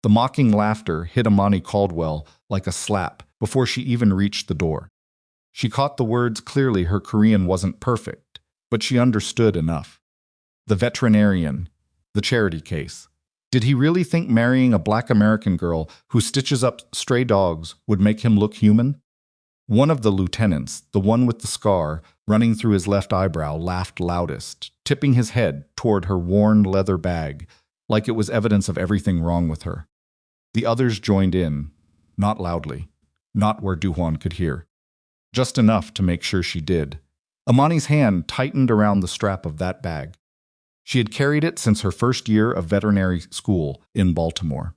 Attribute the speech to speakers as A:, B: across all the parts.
A: The mocking laughter hit Imani Caldwell like a slap before she even reached the door. She caught the words clearly. Her Korean wasn't perfect, but she understood enough. The veterinarian, the charity case. Did he really think marrying a black American girl who stitches up stray dogs would make him look human? One of the lieutenants, the one with the scar running through his left eyebrow, laughed loudest, tipping his head toward her worn leather bag, like it was evidence of everything wrong with her. The others joined in, not loudly, not where Do-hwan could hear. Just enough to make sure she did. Imani's hand tightened around the strap of that bag. She had carried it since her first year of veterinary school in Baltimore.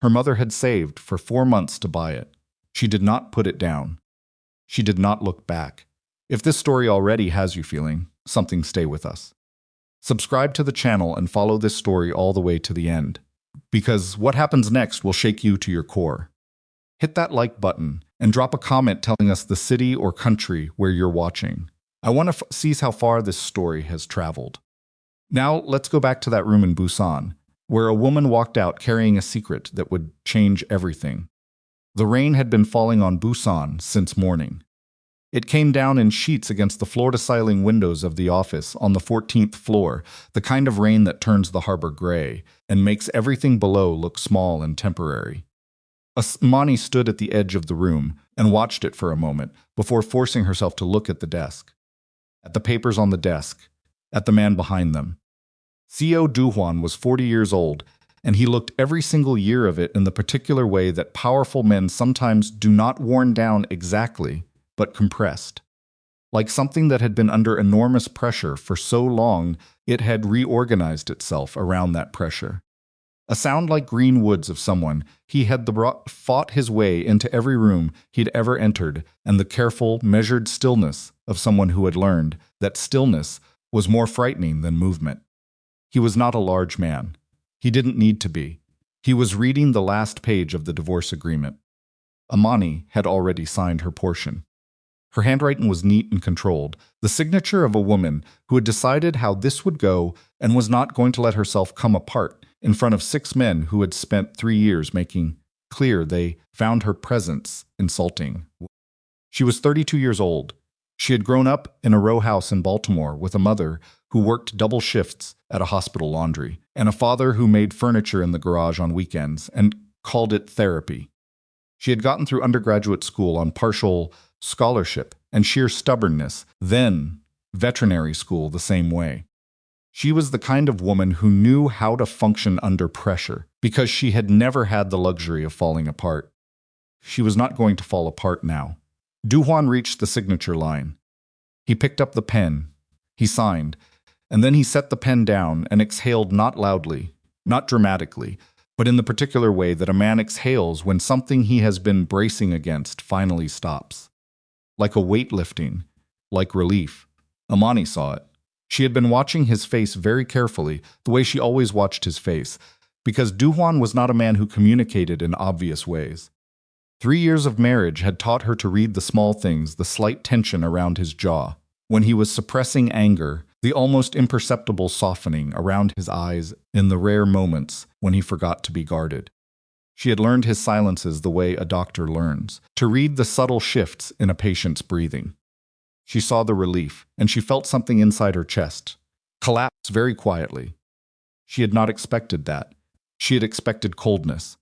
A: Her mother had saved for 4 months to buy it. She did not put it down. She did not look back. If this story already has you feeling something, stay with us. Subscribe to the channel and follow this story all the way to the end, because what happens next will shake you to your core. Hit that like button and drop a comment telling us the city or country where you're watching. I want to see how far this story has traveled. Now let's go back to that room in Busan, where a woman walked out carrying a secret that would change everything. The rain had been falling on Busan since morning. It came down in sheets against the floor-to-ceiling windows of the office on the 14th floor, the kind of rain that turns the harbor gray and makes everything below look small and temporary. Imani stood at the edge of the room and watched it for a moment before forcing herself to look at the desk, at the papers on the desk, at the man behind them. CEO Do-hwan was 40 years old, and he looked every single year of it in the particular way that powerful men sometimes do, not worn down exactly, but compressed. Like something that had been under enormous pressure for so long it had reorganized itself around that pressure. A sound like green woods of someone, he had fought his way into every room he'd ever entered, and the careful, measured stillness of someone who had learned that stillness was more frightening than movement. He was not a large man. He didn't need to be. He was reading the last page of the divorce agreement. Imani had already signed her portion. Her handwriting was neat and controlled, the signature of a woman who had decided how this would go and was not going to let herself come apart in front of 6 men who had spent 3 years making clear they found her presence insulting. She was 32 years old. She had grown up in a row house in Baltimore with a mother who worked double shifts at a hospital laundry, and a father who made furniture in the garage on weekends and called it therapy. She had gotten through undergraduate school on partial scholarship and sheer stubbornness, then veterinary school the same way. She was the kind of woman who knew how to function under pressure because she had never had the luxury of falling apart. She was not going to fall apart now. Do-hwan reached the signature line. He picked up the pen. He signed, and then he set the pen down and exhaled, not loudly, not dramatically, but in the particular way that a man exhales when something he has been bracing against finally stops. Like a weight lifting, like relief. Imani saw it. She had been watching his face very carefully, the way she always watched his face, because Do-hwan was not a man who communicated in obvious ways. 3 years of marriage had taught her to read the small things, the slight tension around his jaw, when he was suppressing anger, the almost imperceptible softening around his eyes in the rare moments when he forgot to be guarded. She had learned his silences the way a doctor learns, to read the subtle shifts in a patient's breathing. She saw the relief, and she felt something inside her chest collapse very quietly. She had not expected that. She had expected coldness.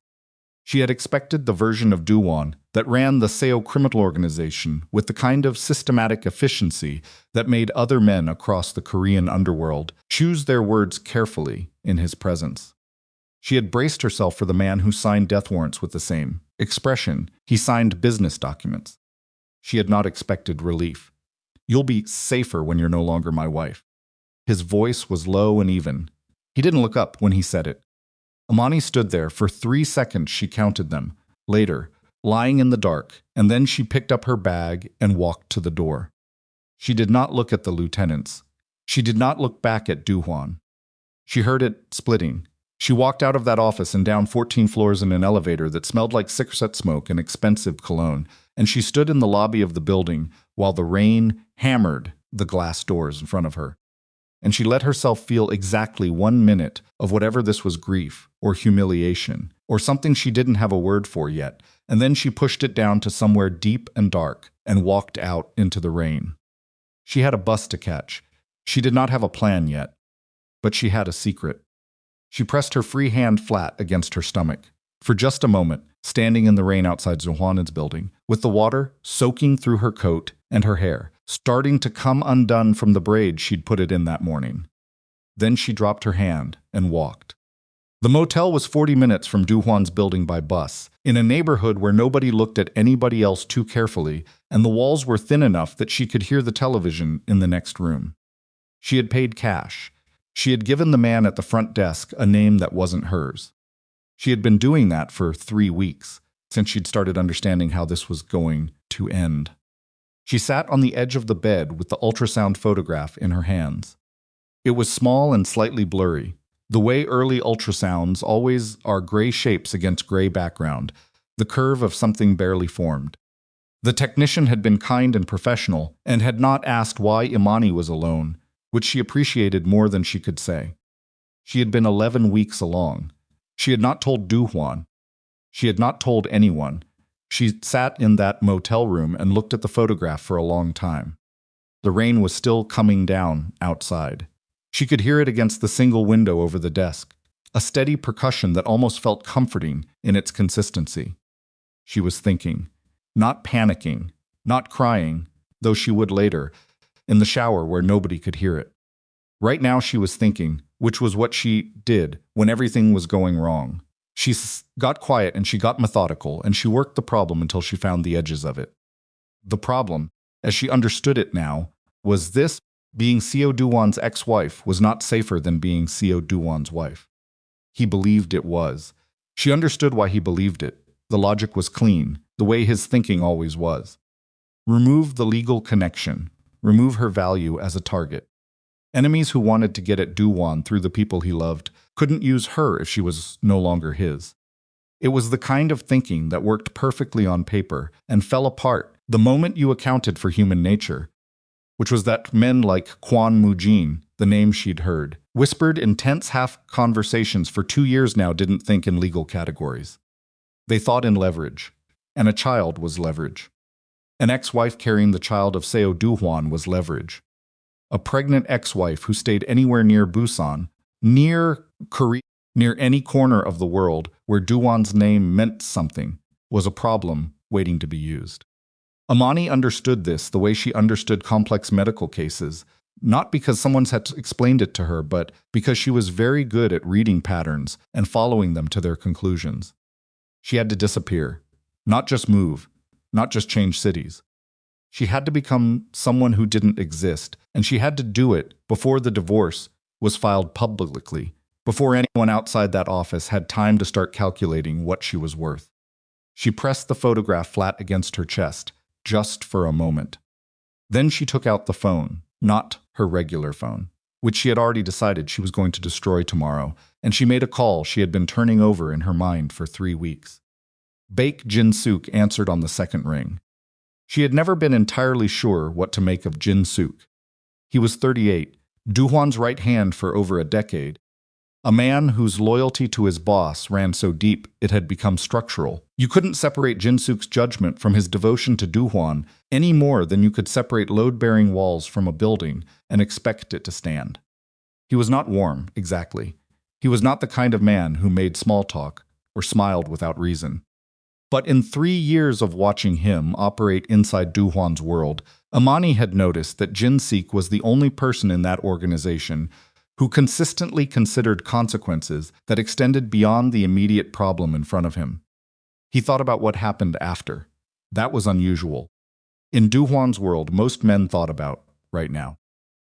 A: She had expected the version of Do-hwan that ran the Seo criminal organization with the kind of systematic efficiency that made other men across the Korean underworld choose their words carefully in his presence. She had braced herself for the man who signed death warrants with the same expression he signed business documents. She had not expected relief. "You'll be safer when you're no longer my wife." His voice was low and even. He didn't look up when he said it. Imani stood there for 3 seconds. She counted them. Later, lying in the dark, and then she picked up her bag and walked to the door. She did not look at the lieutenants. She did not look back at Do-hwan. She heard it splitting. She walked out of that office and down 14 floors in an elevator that smelled like cigarette smoke and expensive cologne, and she stood in the lobby of the building while the rain hammered the glass doors in front of her. And she let herself feel exactly 1 minute of whatever this was, grief or humiliation, or something she didn't have a word for yet, and then she pushed it down to somewhere deep and dark and walked out into the rain. She had a bus to catch. She did not have a plan yet, but she had a secret. She pressed her free hand flat against her stomach. For just a moment, standing in the rain outside Do-hwan's building, with the water soaking through her coat and her hair, starting to come undone from the braid she'd put it in that morning. Then she dropped her hand and walked. The motel was 40 minutes from Do-hwan's building by bus, in a neighborhood where nobody looked at anybody else too carefully, and the walls were thin enough that she could hear the television in the next room. She had paid cash. She had given the man at the front desk a name that wasn't hers. She had been doing that for 3 weeks, since she'd started understanding how this was going to end. She sat on the edge of the bed with the ultrasound photograph in her hands. It was small and slightly blurry, the way early ultrasounds always are gray shapes against gray background, the curve of something barely formed. The technician had been kind and professional and had not asked why Imani was alone, which she appreciated more than she could say. She had been 11 weeks along. She had not told Do-hwan. She had not told anyone. She sat in that motel room and looked at the photograph for a long time. The rain was still coming down outside. She could hear it against the single window over the desk, a steady percussion that almost felt comforting in its consistency. She was thinking, not panicking, not crying, though she would later, in the shower where nobody could hear it. Right now she was thinking, which was what she did when everything was going wrong. She got quiet and she got methodical, and she worked the problem until she found the edges of it. The problem, as she understood it now, was this: being Seo Do-hwan's ex-wife was not safer than being Seo Do-hwan's wife. He believed it was. She understood why he believed it. The logic was clean, the way his thinking always was. Remove the legal connection. Remove her value as a target. Enemies who wanted to get at Do-hwan through the people he loved couldn't use her if she was no longer his. It was the kind of thinking that worked perfectly on paper and fell apart the moment you accounted for human nature, which was that men like Kwon Mu-jin, the name she'd heard, whispered intense half-conversations for 2 years now, didn't think in legal categories. They thought in leverage, and a child was leverage. An ex-wife carrying the child of Seo Do-hwan was leverage. A pregnant ex-wife who stayed anywhere near Busan, near Korea, near any corner of the world where Do-hwan's name meant something, was a problem waiting to be used. Imani understood this the way she understood complex medical cases, not because someone had explained it to her, but because she was very good at reading patterns and following them to their conclusions. She had to disappear, not just move, not just change cities. She had to become someone who didn't exist, and she had to do it before the divorce was filed publicly, before anyone outside that office had time to start calculating what she was worth. She pressed the photograph flat against her chest, just for a moment. Then she took out the phone, not her regular phone, which she had already decided she was going to destroy tomorrow, and she made a call she had been turning over in her mind for 3 weeks. Baek Jin-suk answered on the second ring. She had never been entirely sure what to make of Jin-suk. He was 38, Do-hwan's right hand for over a decade, a man whose loyalty to his boss ran so deep it had become structural. You couldn't separate Jin-suk's judgment from his devotion to Do-hwan any more than you could separate load-bearing walls from a building and expect it to stand. He was not warm, exactly. He was not the kind of man who made small talk or smiled without reason. But in 3 years of watching him operate inside Do-hwan's world, Imani had noticed that Jin-suk was the only person in that organization who consistently considered consequences that extended beyond the immediate problem in front of him. He thought about what happened after. That was unusual. In Do-hwan's world, most men thought about right now.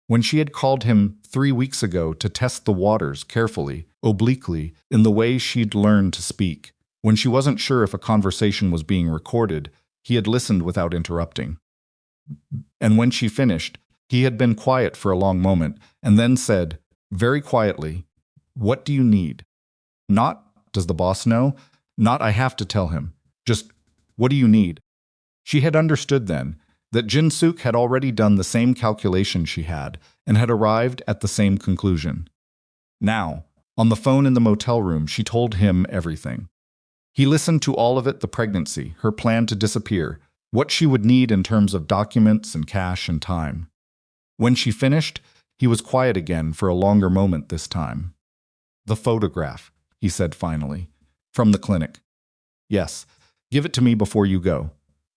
A: When she had called him 3 weeks ago to test the waters carefully, obliquely, in the way she'd learned to speak, when she wasn't sure if a conversation was being recorded, he had listened without interrupting. And when she finished, he had been quiet for a long moment and then said, very quietly, "What do you need?" Not, "Does the boss know?" Not, "I have to tell him." Just, "What do you need?" She had understood then that Jin-suk had already done the same calculation she had and had arrived at the same conclusion. Now, on the phone in the motel room, she told him everything. He listened to all of it: the pregnancy, her plan to disappear, what she would need in terms of documents and cash and time. When she finished, he was quiet again for a longer moment this time. "The photograph," he said finally. "From the clinic." "Yes. Give it to me before you go."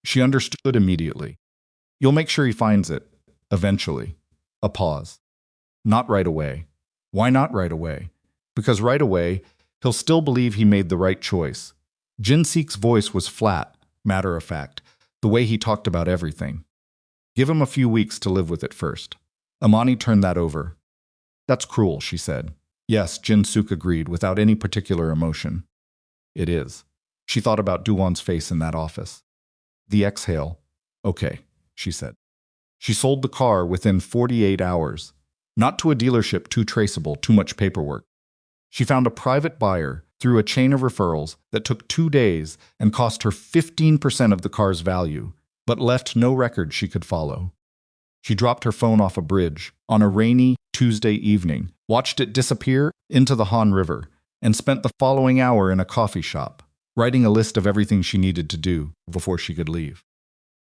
A: She understood immediately. "You'll make sure he finds it. Eventually." A pause. "Not right away." "Why not right away?" "Because right away, he'll still believe he made the right choice." Jin-seek's voice was flat, matter of fact, the way he talked about everything. "Give him a few weeks to live with it first." Imani turned that over. "That's cruel," she said. "Yes," Jin-seok agreed without any particular emotion. "It is." She thought about Do-hwan's face in that office. The exhale. "Okay," she said. She sold the car within 48 hours. Not to a dealership too traceable, too much paperwork. She found a private buyer through a chain of referrals that took 2 days and cost her 15% of the car's value, but left no record she could follow. She dropped her phone off a bridge on a rainy Tuesday evening, watched it disappear into the Han River, and spent the following hour in a coffee shop, writing a list of everything she needed to do before she could leave.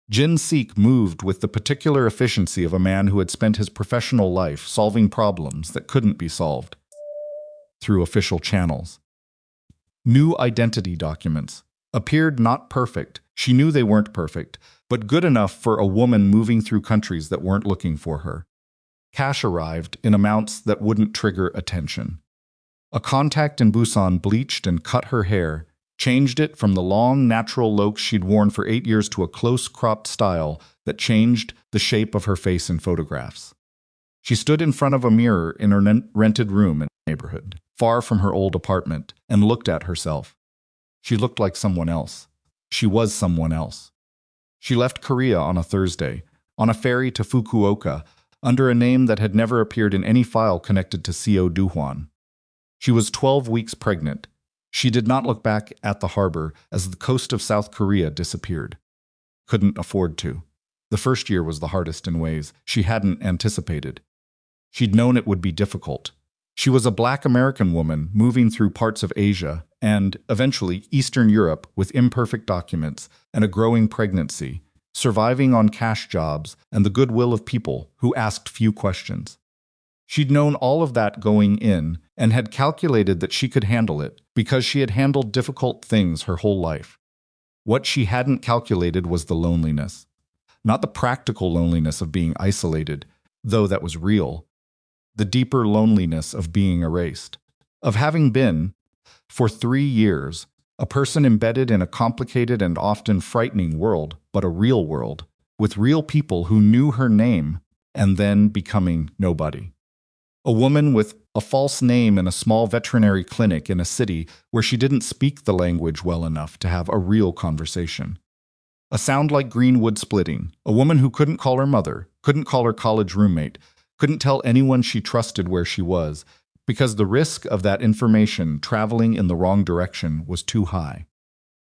A: Jin-seek moved with the particular efficiency of a man who had spent his professional life solving problems that couldn't be solved through official channels. New identity documents appeared not perfect. She knew they weren't perfect, but good enough for a woman moving through countries that weren't looking for her. Cash arrived in amounts that wouldn't trigger attention. A contact in Busan bleached and cut her hair, changed it from the long, natural locks she'd worn for 8 years to a close-cropped style that changed the shape of her face in photographs. She stood in front of a mirror in her rented room in the neighborhood, far from her old apartment, and looked at herself. She looked like someone else. She was someone else. She left Korea on a Thursday, on a ferry to Fukuoka, under a name that had never appeared in any file connected to CO Do-hwan. She was 12 weeks pregnant. She did not look back at the harbor as the coast of South Korea disappeared. Couldn't afford to. The first year was the hardest in ways she hadn't anticipated. She'd known it would be difficult. She was a Black American woman moving through parts of Asia and, eventually, Eastern Europe with imperfect documents and a growing pregnancy, surviving on cash jobs and the goodwill of people who asked few questions. She'd known all of that going in and had calculated that she could handle it because she had handled difficult things her whole life. What she hadn't calculated was the loneliness. Not the practical loneliness of being isolated, though that was real. The deeper loneliness of being erased. Of having been, for 3 years, a person embedded in a complicated and often frightening world, but a real world, with real people who knew her name, and then becoming nobody. A woman with a false name in a small veterinary clinic in a city where she didn't speak the language well enough to have a real conversation. A sound like green wood splitting. A woman who couldn't call her mother, couldn't call her college roommate, couldn't tell anyone she trusted where she was, because the risk of that information traveling in the wrong direction was too high.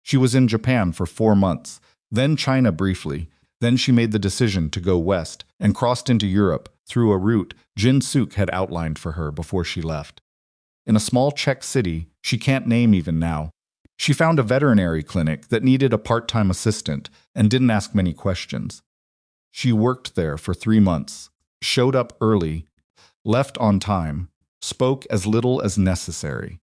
A: She was in Japan for 4 months, then China briefly, then she made the decision to go west and crossed into Europe through a route Jin-seok had outlined for her before she left. In a small Czech city she can't name even now, she found a veterinary clinic that needed a part-time assistant and didn't ask many questions. She worked there for 3 months, showed up early, left on time, spoke as little as necessary.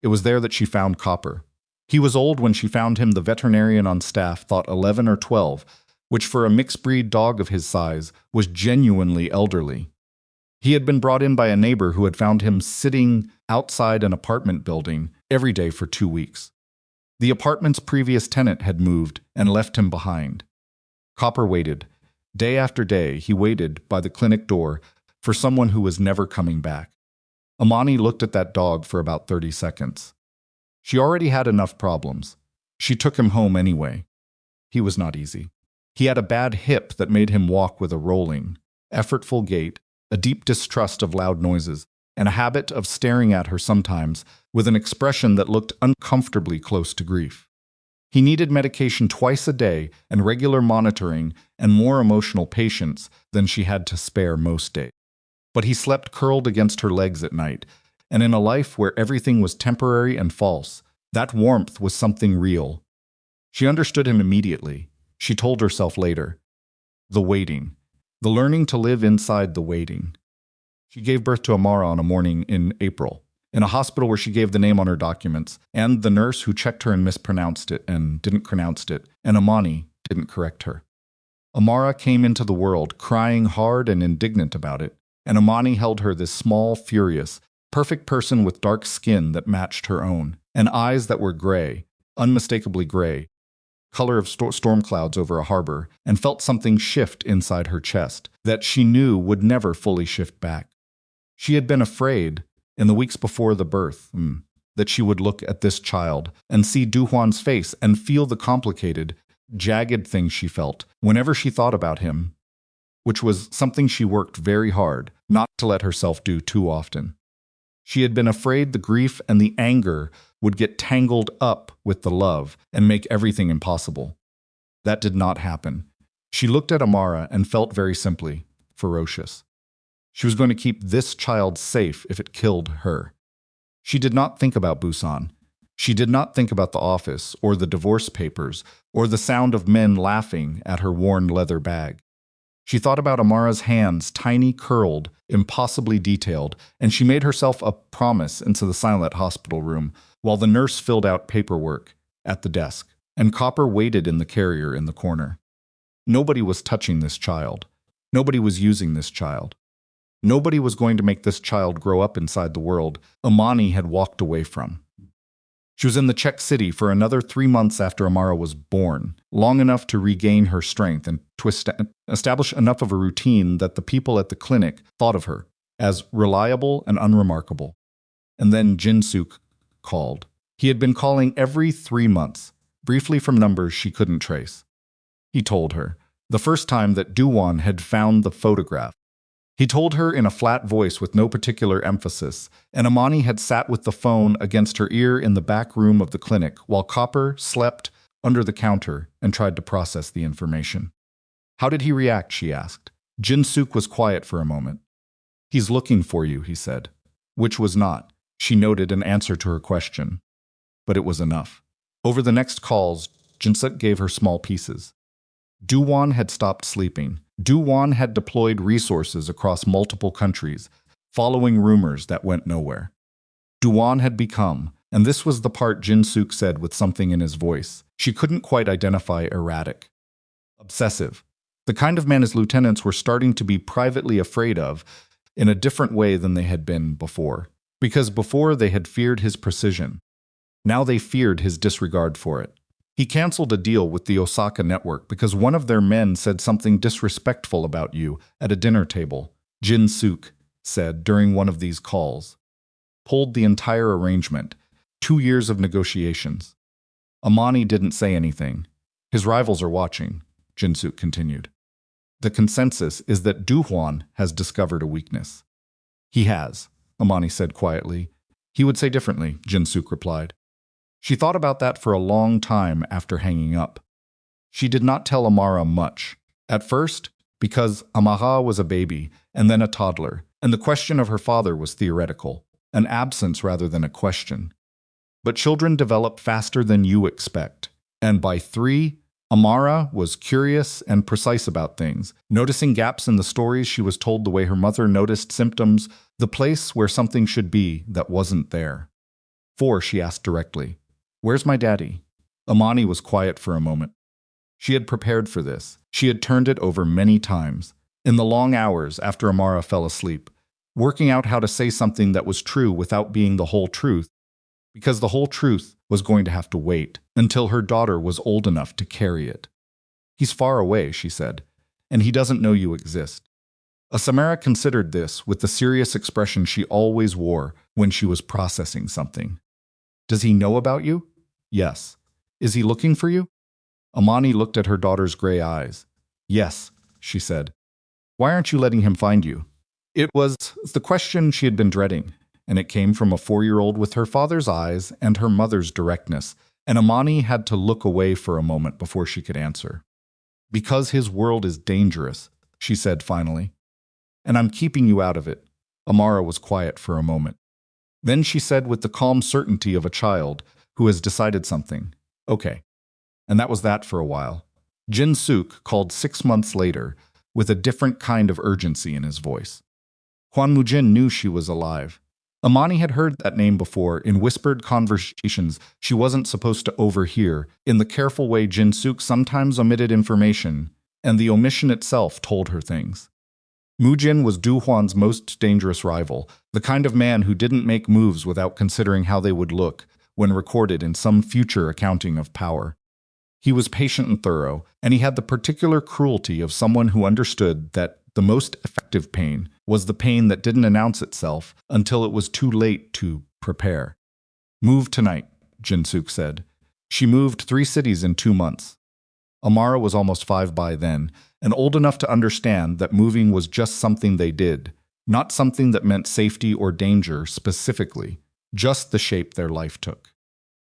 A: It was there that she found Copper. He was old when she found him. The veterinarian on staff thought 11 or 12, which for a mixed-breed dog of his size was genuinely elderly. He had been brought in by a neighbor who had found him sitting outside an apartment building every day for 2 weeks. The apartment's previous tenant had moved and left him behind. Copper waited. Day after day, he waited by the clinic door for someone who was never coming back. Imani looked at that dog for about 30 seconds. She already had enough problems. She took him home anyway. He was not easy. He had a bad hip that made him walk with a rolling, effortful gait, a deep distrust of loud noises, and a habit of staring at her sometimes with an expression that looked uncomfortably close to grief. He needed medication twice a day and regular monitoring and more emotional patience than she had to spare most days. But he slept curled against her legs at night, and in a life where everything was temporary and false, That warmth was something real. She understood him immediately. She told herself later. The waiting. The learning to live inside the waiting. She gave birth to Amara on a morning in April, in a hospital where she gave the name on her documents, and the nurse who checked her and mispronounced it and didn't pronounce it, and Imani didn't correct her. Amara came into the world crying hard and indignant about it, and Imani held her this small, furious, perfect person with dark skin that matched her own, and eyes that were gray, unmistakably gray, color of storm clouds over a harbor, and felt something shift inside her chest that she knew would never fully shift back. She had been afraid, in the weeks before the birth, that she would look at this child and see Do-hwan's face and feel the complicated, jagged thing she felt whenever she thought about him, which was something she worked very hard not to let herself do too often. She had been afraid the grief and the anger would get tangled up with the love and make everything impossible. That did not happen. She looked at Amara and felt very simply ferocious. She was going to keep this child safe if it killed her. She did not think about Busan. She did not think about the office or the divorce papers or the sound of men laughing at her worn leather bag. She thought about Amara's hands, tiny, curled, impossibly detailed, and she made herself a promise into the silent hospital room while the nurse filled out paperwork at the desk, and Copper waited in the carrier in the corner. Nobody was touching this child. Nobody was using this child. Nobody was going to make this child grow up inside the world Imani had walked away from. She was in the Czech city for another 3 months after Amara was born, long enough to regain her strength and to establish enough of a routine that the people at the clinic thought of her as reliable and unremarkable. And then Jin-suk called. He had been calling every 3 months, briefly from numbers she couldn't trace. He told her, the first time that Do-hwan had found the photograph. He told her in a flat voice with no particular emphasis, and Imani had sat with the phone against her ear in the back room of the clinic while Copper slept under the counter and tried to process the information. How did he react, she asked. Jin-suk was quiet for a moment. He's looking for you, he said. Which was not, she noted, an answer to her question. But it was enough. Over the next calls, Jin-suk gave her small pieces. Do-hwan had stopped sleeping. Do-hwan had deployed resources across multiple countries, following rumors that went nowhere. Do-hwan had become, and this was the part Jin-suk said with something in his voice she couldn't quite identify, erratic. Obsessive. The kind of man his lieutenants were starting to be privately afraid of in a different way than they had been before. Because before they had feared his precision. Now they feared his disregard for it. He canceled a deal with the Osaka network because one of their men said something disrespectful about you at a dinner table, Jin-suk said during one of these calls. Pulled the entire arrangement. 2 years of negotiations. Imani didn't say anything. His rivals are watching, Jin-suk continued. The consensus is that Do-hwan has discovered a weakness. He has, Imani said quietly. He would say differently, Jin-suk replied. She thought about that for a long time after hanging up. She did not tell Amara much. At first, because Amara was a baby and then a toddler, and the question of her father was theoretical, an absence rather than a question. But children develop faster than you expect, and by 3, Amara was curious and precise about things, noticing gaps in the stories she was told the way her mother noticed symptoms, the place where something should be that wasn't there. 4, she asked directly. Where's my daddy? Imani was quiet for a moment. She had prepared for this. She had turned it over many times, in the long hours after Amara fell asleep, working out how to say something that was true without being the whole truth, because the whole truth was going to have to wait until her daughter was old enough to carry it. He's far away, she said, and he doesn't know you exist. Samara considered this with the serious expression she always wore when she was processing something. Does he know about you? Yes. Is he looking for you? Imani looked at her daughter's gray eyes. Yes, she said. Why aren't you letting him find you? It was the question she had been dreading, and it came from a 4-year-old with her father's eyes and her mother's directness, and Imani had to look away for a moment before she could answer. Because his world is dangerous, she said finally. And I'm keeping you out of it. Amara was quiet for a moment. Then she said with the calm certainty of a child, who has decided something. Okay. And that was that for a while. Jin Suk called 6 months later with a different kind of urgency in his voice. Hwan Mujin knew she was alive. Imani had heard that name before in whispered conversations she wasn't supposed to overhear, in the careful way Jin Suk sometimes omitted information, and the omission itself told her things. Mujin was Do-hwan's most dangerous rival, the kind of man who didn't make moves without considering how they would look when recorded in some future accounting of power. He was patient and thorough, and he had the particular cruelty of someone who understood that the most effective pain was the pain that didn't announce itself until it was too late to prepare. Move tonight, Jin Suk said. She moved 3 cities in 2 months. Amara was almost 5 by then, and old enough to understand that moving was just something they did, not something that meant safety or danger specifically, just the shape their life took.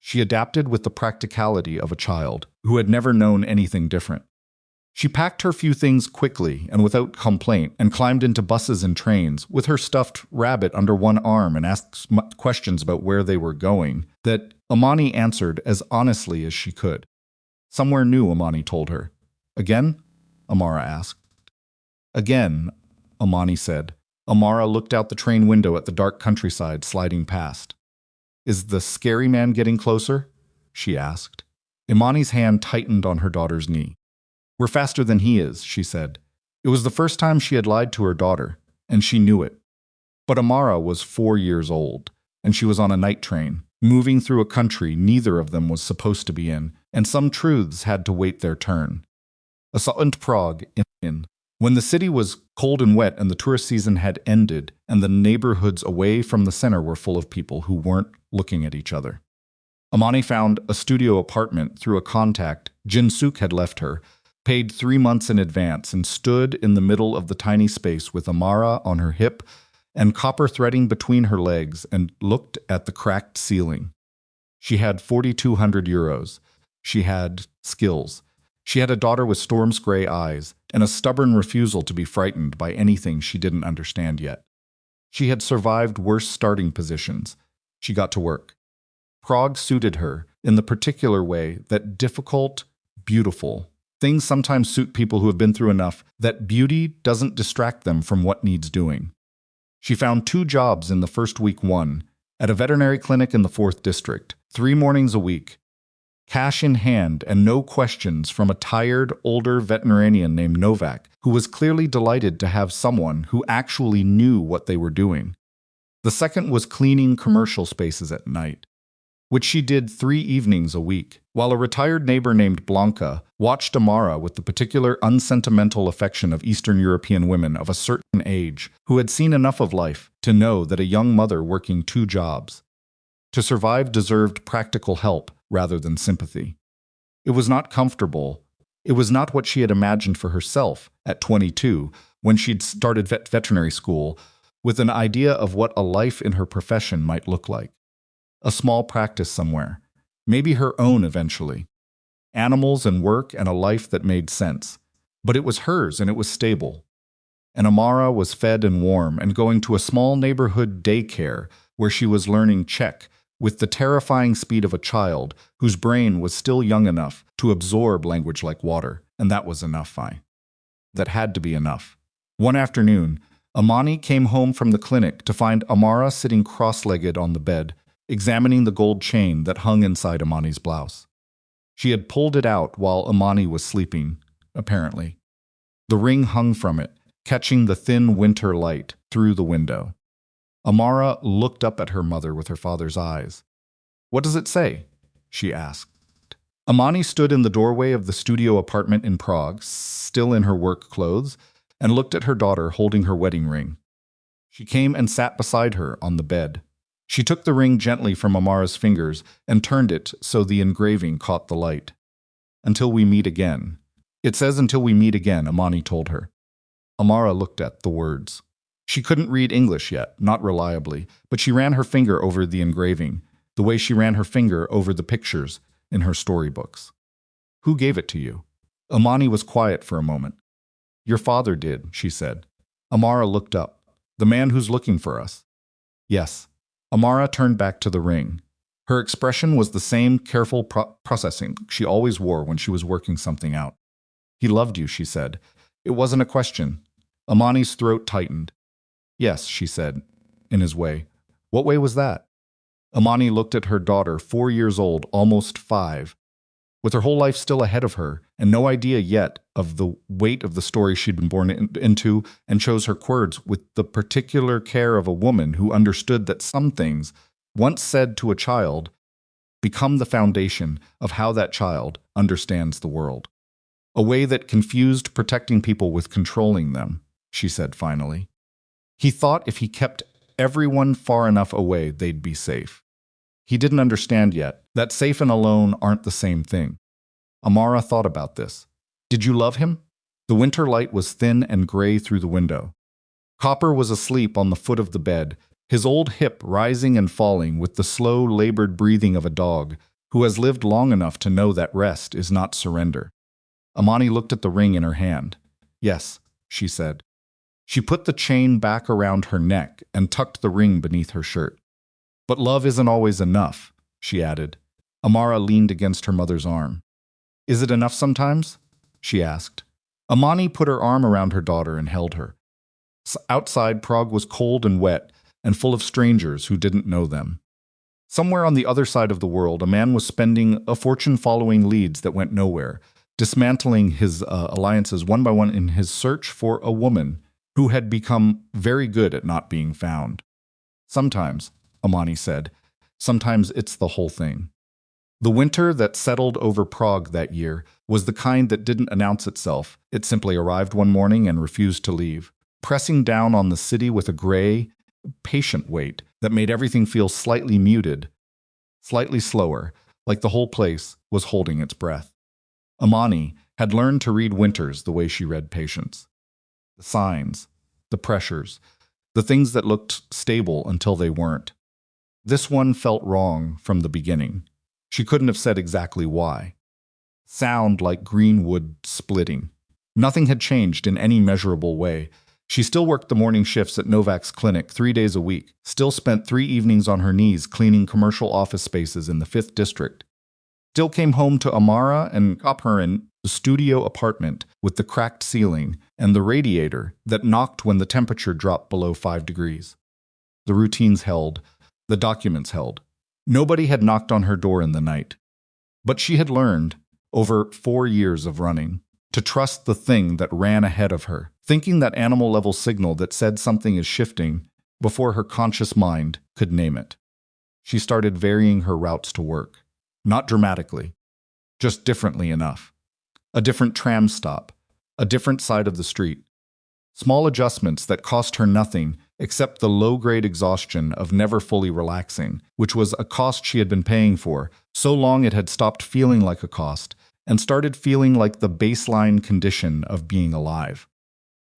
A: She adapted with the practicality of a child who had never known anything different. She packed her few things quickly and without complaint and climbed into buses and trains with her stuffed rabbit under one arm and asked questions about where they were going that Imani answered as honestly as she could. Somewhere new, Imani told her. Again? Amara asked. Again, Imani said. Amara looked out the train window at the dark countryside sliding past. Is the scary man getting closer? She asked. Imani's hand tightened on her daughter's knee. We're faster than he is, she said. It was the first time she had lied to her daughter, and she knew it. But Amara was 4 years old, and she was on a night train, moving through a country neither of them was supposed to be in, and some truths had to wait their turn. A silent Prague in. When the city was cold and wet and the tourist season had ended and the neighborhoods away from the center were full of people who weren't looking at each other. Imani found a studio apartment through a contact Jin Suk had left her, paid 3 months in advance, and stood in the middle of the tiny space with Amara on her hip and copper threading between her legs and looked at the cracked ceiling. She had 4,200 euros. She had skills. She had a daughter with storm's gray eyes and a stubborn refusal to be frightened by anything she didn't understand yet. She had survived worse starting positions. She got to work. Prague suited her in the particular way that difficult, beautiful things sometimes suit people who have been through enough that beauty doesn't distract them from what needs doing. She found 2 jobs in the first week. 1 at a veterinary clinic in the 4th district, 3 mornings a week. Cash in hand and no questions from a tired, older veterinarian named Novak, who was clearly delighted to have someone who actually knew what they were doing. The second was cleaning commercial spaces at night, which she did 3 evenings a week, while a retired neighbor named Blanca watched Amara with the particular unsentimental affection of Eastern European women of a certain age who had seen enough of life to know that a young mother working 2 jobs to survive deserved practical help rather than sympathy. It was not comfortable. It was not what she had imagined for herself at 22 when she'd started veterinary school with an idea of what a life in her profession might look like. A small practice somewhere, maybe her own eventually. Animals and work and a life that made sense. But it was hers and it was stable. And Amara was fed and warm and going to a small neighborhood daycare where she was learning Czech with the terrifying speed of a child whose brain was still young enough to absorb language like water, and that was enough. That had to be enough. One afternoon, Imani came home from the clinic to find Amara sitting cross-legged on the bed, examining the gold chain that hung inside Imani's blouse. She had pulled it out while Imani was sleeping, apparently. The ring hung from it, catching the thin winter light through the window. Amara looked up at her mother with her father's eyes. "What does it say?" she asked. Imani stood in the doorway of the studio apartment in Prague, still in her work clothes, and looked at her daughter holding her wedding ring. She came and sat beside her on the bed. She took the ring gently from Amara's fingers and turned it so the engraving caught the light. "Until we meet again." "It says until we meet again," Imani told her. Amara looked at the words. She couldn't read English yet, not reliably, but she ran her finger over the engraving, the way she ran her finger over the pictures in her storybooks. "Who gave it to you?" Imani was quiet for a moment. "Your father did," she said. Amara looked up. "The man who's looking for us?" "Yes." Amara turned back to the ring. Her expression was the same careful processing she always wore when she was working something out. He loved you, she said. It wasn't a question. Imani's throat tightened. Yes, she said, in his way. What way was that? Imani looked at her daughter, 4 years old, almost 5. With her whole life still ahead of her, and no idea yet of the weight of the story she'd been born into, and chose her words with the particular care of a woman who understood that some things, once said to a child, become the foundation of how that child understands the world. A way that confused protecting people with controlling them, she said finally. He thought if he kept everyone far enough away, they'd be safe. He didn't understand yet that safe and alone aren't the same thing. Amara thought about this. Did you love him? The winter light was thin and gray through the window. Copper was asleep on the foot of the bed, his old hip rising and falling with the slow, labored breathing of a dog who has lived long enough to know that rest is not surrender. Imani looked at the ring in her hand. Yes, she said. She put the chain back around her neck and tucked the ring beneath her shirt. But love isn't always enough, she added. Amara leaned against her mother's arm. Is it enough sometimes? She asked. Imani put her arm around her daughter and held her. Outside, Prague was cold and wet and full of strangers who didn't know them. Somewhere on the other side of the world, a man was spending a fortune following leads that went nowhere, dismantling his alliances one by one in his search for a woman who had become very good at not being found. Sometimes, Imani said, sometimes it's the whole thing. The winter that settled over Prague that year was the kind that didn't announce itself. It simply arrived one morning and refused to leave, pressing down on the city with a gray, patient weight that made everything feel slightly muted, slightly slower, like the whole place was holding its breath. Imani had learned to read winters the way she read patience. The signs, the pressures, the things that looked stable until they weren't. This one felt wrong from the beginning. She couldn't have said exactly why. Sound like green wood splitting. Nothing had changed in any measurable way. She still worked the morning shifts at Novak's clinic 3 days a week, still spent 3 evenings on her knees cleaning commercial office spaces in the 5th district, still came home to Amara and Copper in the studio apartment with the cracked ceiling and the radiator that knocked when the temperature dropped below 5 degrees. The routines held, the documents held. Nobody had knocked on her door in the night. But she had learned, over 4 years of running, to trust the thing that ran ahead of her, thinking that animal-level signal that said something is shifting before her conscious mind could name it. She started varying her routes to work. Not dramatically, just differently enough. A different tram stop, a different side of the street. Small adjustments that cost her nothing except the low-grade exhaustion of never fully relaxing, which was a cost she had been paying for, so long it had stopped feeling like a cost and started feeling like the baseline condition of being alive.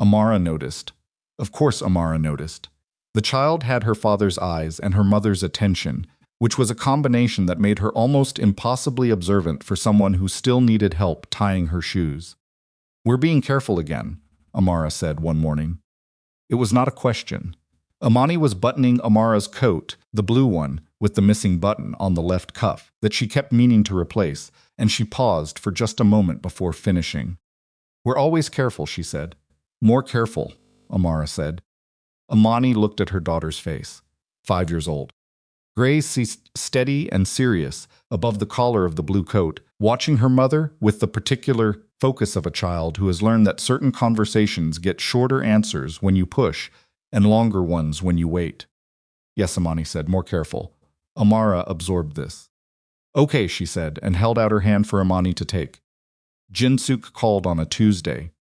A: Amara noticed. Of course Amara noticed. The child had her father's eyes and her mother's attention, which was a combination that made her almost impossibly observant for someone who still needed help tying her shoes. We're being careful again, Amara said one morning. It was not a question. Imani was buttoning Amara's coat, the blue one, with the missing button on the left cuff that she kept meaning to replace, and she paused for just a moment before finishing. We're always careful, she said. More careful, Amara said. Imani looked at her daughter's face, 5 years old. Gray ceased steady and serious above the collar of the blue coat, watching her mother with the particular focus of a child who has learned that certain conversations get shorter answers when you push and longer ones when you wait. Yes, Imani said, more careful. Amara absorbed this. Okay, she said, and held out her hand for Imani to take. Jin-suk called on a Tuesday.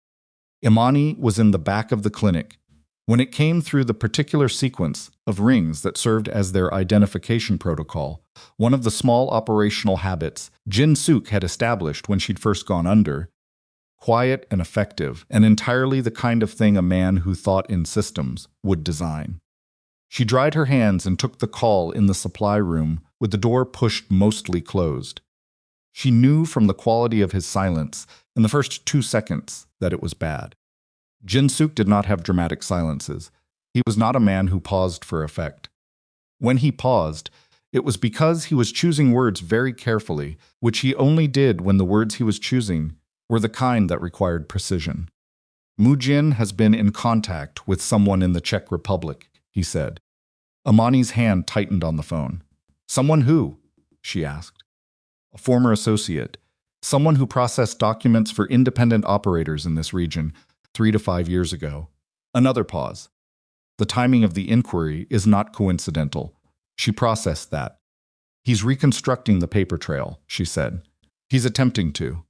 A: Imani was in the back of the clinic. When it came through the particular sequence of rings that served as their identification protocol, one of the small operational habits Jin-suk had established when she'd first gone under, quiet and effective, and entirely the kind of thing a man who thought in systems would design. She dried her hands and took the call in the supply room with the door pushed mostly closed. She knew from the quality of his silence in the first 2 seconds that it was bad. Jin-suk did not have dramatic silences. He was not a man who paused for effect. When he paused, It was because he was choosing words very carefully, which he only did when the words he was choosing were the kind that required precision. Mujin has been in contact with someone in the Czech Republic, he said. Imani's hand tightened on the phone. Someone who? She asked. A former associate. Someone who processed documents for independent operators in this region 3 to 5 years ago. Another pause. The timing of the inquiry is not coincidental. She processed that. He's reconstructing the paper trail, she said. He's attempting to.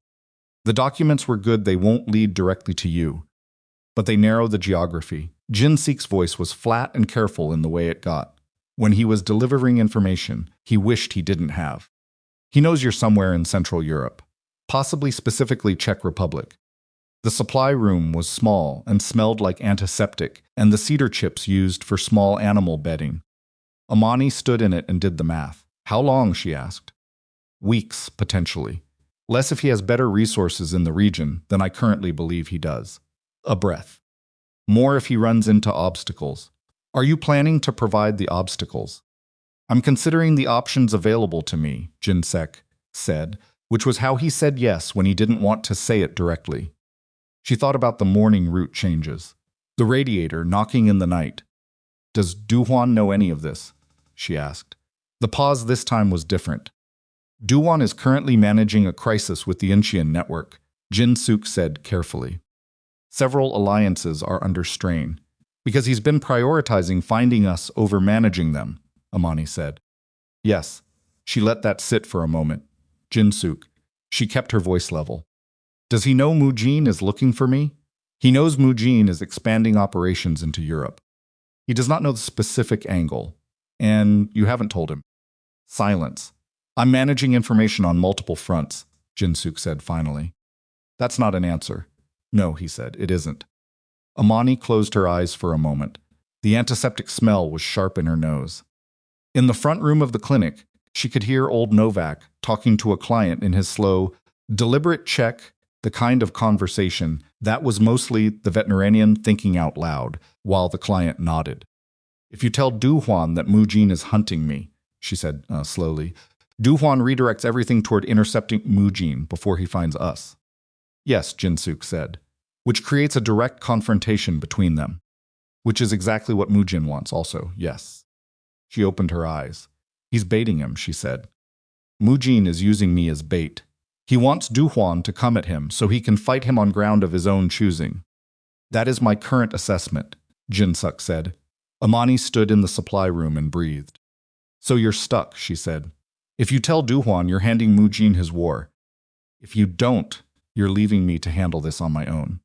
A: The documents were good, they won't lead directly to you. But they narrow the geography. Jin-seek's voice was flat and careful in the way it got. When he was delivering information he wished he didn't have. He knows you're somewhere in Central Europe, possibly specifically Czech Republic. The supply room was small and smelled like antiseptic and the cedar chips used for small animal bedding. Imani stood in it and did the math. How long, she asked. Weeks, potentially. Less if he has better resources in the region than I currently believe he does. A breath. More if he runs into obstacles. Are you planning to provide the obstacles? I'm considering the options available to me, Jin-seek said, which was how he said yes when he didn't want to say it directly. She thought about the morning route changes. The radiator knocking in the night. Does Do-hwan know any of this? She asked. The pause this time was different. Do-hwan is currently managing a crisis with the Incheon network, Jin-seek said carefully. Several alliances are under strain, because he's been prioritizing finding us over managing them, Imani said. Yes. She let that sit for a moment. Jin-seek. She kept her voice level. Does he know Mujin is looking for me? He knows Mujin is expanding operations into Europe. He does not know the specific angle. And you haven't told him. Silence. I'm managing information on multiple fronts, Jin-seek said finally. That's not an answer. No, he said, it isn't. Imani closed her eyes for a moment. The antiseptic smell was sharp in her nose. In the front room of the clinic, she could hear old Novak talking to a client in his slow, deliberate Czech, the kind of conversation that was mostly the veterinarian thinking out loud, while the client nodded. If you tell Do-hwan that Mujin is hunting me, she said slowly, Do-hwan redirects everything toward intercepting Mujin before he finds us. Yes, Jin-seek said, which creates a direct confrontation between them. Which is exactly what Mujin wants also, yes. She opened her eyes. He's baiting him, she said. Mujin is using me as bait. He wants Do-hwan to come at him so he can fight him on ground of his own choosing. That is my current assessment, Jin-seek said. Imani stood in the supply room and breathed. So you're stuck, she said. If you tell Do-hwan, you're handing Mujin his war. If you don't, you're leaving me to handle this on my own.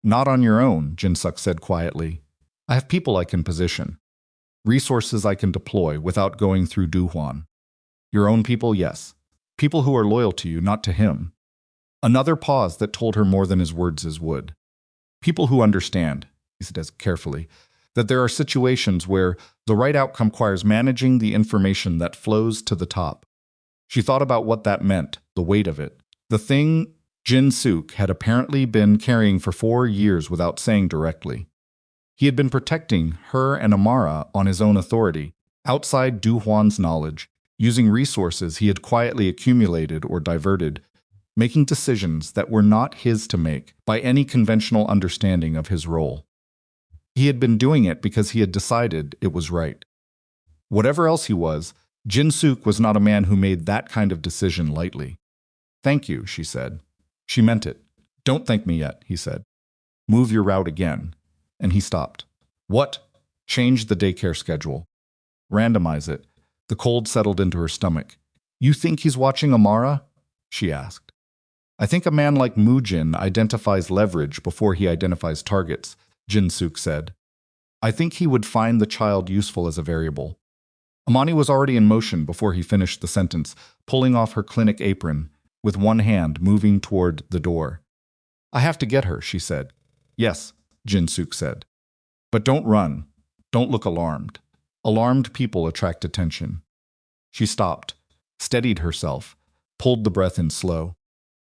A: Not on your own, Jin-seek said quietly. I have people I can position. Resources I can deploy without going through Do-hwan. Your own people, yes. People who are loyal to you, not to him. Another pause that told her more than his words would. People who understand, he said carefully, that there are situations where the right outcome requires managing the information that flows to the top. She thought about what that meant, the weight of it. The thing Jin-seek had apparently been carrying for 4 years without saying directly. He had been protecting her and Amara on his own authority, outside Do-hwan's knowledge, using resources he had quietly accumulated or diverted, making decisions that were not his to make by any conventional understanding of his role. He had been doing it because he had decided it was right. Whatever else he was, Jin-seek was not a man who made that kind of decision lightly. Thank you, she said. She meant it. Don't thank me yet, he said. Move your route again. And he stopped. What? Change the daycare schedule. Randomize it. The cold settled into her stomach. You think he's watching Amara? She asked. I think a man like Mujin identifies leverage before he identifies targets, Jin-seek said. I think he would find the child useful as a variable. Imani was already in motion before he finished the sentence, pulling off her clinic apron, with one hand moving toward the door. I have to get her, she said. Yes, Jin-seek said. But don't run. Don't look alarmed. Alarmed people attract attention. She stopped, steadied herself, pulled the breath in slow.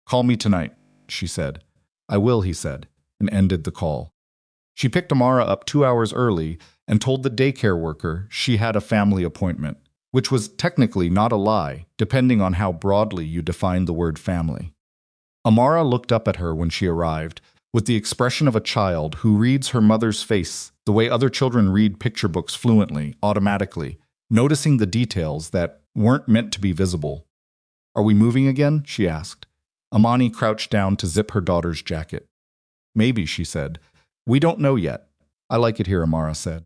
A: Call me tonight, she said. I will, he said, and ended the call. She picked Amara up 2 hours early and told the daycare worker she had a family appointment, which was technically not a lie, depending on how broadly you defined the word family. Amara looked up at her when she arrived, with the expression of a child who reads her mother's face the way other children read picture books fluently, automatically, noticing the details that weren't meant to be visible. "Are we moving again?" she asked. Imani crouched down to zip her daughter's jacket. "Maybe," she said. "We don't know yet." "I like it here," Amara said.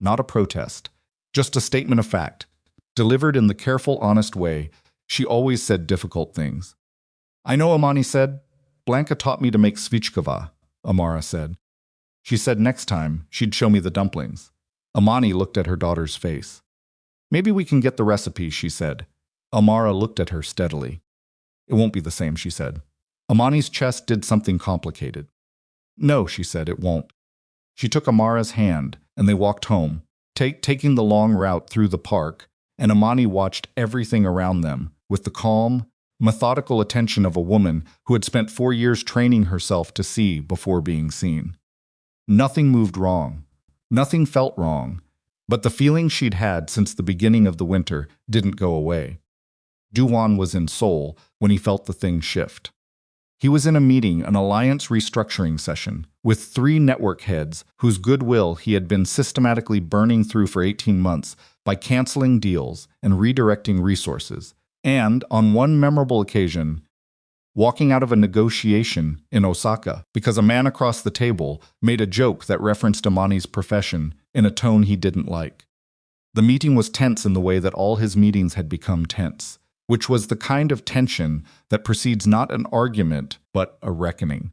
A: Not a protest, just a statement of fact. Delivered in the careful, honest way she always said difficult things. "I know," Imani said. "Blanca taught me to make svichkova," Amara said. She said next time she'd show me the dumplings. Imani looked at her daughter's face. "Maybe we can get the recipe," she said. Amara looked at her steadily. "It won't be the same," she said. Imani's chest did something complicated. "No," she said, "it won't." She took Amara's hand, and they walked home, taking the long route through the park, and Imani watched everything around them with the calm, methodical attention of a woman who had spent 4 years training herself to see before being seen. Nothing moved wrong. Nothing felt wrong. But the feeling she'd had since the beginning of the winter didn't go away. Do-hwan was in Seoul when he felt the thing shift. He was in a meeting, an alliance restructuring session, with 3 network heads whose goodwill he had been systematically burning through for 18 months by canceling deals and redirecting resources, and, on one memorable occasion, walking out of a negotiation in Osaka because a man across the table made a joke that referenced Imani's profession in a tone he didn't like. The meeting was tense in the way that all his meetings had become tense, which was the kind of tension that precedes not an argument but a reckoning.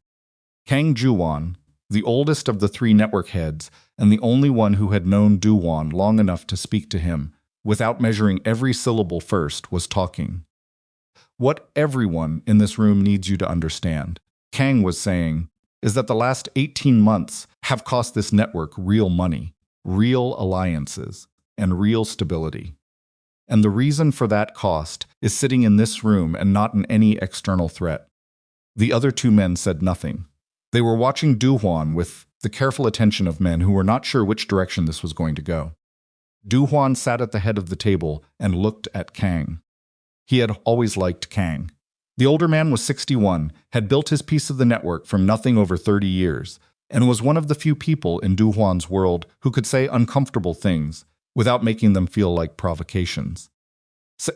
A: Kang Ju-won, the oldest of the 3 network heads and the only one who had known Do-hwan long enough to speak to him, without measuring every syllable first, was talking. "What everyone in this room needs you to understand," Kang was saying, "is that the last 18 months have cost this network real money, real alliances, and real stability. And the reason for that cost is sitting in this room and not in any external threat." The other 2 men said nothing. They were watching Do-hwan with the careful attention of men who were not sure which direction this was going to go. Do-hwan sat at the head of the table and looked at Kang. He had always liked Kang. The older man was 61, had built his piece of the network from nothing over 30 years, and was one of the few people in Do-hwan's world who could say uncomfortable things without making them feel like provocations.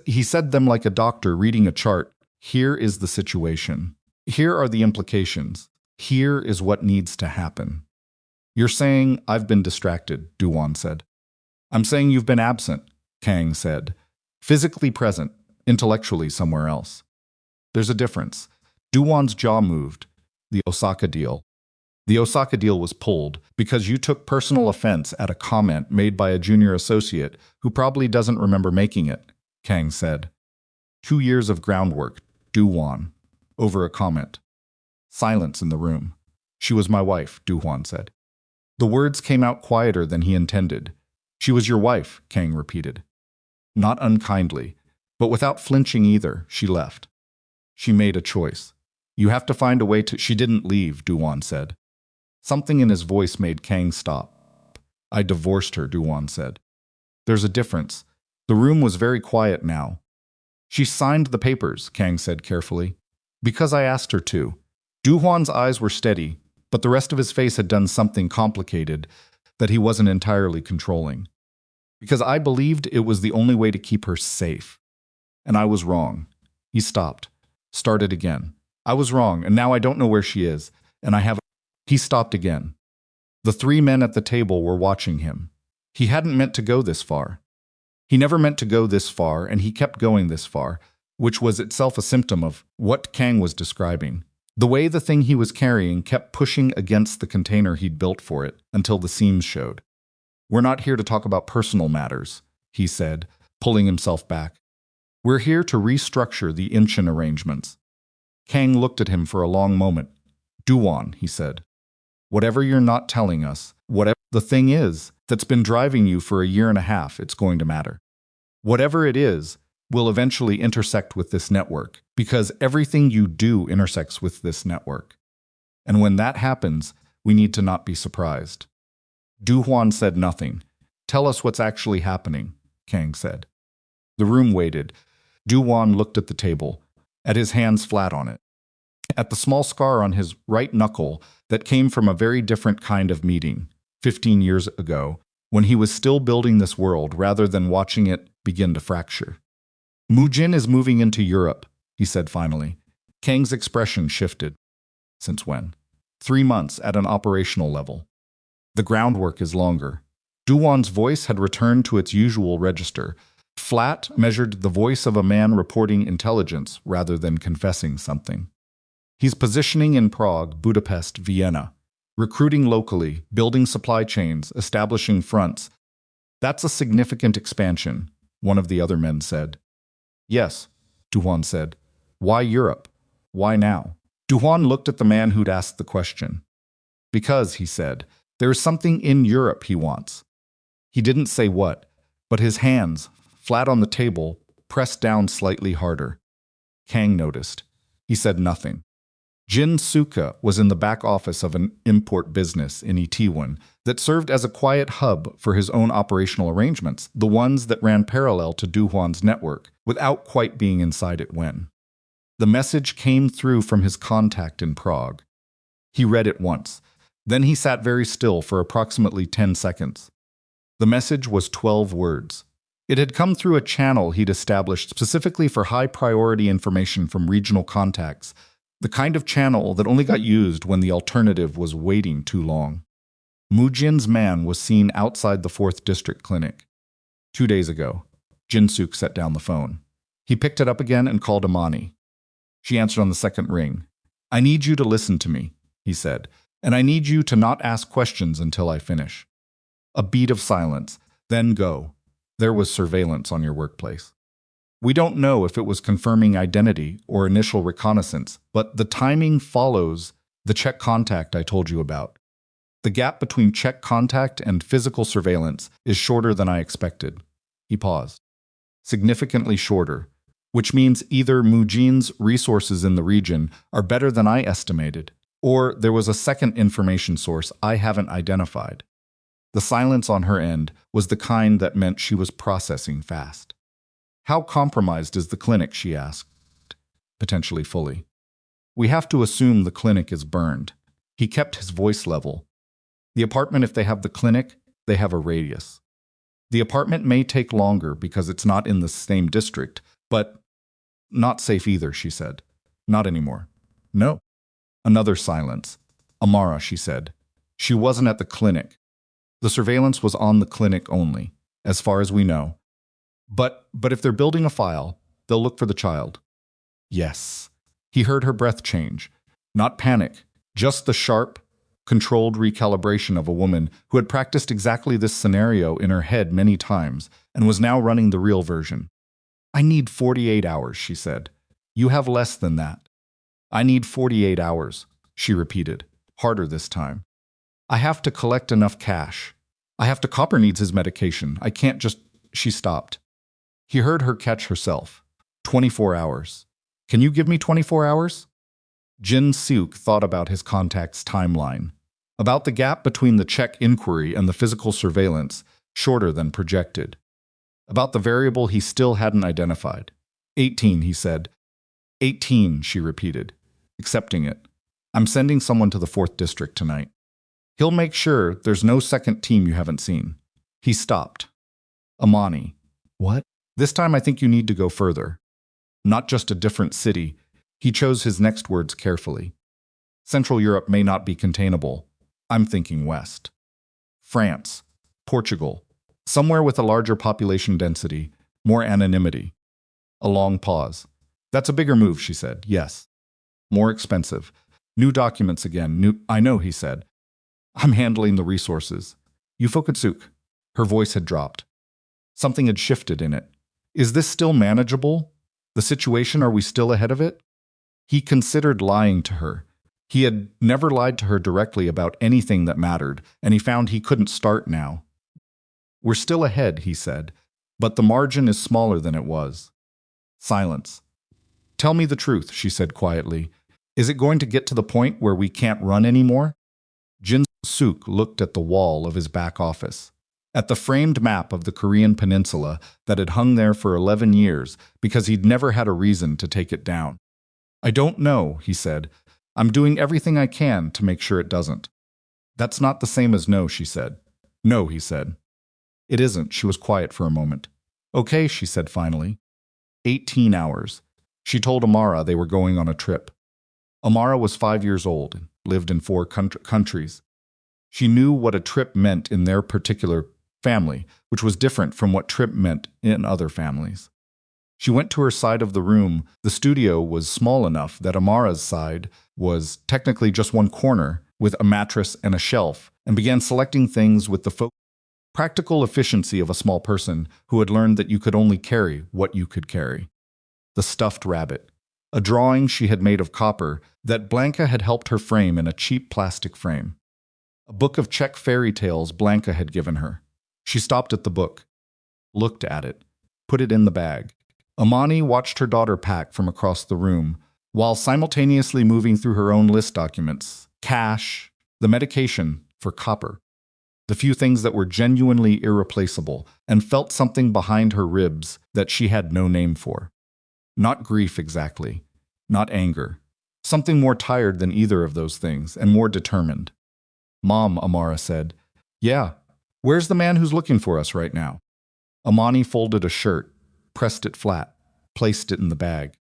A: He said them like a doctor reading a chart. "Here is the situation. Here are the implications. Here is what needs to happen." "You're saying I've been distracted," Do-hwan said. "I'm saying you've been absent," Kang said. "Physically present, intellectually somewhere else." "There's a difference." Do-hwan's jaw moved. "The Osaka deal." "The Osaka deal was pulled because you took personal offense at a comment made by a junior associate who probably doesn't remember making it," Kang said. 2 years of groundwork, Do-hwan, over a comment. Silence in the room. "She was my wife," Do-hwan said. The words came out quieter than he intended. "She was your wife," Kang repeated. Not unkindly, but without flinching either, she left. "She made a choice. You have to find a way to—" "She didn't leave," Do-hwan said. Something in his voice made Kang stop. "I divorced her," Do-hwan said. "There's a difference." The room was very quiet now. "She signed the papers," Kang said carefully. "Because I asked her to." Do-hwan's eyes were steady, but the rest of his face had done something complicated that he wasn't entirely controlling. "Because I believed it was the only way to keep her safe. And I was wrong." He stopped. Started again. "I was wrong, and now I don't know where she is, and I have—" He stopped again. The 3 men at the table were watching him. He hadn't meant to go this far. He never meant to go this far, and he kept going this far, which was itself a symptom of what Kang was describing. The way the thing he was carrying kept pushing against the container he'd built for it until the seams showed. "We're not here to talk about personal matters," he said, pulling himself back. "We're here to restructure the Incheon arrangements." Kang looked at him for a long moment. "Do-hwan," he said. "Whatever you're not telling us, whatever the thing is that's been driving you for a year and a half, it's going to matter. Whatever it is will eventually intersect with this network, because everything you do intersects with this network. And when that happens, we need to not be surprised." Do-hwan said nothing. "Tell us what's actually happening," Kang said. The room waited. Do-hwan looked at the table, at his hands flat on it, at the small scar on his right knuckle that came from a very different kind of meeting, 15 years ago, when he was still building this world rather than watching it begin to fracture. Mujin is moving into Europe, he said finally. Kang's expression shifted. Since when? 3 months at an operational level. The groundwork is longer. Do-hwan's voice had returned to its usual register. Flat, measured, the voice of a man reporting intelligence rather than confessing something. He's positioning in Prague, Budapest, Vienna, recruiting locally, building supply chains, establishing fronts. That's a significant expansion, one of the other men said. Yes, Do-hwan said. Why Europe? Why now? Do-hwan looked at the man who'd asked the question. Because, he said, there is something in Europe he wants. He didn't say what, but his hands, flat on the table, pressed down slightly harder. Kang noticed. He said nothing. Jin Suka was in the back office of an import business in Do-hwan that served as a quiet hub for his own operational arrangements, the ones that ran parallel to Do-hwan's network, without quite being inside it when. The message came through from his contact in Prague. He read it once. Then he sat very still for approximately 10 seconds. The message was 12 words. It had come through a channel he'd established specifically for high-priority information from regional contacts, the kind of channel that only got used when the alternative was waiting too long. Mujin's man was seen outside the 4th District Clinic. 2 days ago, Jin-suk set down the phone. He picked it up again and called Imani. She answered on the second ring. I need you to listen to me, he said, and I need you to not ask questions until I finish. A beat of silence, then go. There was surveillance on your workplace. We don't know if it was confirming identity or initial reconnaissance, but the timing follows the Czech contact I told you about. The gap between Czech contact and physical surveillance is shorter than I expected. He paused. Significantly shorter, which means either Mujin's resources in the region are better than I estimated, or there was a second information source I haven't identified. The silence on her end was the kind that meant she was processing fast. How compromised is the clinic, she asked, potentially fully. We have to assume the clinic is burned. He kept his voice level. The apartment, if they have the clinic, they have a radius. The apartment may take longer because it's not in the same district, but not safe either, she said. Not anymore. No. Another silence. Amara, she said. She wasn't at the clinic. The surveillance was on the clinic only, as far as we know. But if they're building a file, they'll look for the child. Yes. He heard her breath change. Not panic, just the sharp, controlled recalibration of a woman who had practiced exactly this scenario in her head many times and was now running the real version. I need 48 hours, she said. You have less than that. I need 48 hours, she repeated, harder this time. I have to collect enough cash. Copper needs his medication. I can't just... She stopped. He heard her catch herself. 24 hours. Can you give me 24 hours? Jin-suk thought about his contact's timeline, about the gap between the Czech inquiry and the physical surveillance, shorter than projected, about the variable he still hadn't identified. 18, he said. 18, she repeated, accepting it. I'm sending someone to the 4th District tonight. He'll make sure there's no second team you haven't seen. He stopped. Imani. What? This time I think you need to go further. Not just a different city. He chose his next words carefully. Central Europe may not be containable. I'm thinking west. France. Portugal. Somewhere with a larger population density, more anonymity. A long pause. That's a bigger move, she said. Yes. More expensive. New documents again. I know, he said. I'm handling the resources. Yufukatsuk. Her voice had dropped. Something had shifted in it. Is this still manageable? The situation, are we still ahead of it? He considered lying to her. He had never lied to her directly about anything that mattered, and he found he couldn't start now. We're still ahead, he said, but the margin is smaller than it was. Silence. Tell me the truth, she said quietly. Is it going to get to the point where we can't run anymore? Jin-suk looked at the wall of his back office, at the framed map of the Korean peninsula that had hung there for 11 years because he'd never had a reason to take it down. "I don't know," he said. "I'm doing everything I can to make sure it doesn't." "That's not the same as no," she said. "No," he said. "It isn't." She was quiet for a moment. "Okay," she said finally. 18 hours. She told Amara they were going on a trip. Amara was 5 years old and lived in 4 countries. She knew what a trip meant in their particular family, which was different from what trip meant in other families. She went to her side of the room. The studio was small enough that Amara's side was technically just one corner with a mattress and a shelf, and began selecting things with the practical efficiency of a small person who had learned that you could only carry what you could carry. The stuffed rabbit, a drawing she had made of copper that Blanca had helped her frame in a cheap plastic frame. A book of Czech fairy tales Blanca had given her. She stopped at the book, looked at it, put it in the bag. Imani watched her daughter pack from across the room, while simultaneously moving through her own list documents, cash, the medication for copper, the few things that were genuinely irreplaceable, and felt something behind her ribs that she had no name for. Not grief exactly, not anger. Something more tired than either of those things, and more determined. "Mom," Amara said. "Yeah, where's the man who's looking for us right now?" Imani folded a shirt, pressed it flat, placed it in the bag.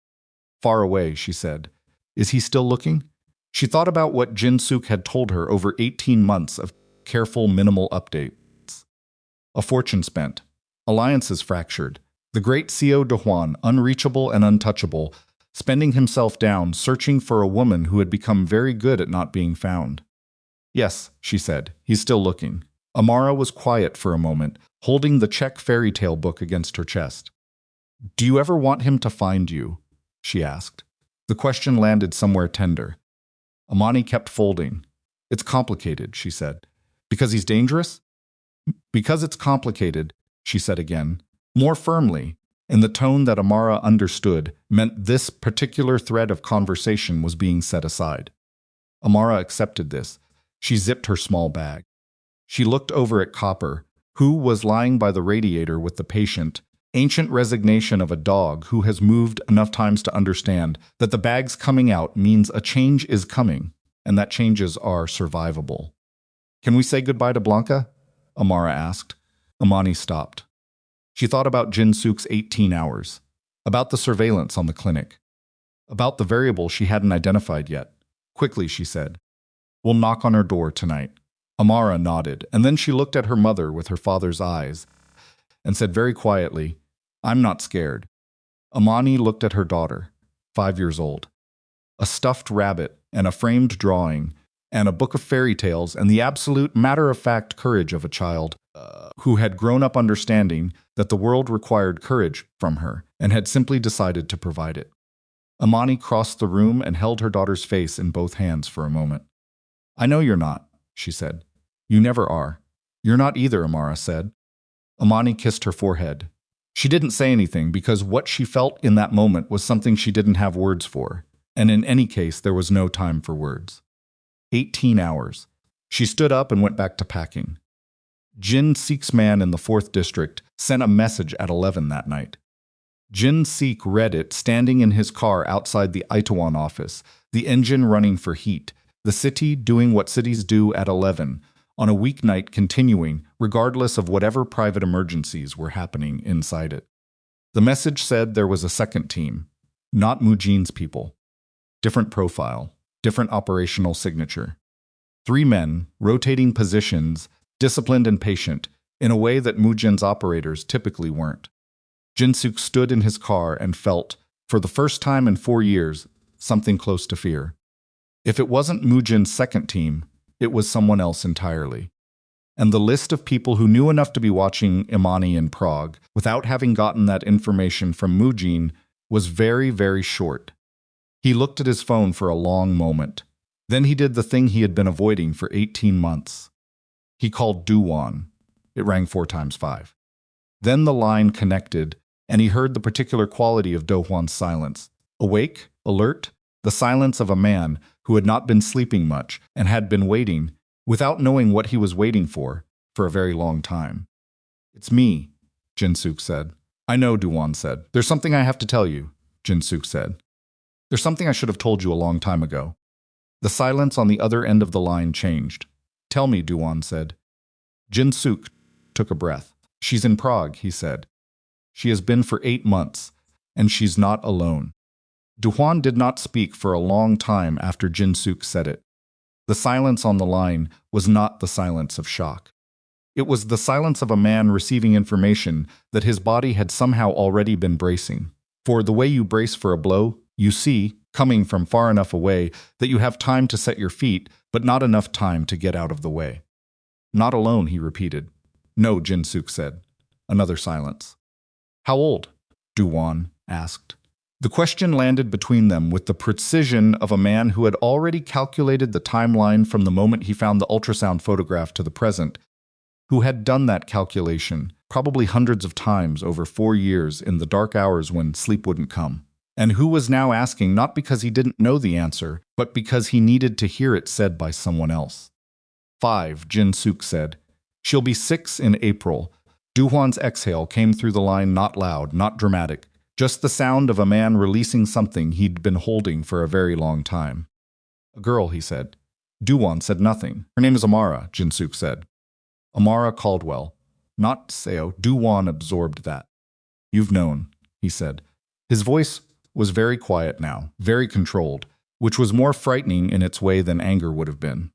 A: "Far away," she said. "Is he still looking?" She thought about what Jin-suk had told her over 18 months of careful, minimal updates. A fortune spent. Alliances fractured. The great CO Do-hwan, unreachable and untouchable, spending himself down, searching for a woman who had become very good at not being found. "Yes," she said, "he's still looking." Amara was quiet for a moment, holding the Czech fairy tale book against her chest. "Do you ever want him to find you?" she asked. The question landed somewhere tender. Imani kept folding. "It's complicated," she said. "Because he's dangerous?" "Because it's complicated," she said again, more firmly, in the tone that Amara understood meant this particular thread of conversation was being set aside. Amara accepted this. She zipped her small bag. She looked over at Copper, who was lying by the radiator with the patient, ancient resignation of a dog who has moved enough times to understand that the bag's coming out means a change is coming, and that changes are survivable. "Can we say goodbye to Blanca?" Amara asked. Imani stopped. She thought about Jin-suk's 18 hours, about the surveillance on the clinic, about the variable she hadn't identified yet. Quickly, she said, "We'll knock on her door tonight." Amara nodded, and then she looked at her mother with her father's eyes and said very quietly, "I'm not scared." Imani looked at her daughter, 5 years old. A stuffed rabbit and a framed drawing and a book of fairy tales and the absolute matter-of-fact courage of a child who had grown up understanding that the world required courage from her and had simply decided to provide it. Imani crossed the room and held her daughter's face in both hands for a moment. "I know you're not," she said. "You never are." "You're not either," Amara said. Imani kissed her forehead. She didn't say anything because what she felt in that moment was something she didn't have words for, and in any case there was no time for words. 18 hours. She stood up and went back to packing. Jin-seek's man in the 4th district sent a message at 11 that night. Jin-seek read it standing in his car outside the Do-hwan office, the engine running for heat, the city doing what cities do at 11, on a weeknight continuing, regardless of whatever private emergencies were happening inside it. The message said there was a second team, not Mujin's people. Different profile, different operational signature. 3 men, rotating positions, disciplined and patient, in a way that Mujin's operators typically weren't. Jin-suk stood in his car and felt, for the first time in 4 years, something close to fear. If it wasn't Mujin's second team, it was someone else entirely. And the list of people who knew enough to be watching Imani in Prague, without having gotten that information from Mujin, was very, very short. He looked at his phone for a long moment. Then he did the thing he had been avoiding for 18 months. He called Do-hwan. It rang 4 times 5. Then the line connected, and he heard the particular quality of Do-hwan's silence. Awake, alert, the silence of a man who had not been sleeping much and had been waiting, without knowing what he was waiting for a very long time. It's me, Jin-suk said. I know, Do-hwan said. There's something I have to tell you, Jin-suk said. There's something I should have told you a long time ago. The silence on the other end of the line changed. Tell me, Do-hwan said. Jin-suk took a breath. She's in Prague, he said. She has been for 8 months, and she's not alone. Do-hwan did not speak for a long time after Jin-suk said it. The silence on the line was not the silence of shock. It was the silence of a man receiving information that his body had somehow already been bracing. For the way you brace for a blow, you see, coming from far enough away, that you have time to set your feet, but not enough time to get out of the way. Not alone, he repeated. No, Jin-suk said. Another silence. How old? Do-hwan asked. The question landed between them with the precision of a man who had already calculated the timeline from the moment he found the ultrasound photograph to the present, who had done that calculation probably hundreds of times over 4 years in the dark hours when sleep wouldn't come, and who was now asking not because he didn't know the answer, but because he needed to hear it said by someone else. 5, Jin-suk said. She'll be 6 in April. Do-hwan's exhale came through the line, not loud, not dramatic, just the sound of a man releasing something he'd been holding for a very long time. A girl, he said. Do-hwan said nothing. Her name is Amara, Jin-suk said. Amara Caldwell. Not Seo. Do-hwan absorbed that. You've known, he said. His voice was very quiet now, very controlled, which was more frightening in its way than anger would have been.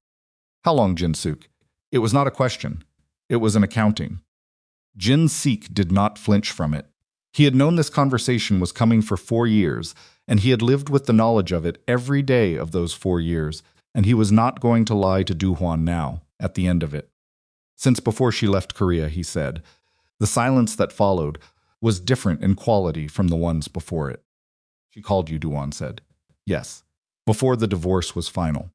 A: How long, Jin-suk? It was not a question. It was an accounting. Jin-suk did not flinch from it. He had known this conversation was coming for 4 years, and he had lived with the knowledge of it every day of those 4 years, and he was not going to lie to Do-hwan now, at the end of it. Since before she left Korea, he said, the silence that followed was different in quality from the ones before it. She called you, Do-hwan said. Yes. Before the divorce was final.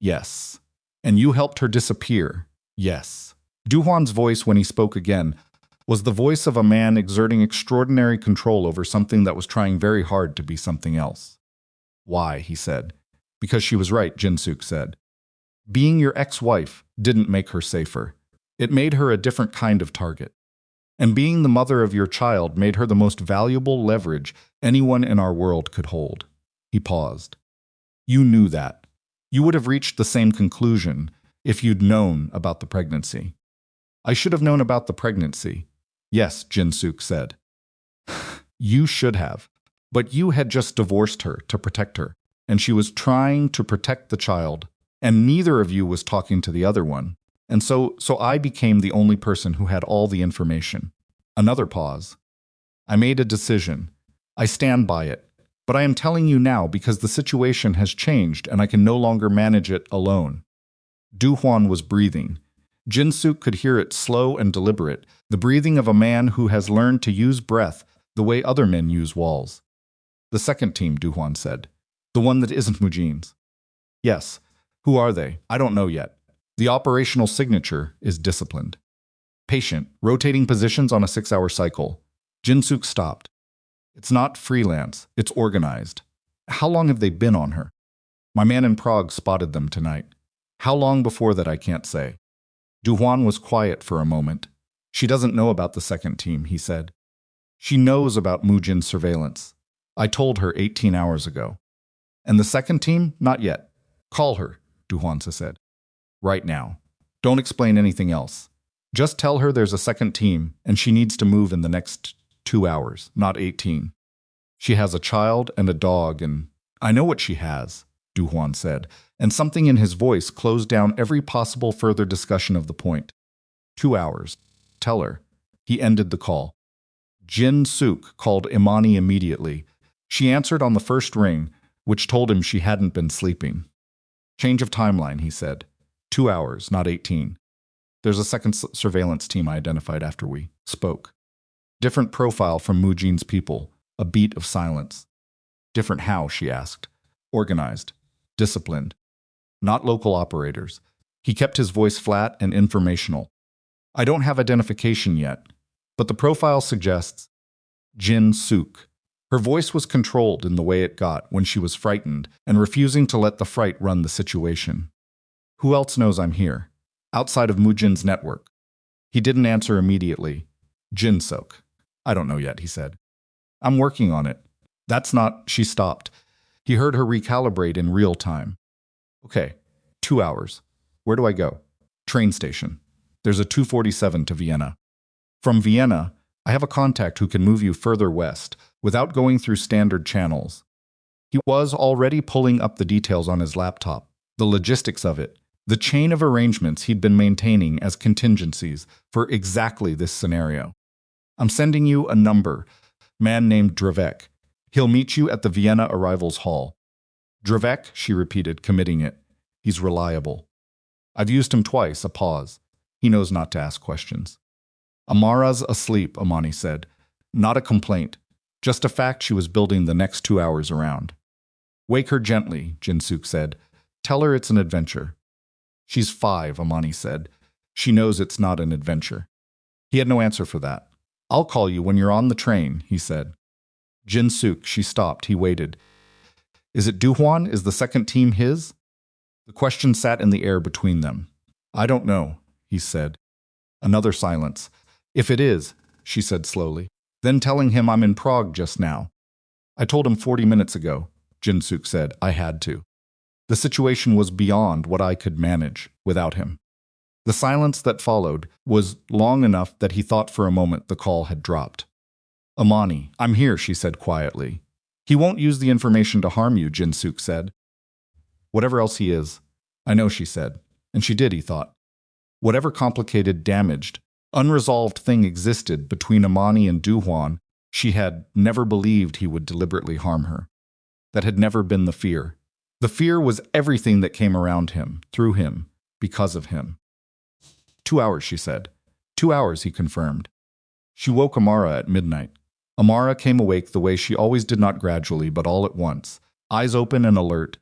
A: Yes. And you helped her disappear. Yes. Do-hwan's voice when he spoke again was the voice of a man exerting extraordinary control over something that was trying very hard to be something else. Why, he said. Because she was right, Jin-suk said. Being your ex-wife didn't make her safer. It made her a different kind of target. And being the mother of your child made her the most valuable leverage anyone in our world could hold. He paused. You knew that. You would have reached the same conclusion if you'd known about the pregnancy. I should have known about the pregnancy. Yes, Jin-suk said. You should have. But you had just divorced her to protect her, and she was trying to protect the child, and neither of you was talking to the other one. And so I became the only person who had all the information. Another pause. I made a decision. I stand by it. But I am telling you now because the situation has changed and I can no longer manage it alone. Do-hwan was breathing. Jin-suk could hear it slow and deliberate, the breathing of a man who has learned to use breath the way other men use walls. The second team, Do-hwan said. The one that isn't Mujin's. Yes. Who are they? I don't know yet. The operational signature is disciplined. Patient, rotating positions on a 6-hour cycle. Jin-suk stopped. It's not freelance, it's organized. How long have they been on her? My man in Prague spotted them tonight. How long before that I can't say. Do-hwan was quiet for a moment. She doesn't know about the second team, he said. She knows about Mujin's surveillance. I told her 18 hours ago. And the second team? Not yet. Call her, Do-hwan said. Right now. Don't explain anything else. Just tell her there's a second team and she needs to move in the next 2 hours, not 18. She has a child and a dog and I know what she has, Do-hwan said, and something in his voice closed down every possible further discussion of the point. 2 hours. Tell her. He ended the call. Jin-suk called Imani immediately. She answered on the first ring, which told him she hadn't been sleeping. Change of timeline, he said. 2 hours, not 18. There's a second surveillance team I identified after we spoke. Different profile from Mujin's people, a beat of silence. Different how, she asked. Organized. Disciplined. Not local operators. He kept his voice flat and informational. I don't have identification yet, but the profile suggests Jin-suk. Her voice was controlled in the way it got when she was frightened and refusing to let the fright run the situation. Who else knows I'm here? Outside of Mujin's network. He didn't answer immediately. Jinsuk. I don't know yet, he said. I'm working on it. That's not, she stopped. He heard her recalibrate in real time. Okay, 2 hours. Where do I go? Train station. There's a 247 to Vienna. From Vienna, I have a contact who can move you further west without going through standard channels. He was already pulling up the details on his laptop, the logistics of it, the chain of arrangements he'd been maintaining as contingencies for exactly this scenario. I'm sending you a number, man named Drevek. He'll meet you at the Vienna arrivals hall. Drevek, she repeated, committing it. He's reliable. I've used him twice, a pause. He knows not to ask questions. Amara's asleep, Imani said. Not a complaint, just a fact she was building the next 2 hours around. Wake her gently, Jinsuk said. Tell her it's an adventure. She's 5, Imani said. She knows it's not an adventure. He had no answer for that. I'll call you when you're on the train, he said. Jinsuk, she stopped. He waited. Is it Do-hwan? Is the second team his? The question sat in the air between them. I don't know, he said. Another silence. If it is, she said slowly, then telling him I'm in Prague just now. I told him 40 minutes ago, Jinsuk said. I had to. The situation was beyond what I could manage without him. The silence that followed was long enough that he thought for a moment the call had dropped. Imani, I'm here, she said quietly. He won't use the information to harm you, Jinsuk said. Whatever else he is. I know, she said. And she did, he thought. Whatever complicated, damaged, unresolved thing existed between Imani and Do-hwan, she had never believed he would deliberately harm her. That had never been the fear. The fear was everything that came around him, through him, because of him. 2 hours, she said. 2 hours, he confirmed. She woke Amara at midnight. Amara came awake the way she always did, not gradually, but all at once, eyes open and alert.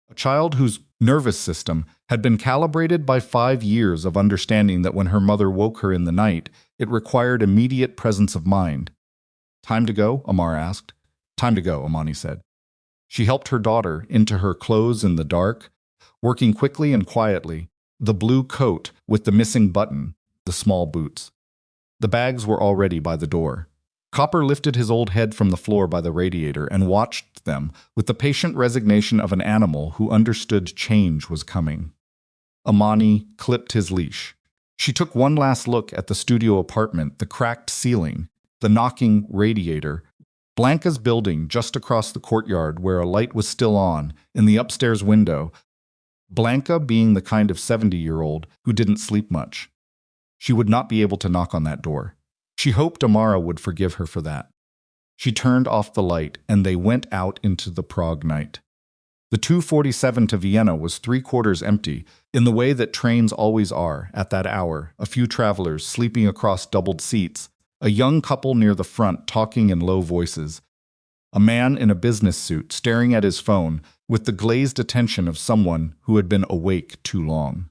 A: A child whose nervous system had been calibrated by 5 years of understanding that when her mother woke her in the night, it required immediate presence of mind. Time to go? Amara asked. Time to go, Imani said. She helped her daughter into her clothes in the dark, working quickly and quietly, the blue coat with the missing button, the small boots. The bags were already by the door. Copper lifted his old head from the floor by the radiator and watched them with the patient resignation of an animal who understood change was coming. Imani clipped his leash. She took one last look at the studio apartment, the cracked ceiling, the knocking radiator, Blanca's building just across the courtyard where a light was still on in the upstairs window, Blanca being the kind of 70-year-old who didn't sleep much. She would not be able to knock on that door. She hoped Amara would forgive her for that. She turned off the light, and they went out into the Prague night. The 247 to Vienna was 3/4 empty, in the way that trains always are at that hour, a few travelers sleeping across doubled seats, a young couple near the front talking in low voices, a man in a business suit staring at his phone with the glazed attention of someone who had been awake too long.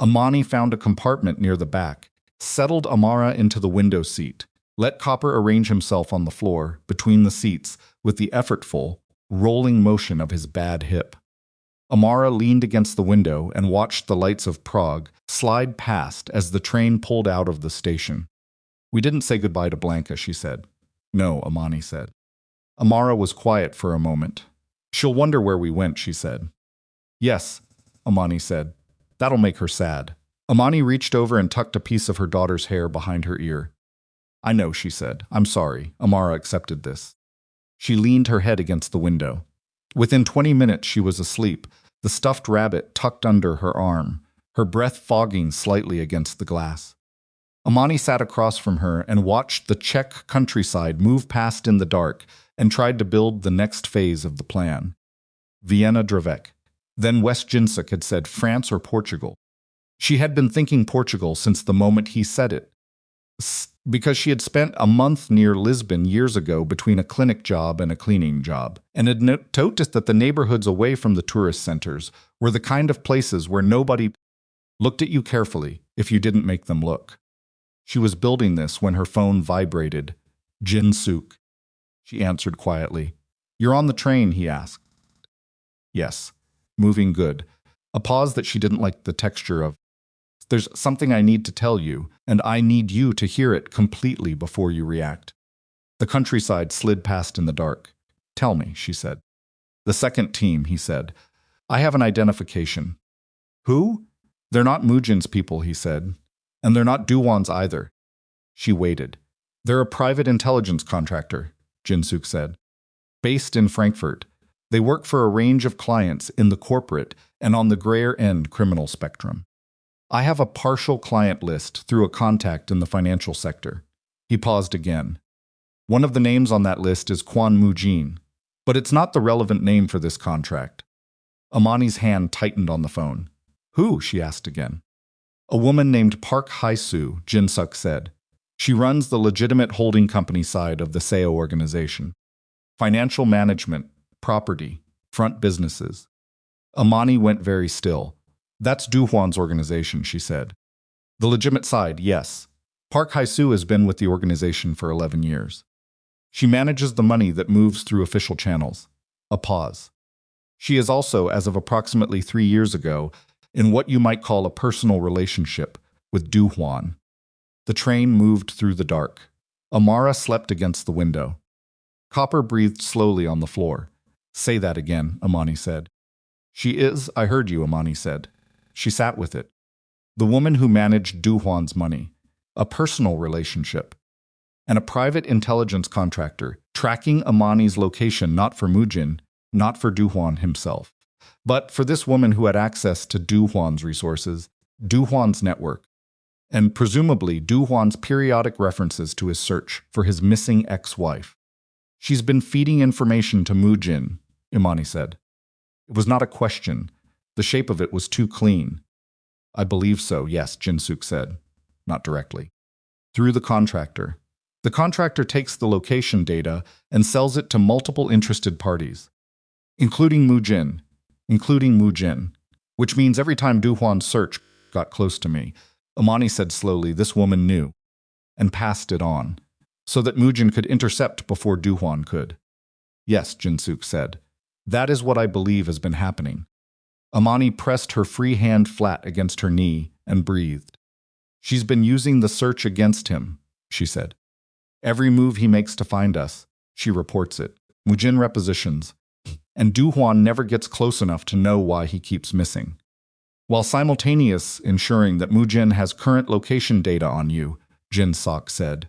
A: Imani found a compartment near the back, settled Amara into the window seat, let Copper arrange himself on the floor between the seats with the effortful, rolling motion of his bad hip. Amara leaned against the window and watched the lights of Prague slide past as the train pulled out of the station. We didn't say goodbye to Blanca, she said. No, Imani said. Amara was quiet for a moment. She'll wonder where we went, she said. Yes, Imani said. That'll make her sad. Imani reached over and tucked a piece of her daughter's hair behind her ear. I know, she said. I'm sorry. Amara accepted this. She leaned her head against the window. Within 20 minutes she was asleep, the stuffed rabbit tucked under her arm, her breath fogging slightly against the glass. Imani sat across from her and watched the Czech countryside move past in the dark and tried to build the next phase of the plan. Vienna Drevek. Then West Jinsuk had said France or Portugal. She had been thinking Portugal since the moment he said it, because she had spent a month near Lisbon years ago between a clinic job and a cleaning job, and had noticed that the neighborhoods away from the tourist centers were the kind of places where nobody looked at you carefully if you didn't make them look. She was building this when her phone vibrated. Jinsuk. She answered quietly. You're on the train, he asked. Yes. Moving good. A pause that she didn't like the texture of. There's something I need to tell you, and I need you to hear it completely before you react. The countryside slid past in the dark. Tell me, she said. The second team, he said. I have an identification. Who? They're not Mujin's people, he said. And they're not Do-hwan's either. She waited. They're a private intelligence contractor, Jin-suk said. Based in Frankfurt. They work for a range of clients in the corporate and on the grayer end criminal spectrum. I have a partial client list through a contact in the financial sector. He paused again. One of the names on that list is Kwon Mujin, but it's not the relevant name for this contract. Imani's hand tightened on the phone. Who? She asked again. A woman named Park Hae-soo, Jin-suk said. She runs the legitimate holding company side of the SEO organization. Financial management, property, front businesses. Imani went very still. That's Do-hwan's organization, she said. The legitimate side, yes. Park Hae-soo has been with the organization for 11 years. She manages the money that moves through official channels. A pause. She is also, as of approximately 3 years ago, in what you might call a personal relationship with Do-hwan. The train moved through the dark. Amara slept against the window. Copper breathed slowly on the floor. Say that again, Imani said. She is, I heard you, Imani said. She sat with it. The woman who managed Do-hwan's money. A personal relationship. And a private intelligence contractor, tracking Imani's location not for Mujin, not for Do-hwan himself, but for this woman who had access to Do-hwan's resources, Do-hwan's network, and presumably Do-hwan's periodic references to his search for his missing ex-wife. She's been feeding information to Mujin, Imani said. It was not a question. The shape of it was too clean. I believe so, yes, Jin-suk said, not directly. Through the contractor. The contractor takes the location data and sells it to multiple interested parties, including Mujin, which means every time Do-hwan's search got close to me, Imani said slowly, this woman knew, and passed it on, so that Mujin could intercept before Do-hwan could. Yes, Jin-suk said. That is what I believe has been happening. Imani pressed her free hand flat against her knee and breathed. She's been using the search against him, she said. Every move he makes to find us, she reports it. Mujin repositions, and Do-hwan never gets close enough to know why he keeps missing. While simultaneous ensuring that Mujin has current location data on you, Jin-suk said,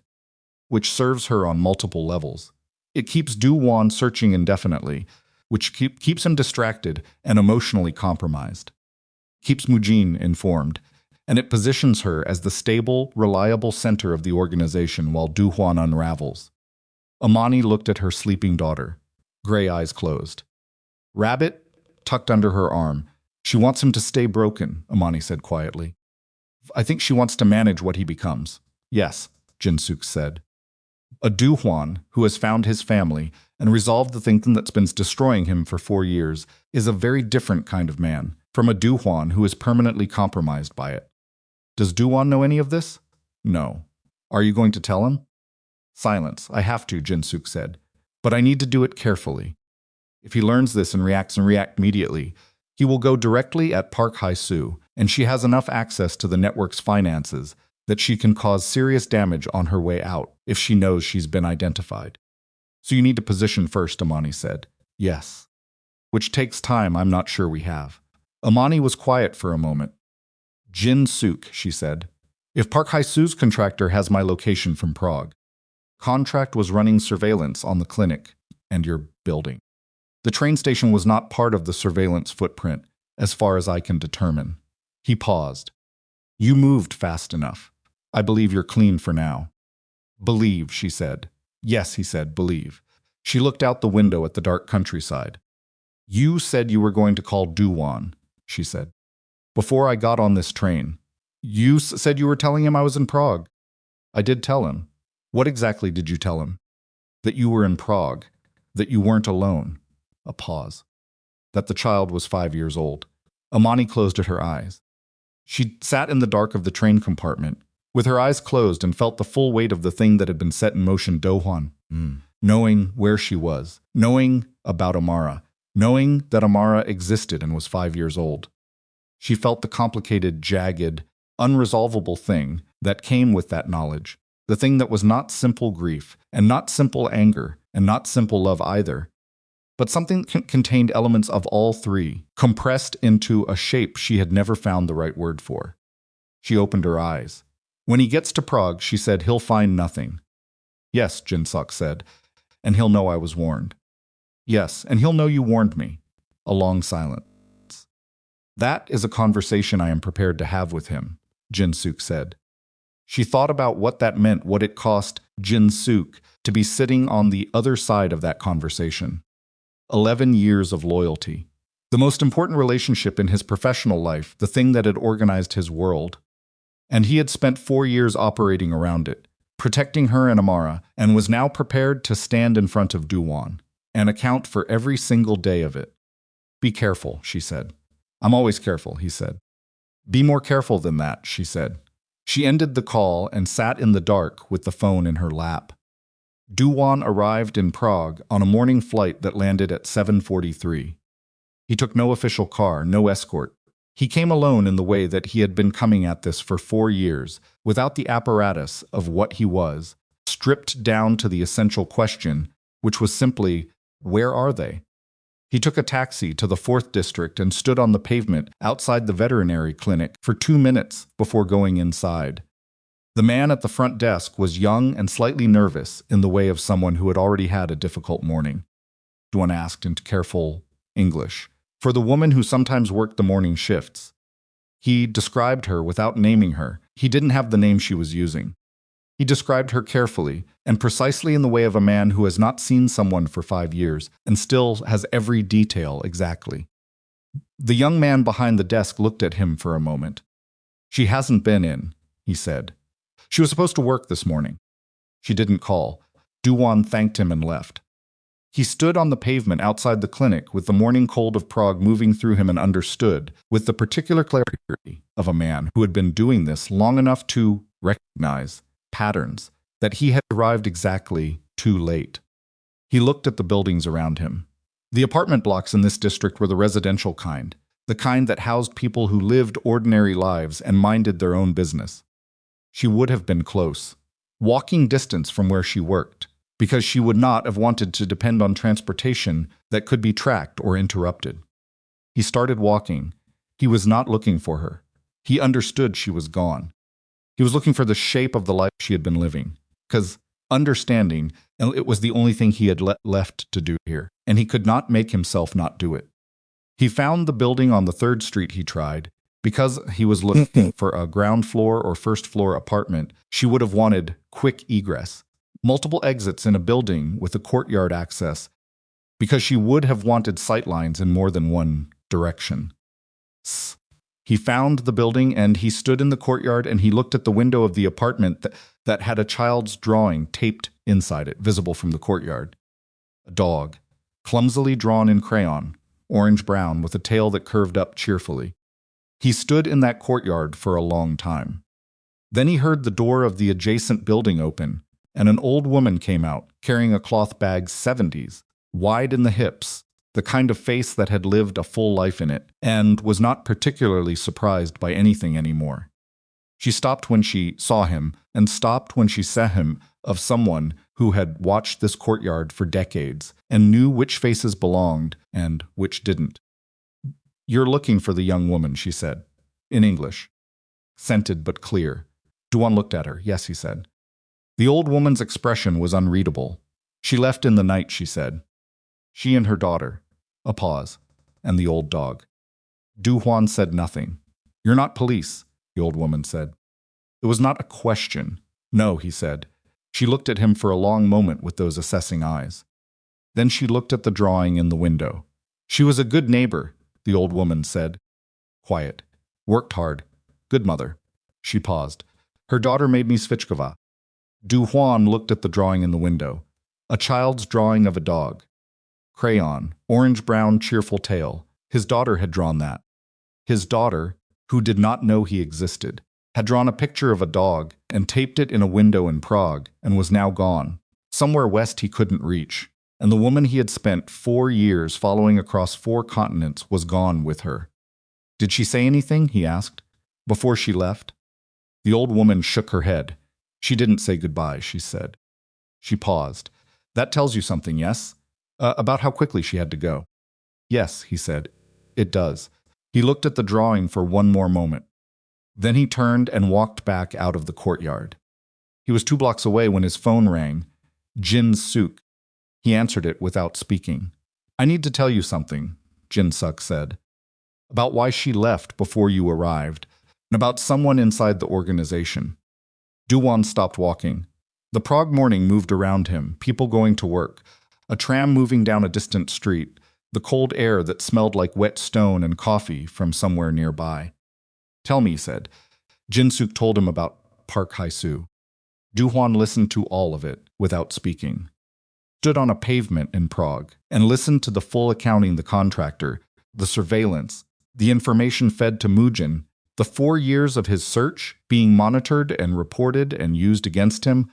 A: which serves her on multiple levels. It keeps Do-hwan searching indefinitely, which keeps him distracted and emotionally compromised. Keeps Mujin informed, and it positions her as the stable, reliable center of the organization while Do-hwan unravels. Imani looked at her sleeping daughter, gray eyes closed. Rabbit, tucked under her arm. She wants him to stay broken, Imani said quietly. I think she wants to manage what he becomes. Yes, Jin-suk said. A Do-hwan, who has found his family and resolved the thing that's been destroying him for 4 years, is a very different kind of man from a Do-hwan who is permanently compromised by it. Does Do-hwan know any of this? No. Are you going to tell him? Silence. I have to, Jin-suk said. But I need to do it carefully. If he learns this and react immediately, he will go directly at Park Hae-soo, and she has enough access to the network's finances that she can cause serious damage on her way out if she knows she's been identified. So you need to position first, Imani said. Yes. Which takes time I'm not sure we have. Imani was quiet for a moment. Jin-suk, she said. If Park Hae-soo's contractor has my location from Prague. Contract was running surveillance on the clinic and your building. The train station was not part of the surveillance footprint, as far as I can determine. He paused. You moved fast enough. I believe you're clean for now. Believe, she said. Yes, he said, believe. She looked out the window at the dark countryside. You said you were going to call Do-hwan, she said. Before I got on this train. You said you were telling him I was in Prague. I did tell him. What exactly did you tell him? That you were in Prague. That you weren't alone. A pause. That the child was 5 years old. Imani closed at her eyes. She sat in the dark of the train compartment, with her eyes closed, and felt the full weight of the thing that had been set in motion. Do-hwan. Knowing where she was. Knowing about Amara. Knowing that Amara existed and was 5 years old. She felt the complicated, jagged, unresolvable thing that came with that knowledge, the thing that was not simple grief, and not simple anger, and not simple love either, but something that contained elements of all three, compressed into a shape she had never found the right word for. She opened her eyes. When he gets to Prague, she said, he'll find nothing. Yes, Jinsuk said, and he'll know I was warned. Yes, and he'll know you warned me. A long silence. That is a conversation I am prepared to have with him, Jinsuk said. She thought about what that meant, what it cost Jinsuk to be sitting on the other side of that conversation. 11 years of loyalty. The most important relationship in his professional life, the thing that had organized his world. And he had spent 4 years operating around it, protecting her and Amara, and was now prepared to stand in front of Do-hwan and account for every single day of it. Be careful, she said. I'm always careful, he said. Be more careful than that, she said. She ended the call and sat in the dark with the phone in her lap. Do-hwan arrived in Prague on a morning flight that landed at 7:43. He took no official car, no escort. He came alone in the way that he had been coming at this for 4 years, without the apparatus of what he was, stripped down to the essential question, which was simply, where are they? He took a taxi to the 4th District and stood on the pavement outside the veterinary clinic for 2 minutes before going inside. The man at the front desk was young and slightly nervous in the way of someone who had already had a difficult morning. Do-hwan asked in careful English, for the woman who sometimes worked the morning shifts. He described her without naming her. He didn't have the name she was using. He described her carefully and precisely in the way of a man who has not seen someone for 5 years and still has every detail exactly. The young man behind the desk looked at him for a moment. She hasn't been in, he said. She was supposed to work this morning. She didn't call. Do-hwan thanked him and left. He stood on the pavement outside the clinic with the morning cold of Prague moving through him and understood, with the particular clarity of a man who had been doing this long enough to recognize patterns, that he had arrived exactly too late. He looked at the buildings around him. The apartment blocks in this district were the residential kind, the kind that housed people who lived ordinary lives and minded their own business. She would have been close, walking distance from where she worked, because she would not have wanted to depend on transportation that could be tracked or interrupted. He started walking. He was not looking for her. He understood she was gone. He was looking for the shape of the life she had been living, because understanding, it was the only thing he had left to do here, and he could not make himself not do it. He found the building on the 3rd Street he tried. Because he was looking for a ground floor or first floor apartment, she would have wanted quick egress, multiple exits in a building with a courtyard access, because she would have wanted sightlines in more than one direction. He found the building and he stood in the courtyard and he looked at the window of the apartment that had a child's drawing taped inside it, visible from the courtyard. A dog, clumsily drawn in crayon, orange-brown with a tail that curved up cheerfully. He stood in that courtyard for a long time. Then he heard the door of the adjacent building open, and an old woman came out, carrying a cloth bag 70s, wide in the hips, the kind of face that had lived a full life in it, and was not particularly surprised by anything anymore. She stopped when she saw him, and stopped when she saw him of someone who had watched this courtyard for decades, and knew which faces belonged and which didn't. You're looking for the young woman, she said, in English. Scented but clear. Do-hwan looked at her. Yes, he said. The old woman's expression was unreadable. She left in the night, she said. She and her daughter. A pause. And the old dog. Do-hwan said nothing. You're not police, the old woman said. It was not a question. No, he said. She looked at him for a long moment with those assessing eyes. Then she looked at the drawing in the window. She was a good neighbor, the old woman said. Quiet. Worked hard. Good mother. She paused. Her daughter made me svichkova. Do-hwan looked at the drawing in the window. A child's drawing of a dog. Crayon, orange-brown, cheerful tail. His daughter had drawn that. His daughter, who did not know he existed, had drawn a picture of a dog and taped it in a window in Prague and was now gone, somewhere west he couldn't reach. And the woman he had spent 4 years following across 4 continents was gone with her. Did she say anything, he asked, before she left? The old woman shook her head. She didn't say goodbye, she said. She paused. That tells you something, yes? About how quickly she had to go. Yes, he said. It does. He looked at the drawing for one more moment. Then he turned and walked back out of the courtyard. He was 2 blocks away when his phone rang. Jin Suk. He answered it without speaking. I need to tell you something, Jin Suk said. About why she left before you arrived, and about someone inside the organization. Do-hwan stopped walking. The Prague morning moved around him, people going to work, a tram moving down a distant street, the cold air that smelled like wet stone and coffee from somewhere nearby. Tell me, he said. Jin Suk told him about Park Hae-soo. Do-hwan listened to all of it without speaking. Stood on a pavement in Prague and listened to the full accounting, the contractor, the surveillance, the information fed to Mujin, the 4 years of his search being monitored and reported and used against him,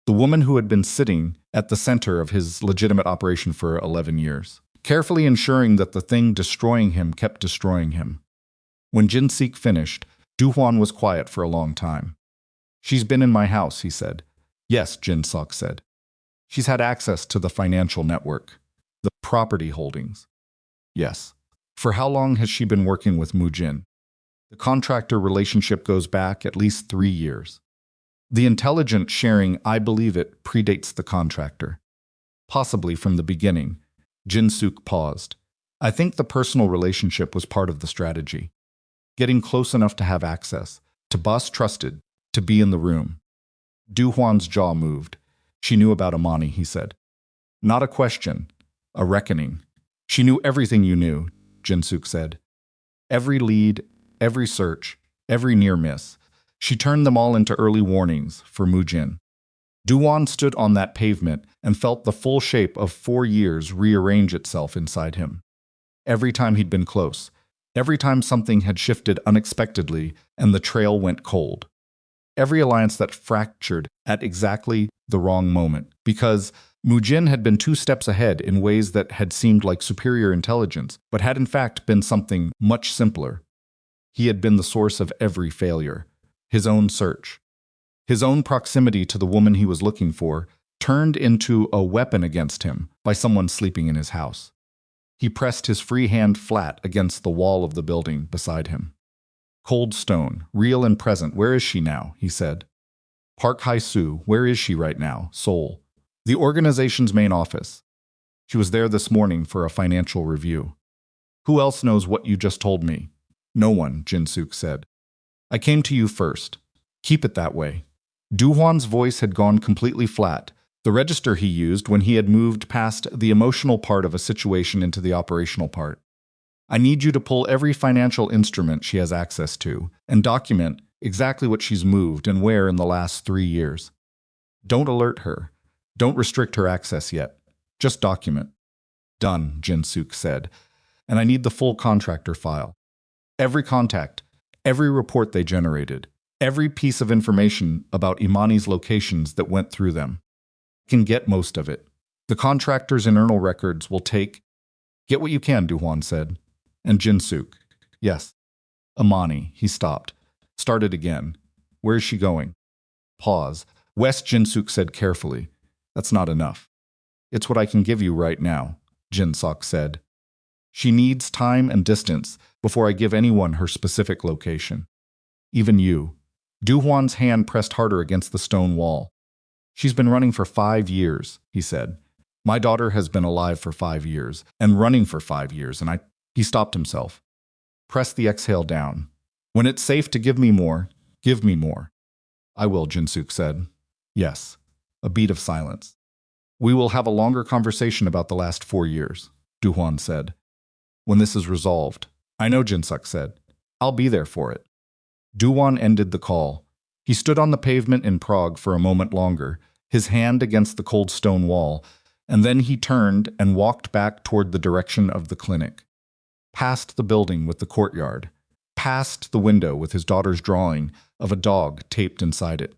A: the woman who had been sitting at the center of his legitimate operation for 11 years, carefully ensuring that the thing destroying him kept destroying him. When Jin Suk finished, Do-hwan was quiet for a long time. She's been in my house, he said. Yes, Jin Suk said. She's had access to the financial network, the property holdings. Yes. For how long has she been working with Mujin? The contractor relationship goes back at least 3 years. The intelligence sharing, I believe it, predates the contractor. Possibly from the beginning. Jin Suk paused. I think the personal relationship was part of the strategy. Getting close enough to have access, to boss trusted, to be in the room. Do-hwan's jaw moved. She knew about Imani, he said. Not a question, a reckoning. She knew everything you knew, Jin Suk said. Every lead, every search, every near miss. She turned them all into early warnings for Mujin. Do-hwan stood on that pavement and felt the full shape of 4 years rearrange itself inside him. Every time he'd been close, every time something had shifted unexpectedly and the trail went cold. Every alliance that fractured at exactly the wrong moment, because Mujin had been 2 steps ahead in ways that had seemed like superior intelligence, but had in fact been something much simpler. He had been the source of every failure, his own search. His own proximity to the woman he was looking for turned into a weapon against him by someone sleeping in his house. He pressed his free hand flat against the wall of the building beside him. Cold stone, real and present, where is she now? He said. Park Hae-soo, where is she right now? Seoul. The organization's main office. She was there this morning for a financial review. Who else knows what you just told me? No one, Jin Suk said. I came to you first. Keep it that way. Do-hwan's voice had gone completely flat, the register he used when he had moved past the emotional part of a situation into the operational part. I need you to pull every financial instrument she has access to and document exactly what she's moved and where in the last 3 years. Don't alert her. Don't restrict her access yet. Just document. Done, Jin Suk said. And I need the full contractor file. Every contact, every report they generated, every piece of information about Imani's locations that went through them. Can get most of it. The contractor's internal records will take... Get what you can, Do-hwan said. And Jin Suk. Yes. Imani, he stopped. Started again. Where is she going? Pause. West, Jin Suk said carefully. That's not enough. It's what I can give you right now, Jin Suk said. She needs time and distance before I give anyone her specific location. Even you. Do-hwan's hand pressed harder against the stone wall. She's been running for 5 years, he said. My daughter has been alive for 5 years, and running for 5 years, and He stopped himself. Press the exhale down. When it's safe to give me more, give me more. I will, Jin Suk said. Yes. A beat of silence. We will have a longer conversation about the last 4 years, Do-hwan said. When this is resolved. I know, Jin Suk said. I'll be there for it. Do-hwan ended the call. He stood on the pavement in Prague for a moment longer, his hand against the cold stone wall, and then he turned and walked back toward the direction of the clinic. Past the building with the courtyard, past the window with his daughter's drawing of a dog taped inside it.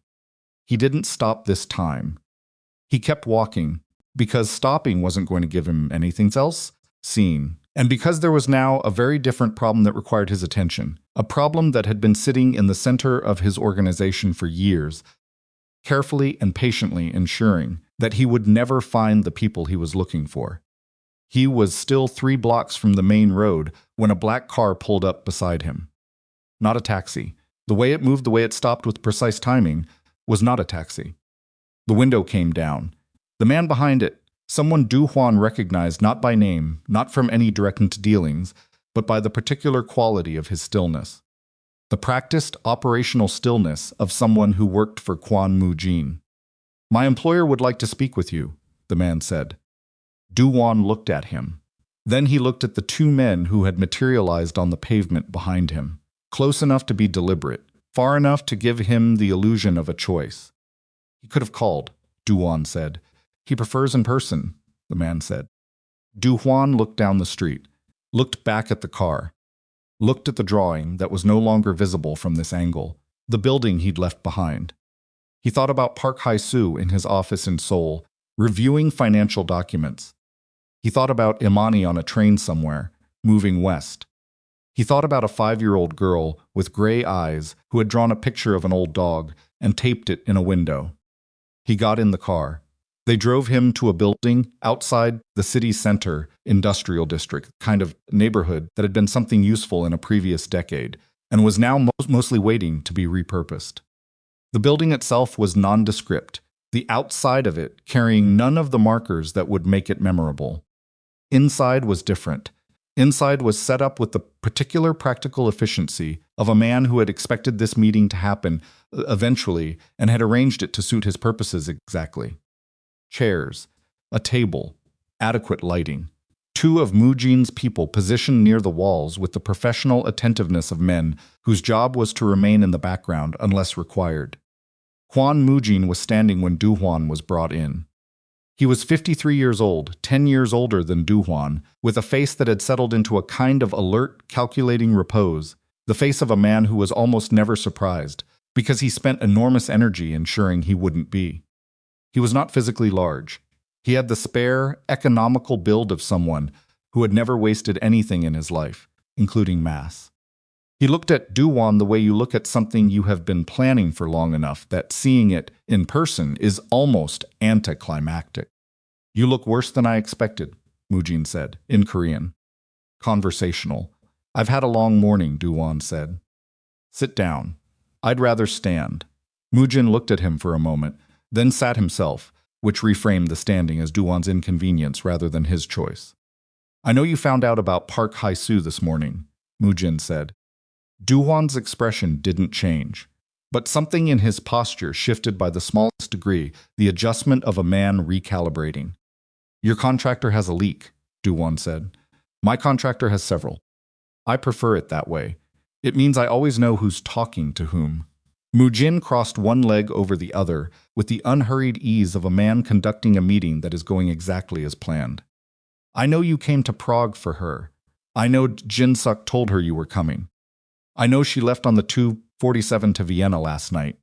A: He didn't stop this time. He kept walking, because stopping wasn't going to give him anything else. Seeing, And because there was now a very different problem that required his attention, a problem that had been sitting in the center of his organization for years, carefully and patiently ensuring that he would never find the people he was looking for. He was still 3 blocks from the main road when a black car pulled up beside him. Not a taxi. The way it moved, the way it stopped with precise timing, was not a taxi. The window came down. The man behind it, someone Do-hwan recognized not by name, not from any direct dealings, but by the particular quality of his stillness. The practiced operational stillness of someone who worked for Kwon Mu-jin. "My employer would like to speak with you," the man said. Do-hwan looked at him. Then he looked at the 2 men who had materialized on the pavement behind him, close enough to be deliberate, far enough to give him the illusion of a choice. "He could have called," Do-hwan said. "He prefers in person," the man said. Do-hwan looked down the street, looked back at the car, looked at the drawing that was no longer visible from this angle, the building he'd left behind. He thought about Park Hae-soo in his office in Seoul, reviewing financial documents. He thought about Imani on a train somewhere, moving west. He thought about a 5-year-old girl with gray eyes who had drawn a picture of an old dog and taped it in a window. He got in the car. They drove him to a building outside the city center industrial district, kind of neighborhood that had been something useful in a previous decade and was now mostly waiting to be repurposed. The building itself was nondescript, the outside of it carrying none of the markers that would make it memorable. Inside was different. Inside was set up with the particular practical efficiency of a man who had expected this meeting to happen eventually and had arranged it to suit his purposes exactly. Chairs, a table, adequate lighting. 2 of Mu-jin's people positioned near the walls with the professional attentiveness of men whose job was to remain in the background unless required. Kwon Mu-jin was standing when Do-hwan was brought in. He was 53 years old, 10 years older than Do-hwan, with a face that had settled into a kind of alert, calculating repose, the face of a man who was almost never surprised, because he spent enormous energy ensuring he wouldn't be. He was not physically large. He had the spare, economical build of someone who had never wasted anything in his life, including mass. He looked at Do-hwan the way you look at something you have been planning for long enough that seeing it in person is almost anticlimactic. "You look worse than I expected," Mu-jin said, in Korean. Conversational. "I've had a long morning," Do-hwan said. "Sit down." "I'd rather stand." Mu-jin looked at him for a moment, then sat himself, which reframed the standing as Do-hwan's inconvenience rather than his choice. "I know you found out about Park Hae-soo this morning," Mu-jin said. Do-hwan's expression didn't change, but something in his posture shifted by the smallest degree, the adjustment of a man recalibrating. "Your contractor has a leak," Do-hwan said. "My contractor has several. I prefer it that way. It means I always know who's talking to whom." Mu-jin crossed one leg over the other with the unhurried ease of a man conducting a meeting that is going exactly as planned. "I know you came to Prague for her. I know Jin-suk told her you were coming. I know she left on the 2:47 to Vienna last night."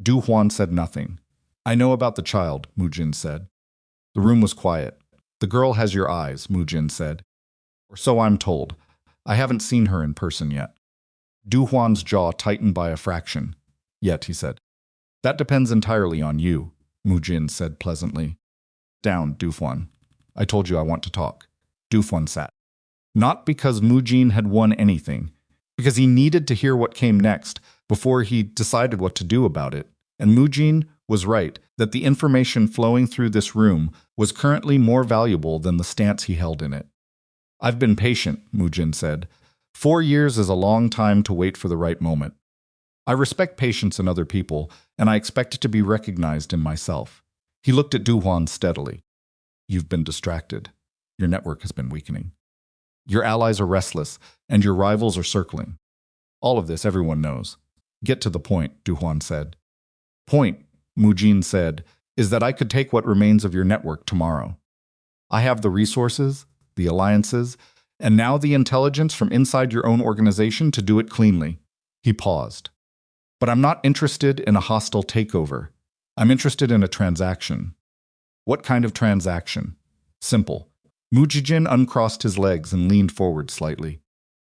A: Do-hwan said nothing. "I know about the child," Mu-jin said. The room was quiet. "The girl has your eyes," Mu-jin said. "Or so I'm told. I haven't seen her in person yet." Do-hwan's jaw tightened by a fraction. "Yet," he said. "That depends entirely on you," Mu-jin said pleasantly. "Down, Do-hwan. I told you I want to talk." Do-hwan sat. Not because Mu-jin had won anything, because he needed to hear what came next before he decided what to do about it. And Mu-jin was right that the information flowing through this room was currently more valuable than the stance he held in it. "I've been patient," Mu-jin said. 4 years is a long time to wait for the right moment. I respect patience in other people, and I expect it to be recognized in myself." He looked at Do-hwan steadily. "You've been distracted. Your network has been weakening. Your allies are restless, and your rivals are circling. All of this everyone knows. Get to the point," Do-hwan said. "Point," Mu-jin said, "is that I could take what remains of your network tomorrow. I have the resources, the alliances, and now the intelligence from inside your own organization to do it cleanly." He paused. "But I'm not interested in a hostile takeover. I'm interested in a transaction." "What kind of transaction?" "Simple. Mujijin uncrossed his legs and leaned forward slightly.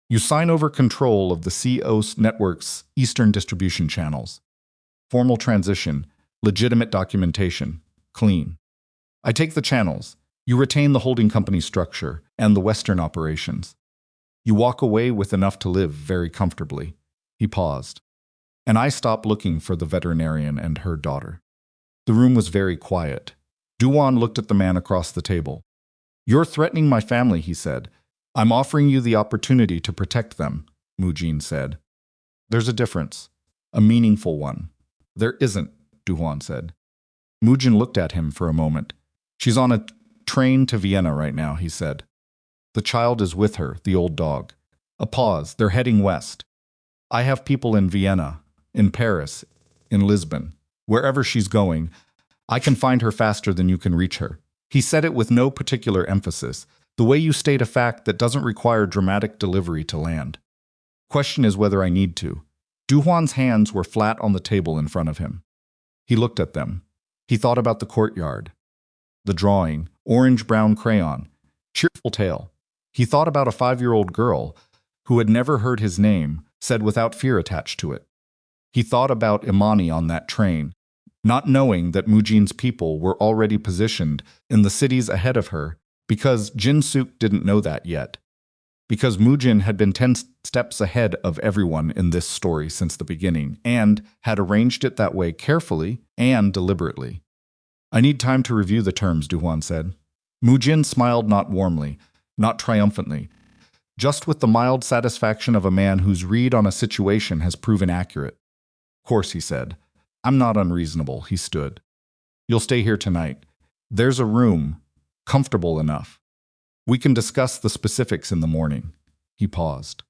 A: You sign over control of the CO's network's Eastern distribution channels. Formal transition, legitimate documentation, clean. I take the channels. You retain the holding company structure and the Western operations. You walk away with enough to live very comfortably. He paused. And I stop looking for the veterinarian and her daughter. The room was very quiet. Do-hwan looked at the man across the table. You're threatening my family, he said. I'm offering you the opportunity to protect them, Mujin said. There's a difference. A meaningful one. There isn't, Do-hwan said. Mujin looked at him for a moment. She's on a train to Vienna right now, he said. The child is with her, the old dog. A pause. They're heading west. I have people in Vienna, in Paris, in Lisbon. Wherever she's going, I can find her faster than you can reach her. He said it with no particular emphasis, the way you state a fact that doesn't require dramatic delivery to land. Question is whether I need to. Do-hwan's hands were flat on the table in front of him. He looked at them. He thought about the courtyard. The drawing, orange-brown crayon, cheerful tale. He thought about a 5-year-old girl who had never heard his name, said without fear attached to it. He thought about Imani on that train, not knowing that Mujin's people were already positioned in the cities ahead of her, because Jin-suk didn't know that yet. Because Mujin had been 10 steps ahead of everyone in this story since the beginning, and had arranged it that way carefully and deliberately. I need time to review the terms, Do-hwan said. Mujin smiled not warmly, not triumphantly, just with the mild satisfaction of a man whose read on a situation has proven accurate. Of course, he said. I'm not unreasonable, he stood. You'll stay here tonight. There's a room, comfortable enough. We can discuss the specifics in the morning. He paused.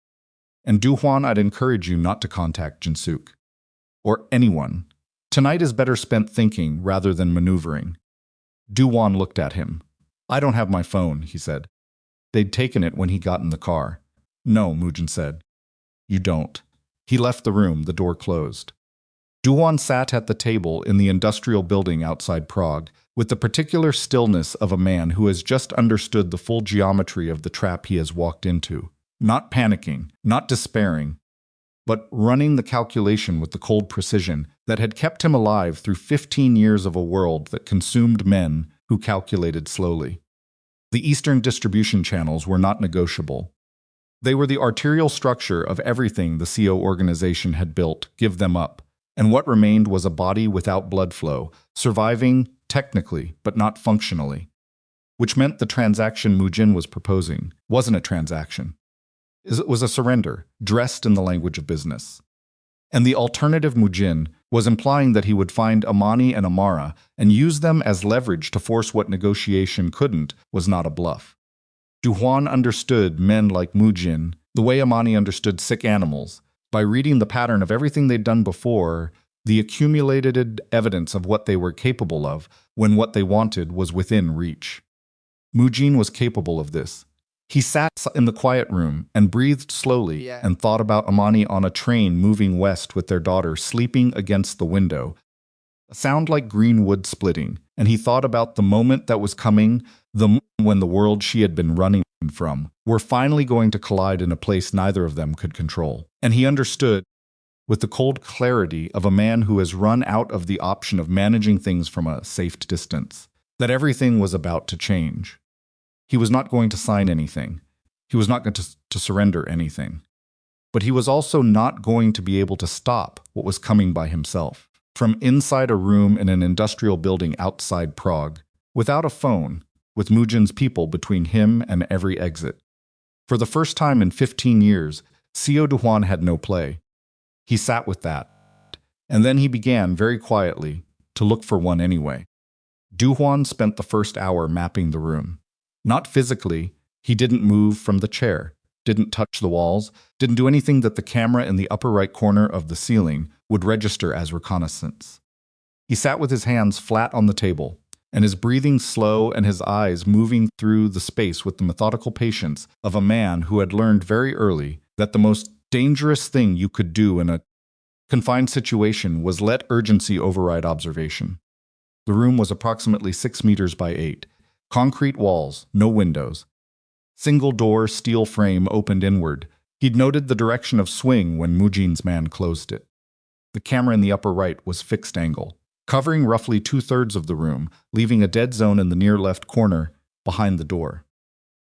A: And Do-hwan, I'd encourage you not to contact Jin-suk. Or anyone. Tonight is better spent thinking rather than maneuvering. Do-hwan looked at him. I don't have my phone, he said. They'd taken it when he got in the car. No, Mujin said. You don't. He left the room, the door closed. Do-hwan sat at the table in the industrial building outside Prague, with the particular stillness of a man who has just understood the full geometry of the trap he has walked into. Not panicking, not despairing, but running the calculation with the cold precision that had kept him alive through 15 years of a world that consumed men who calculated slowly. The Eastern distribution channels were not negotiable. They were the arterial structure of everything the CO organization had built. Give them up. And what remained was a body without blood flow, surviving technically, but not functionally. Which meant the transaction Mujin was proposing wasn't a transaction. It was a surrender, dressed in the language of business. And the alternative Mujin was implying that he would find Imani and Amara and use them as leverage to force what negotiation couldn't was not a bluff. Do-hwan understood men like Mujin the way Imani understood sick animals, by reading the pattern of everything they'd done before, the accumulated evidence of what they were capable of when what they wanted was within reach. Mujin was capable of this. He sat in the quiet room and breathed slowly and thought about Imani on a train moving west with their daughter sleeping against the window. A sound like green wood splitting, and he thought about the moment that was coming, the moment when the world she had been running from were finally going to collide in a place neither of them could control. And he understood, with the cold clarity of a man who has run out of the option of managing things from a safe distance, that everything was about to change. He was not going to sign anything. He was not going to surrender anything. But he was also not going to be able to stop what was coming by himself. From inside a room in an industrial building outside Prague, without a phone, with Mujin's people between him and every exit. For the first time in 15 years, CO Do-hwan had no play. He sat with that. And then he began, very quietly, to look for one anyway. Do-hwan spent the first hour mapping the room. Not physically, he didn't move from the chair, didn't touch the walls, didn't do anything that the camera in the upper right corner of the ceiling would register as reconnaissance. He sat with his hands flat on the table, and his breathing slow and his eyes moving through the space with the methodical patience of a man who had learned very early that the most dangerous thing you could do in a confined situation was let urgency override observation. The room was approximately 6 meters by 8. Concrete walls, no windows. Single door, steel frame opened inward. He'd noted the direction of swing when Mujin's man closed it. The camera in the upper right was fixed angle, covering roughly 2/3 of the room, leaving a dead zone in the near left corner behind the door.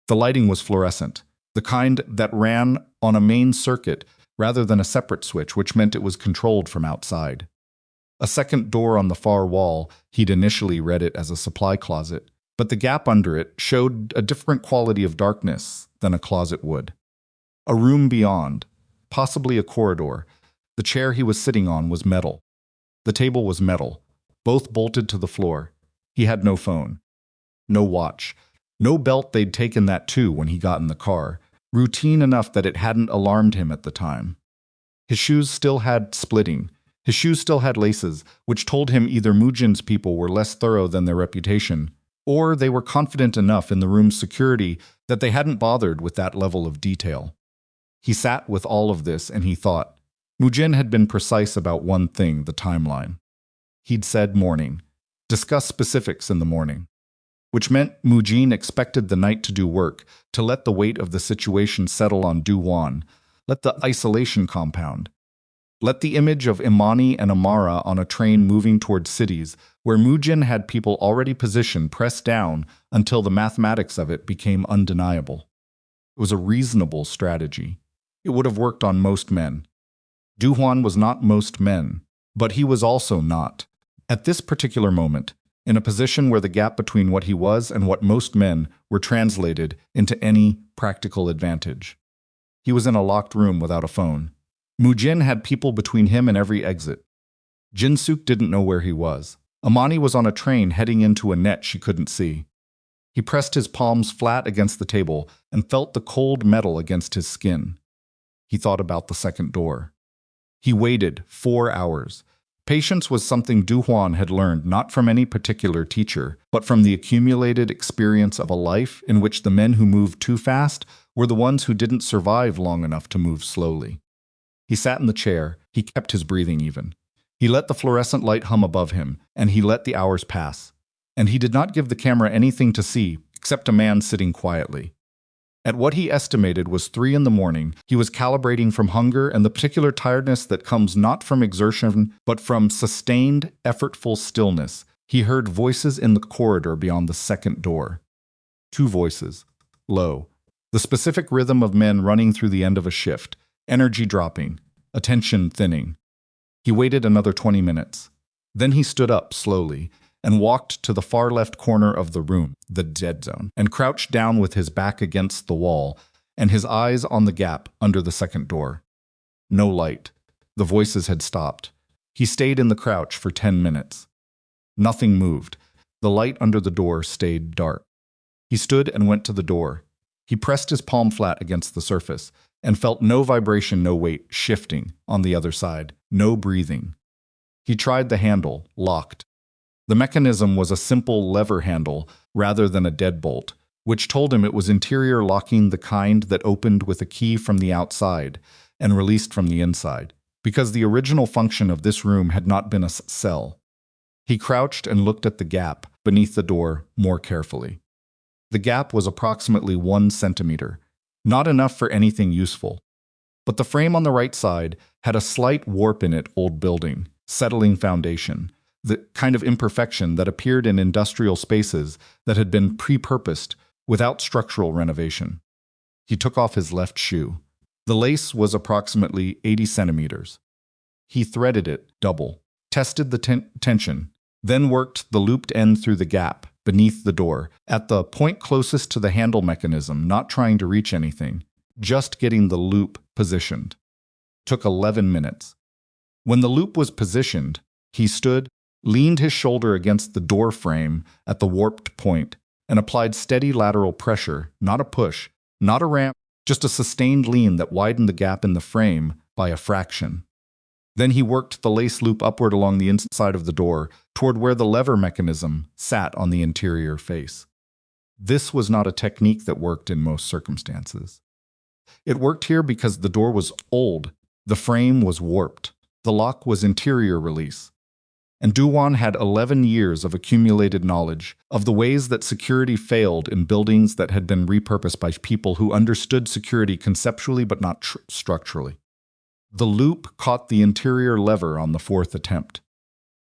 A: The lighting was fluorescent, the kind that ran on a main circuit rather than a separate switch, which meant it was controlled from outside. A second door on the far wall, he'd initially read it as a supply closet, but the gap under it showed a different quality of darkness than a closet would. A room beyond, possibly a corridor. The chair he was sitting on was metal. The table was metal, both bolted to the floor. He had no phone, no watch, no belt. They'd taken that too when he got in the car, routine enough that it hadn't alarmed him at the time. His shoes still had splitting. His shoes still had laces, which told him either Mujin's people were less thorough than their reputation, or they were confident enough in the room's security that they hadn't bothered with that level of detail. He sat with all of this and he thought. Mujin had been precise about one thing, the timeline. He'd said morning, discuss specifics in the morning, which meant Mujin expected the night to do work, to let the weight of the situation settle on Do-hwan, let the isolation compound. Let the image of Imani and Amara on a train moving towards cities, where Mujin had people already positioned, press down until the mathematics of it became undeniable. It was a reasonable strategy. It would have worked on most men. Do-hwan was not most men, but he was also not, at this particular moment, in a position where the gap between what he was and what most men were translated into any practical advantage. He was in a locked room without a phone. Mujin had people between him and every exit. Jinsuk didn't know where he was. Imani was on a train heading into a net she couldn't see. He pressed his palms flat against the table and felt the cold metal against his skin. He thought about the second door. He waited 4 hours. Patience was something Do-hwan had learned not from any particular teacher, but from the accumulated experience of a life in which the men who moved too fast were the ones who didn't survive long enough to move slowly. He sat in the chair. He kept his breathing even. He let the fluorescent light hum above him, and he let the hours pass. And he did not give the camera anything to see except a man sitting quietly. At what he estimated was 3 in the morning, he was calibrating from hunger and the particular tiredness that comes not from exertion, but from sustained, effortful stillness. He heard voices in the corridor beyond the second door. 2 voices, low. The specific rhythm of men running through the end of a shift, energy dropping, attention thinning. He waited another 20 minutes. Then he stood up slowly and walked to the far left corner of the room, the dead zone, and crouched down with his back against the wall and his eyes on the gap under the second door. No light. The voices had stopped. He stayed in the crouch for 10 minutes. Nothing moved. The light under the door stayed dark. He stood and went to the door. He pressed his palm flat against the surface and felt no vibration, no weight, shifting on the other side, no breathing. He tried the handle, locked. The mechanism was a simple lever handle rather than a deadbolt, which told him it was interior locking, the kind that opened with a key from the outside and released from the inside, because the original function of this room had not been a cell. He crouched and looked at the gap beneath the door more carefully. The gap was approximately 1 centimeter, not enough for anything useful. But the frame on the right side had a slight warp in it, old building, settling foundation, the kind of imperfection that appeared in industrial spaces that had been pre-purposed without structural renovation. He took off his left shoe. The lace was approximately 80 centimeters. He threaded it double, tested the tension, then worked the looped end through the gap beneath the door, at the point closest to the handle mechanism, not trying to reach anything, just getting the loop positioned. Took 11 minutes. When the loop was positioned, he stood, leaned his shoulder against the door frame at the warped point, and applied steady lateral pressure, not a push, not a ramp, just a sustained lean that widened the gap in the frame by a fraction. Then he worked the lace loop upward along the inside of the door, toward where the lever mechanism sat on the interior face. This was not a technique that worked in most circumstances. It worked here because the door was old, the frame was warped, the lock was interior release. And Do-hwan had 11 years of accumulated knowledge of the ways that security failed in buildings that had been repurposed by people who understood security conceptually but not structurally. The loop caught the interior lever on the fourth attempt.